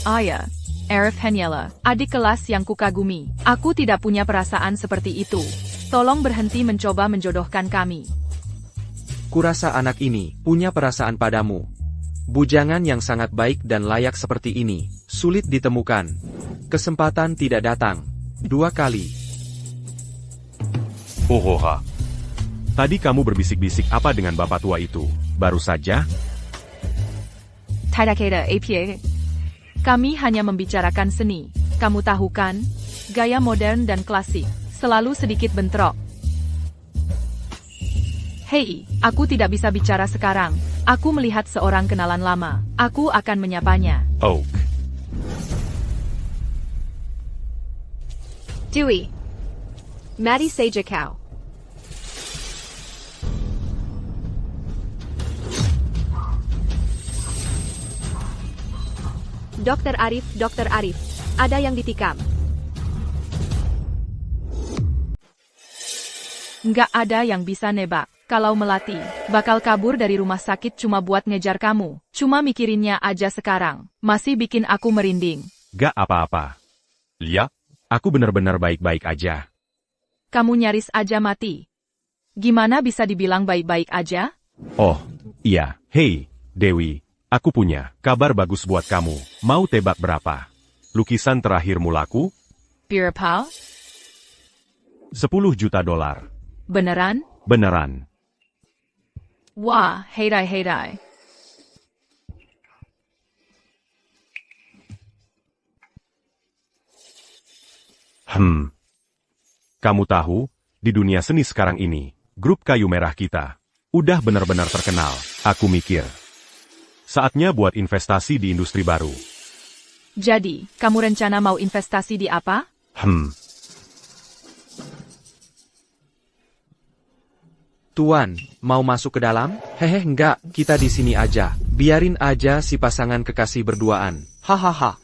Ayah, Arif hanyalah adik kelas yang kukagumi. Aku tidak punya perasaan seperti itu. Tolong berhenti mencoba menjodohkan kami. Kurasa anak ini punya perasaan padamu. Bujangan yang sangat baik dan layak seperti ini, sulit ditemukan. Kesempatan tidak datang 2 kali. Ohoha. Tadi kamu berbisik-bisik apa dengan bapak tua itu? Baru saja? Tidakeda APA. Kami hanya membicarakan seni. Kamu tahu kan? Gaya modern dan klasik, selalu sedikit bentrok. Hei, aku tidak bisa bicara sekarang. Aku melihat seorang kenalan lama. Aku akan menyapanya. Oak. Dewey. Mari saja kau. Dokter Arif, ada yang ditikam. Nggak ada yang bisa nebak. Kalau Melati bakal kabur dari rumah sakit cuma buat ngejar kamu. Cuma mikirinnya aja sekarang. Masih bikin aku merinding. Gak apa-apa. Lia, Aku benar-benar baik-baik aja. Kamu nyaris aja mati. Gimana bisa dibilang baik-baik aja? Oh, iya. Hei, Dewi. Aku punya kabar bagus buat kamu. Mau tebak berapa? Lukisan terakhirmu laku? Pirapau? 10 juta dolar. Beneran? Beneran. Wah, heirai. Kamu tahu, di dunia seni sekarang ini, grup kayu merah kita udah benar-benar terkenal. Aku mikir, saatnya buat investasi di industri baru. Jadi, kamu rencana mau investasi di apa? Tuan, mau masuk ke dalam? Hehe, enggak, kita di sini aja. Biarin aja si pasangan kekasih berduaan. Hahaha.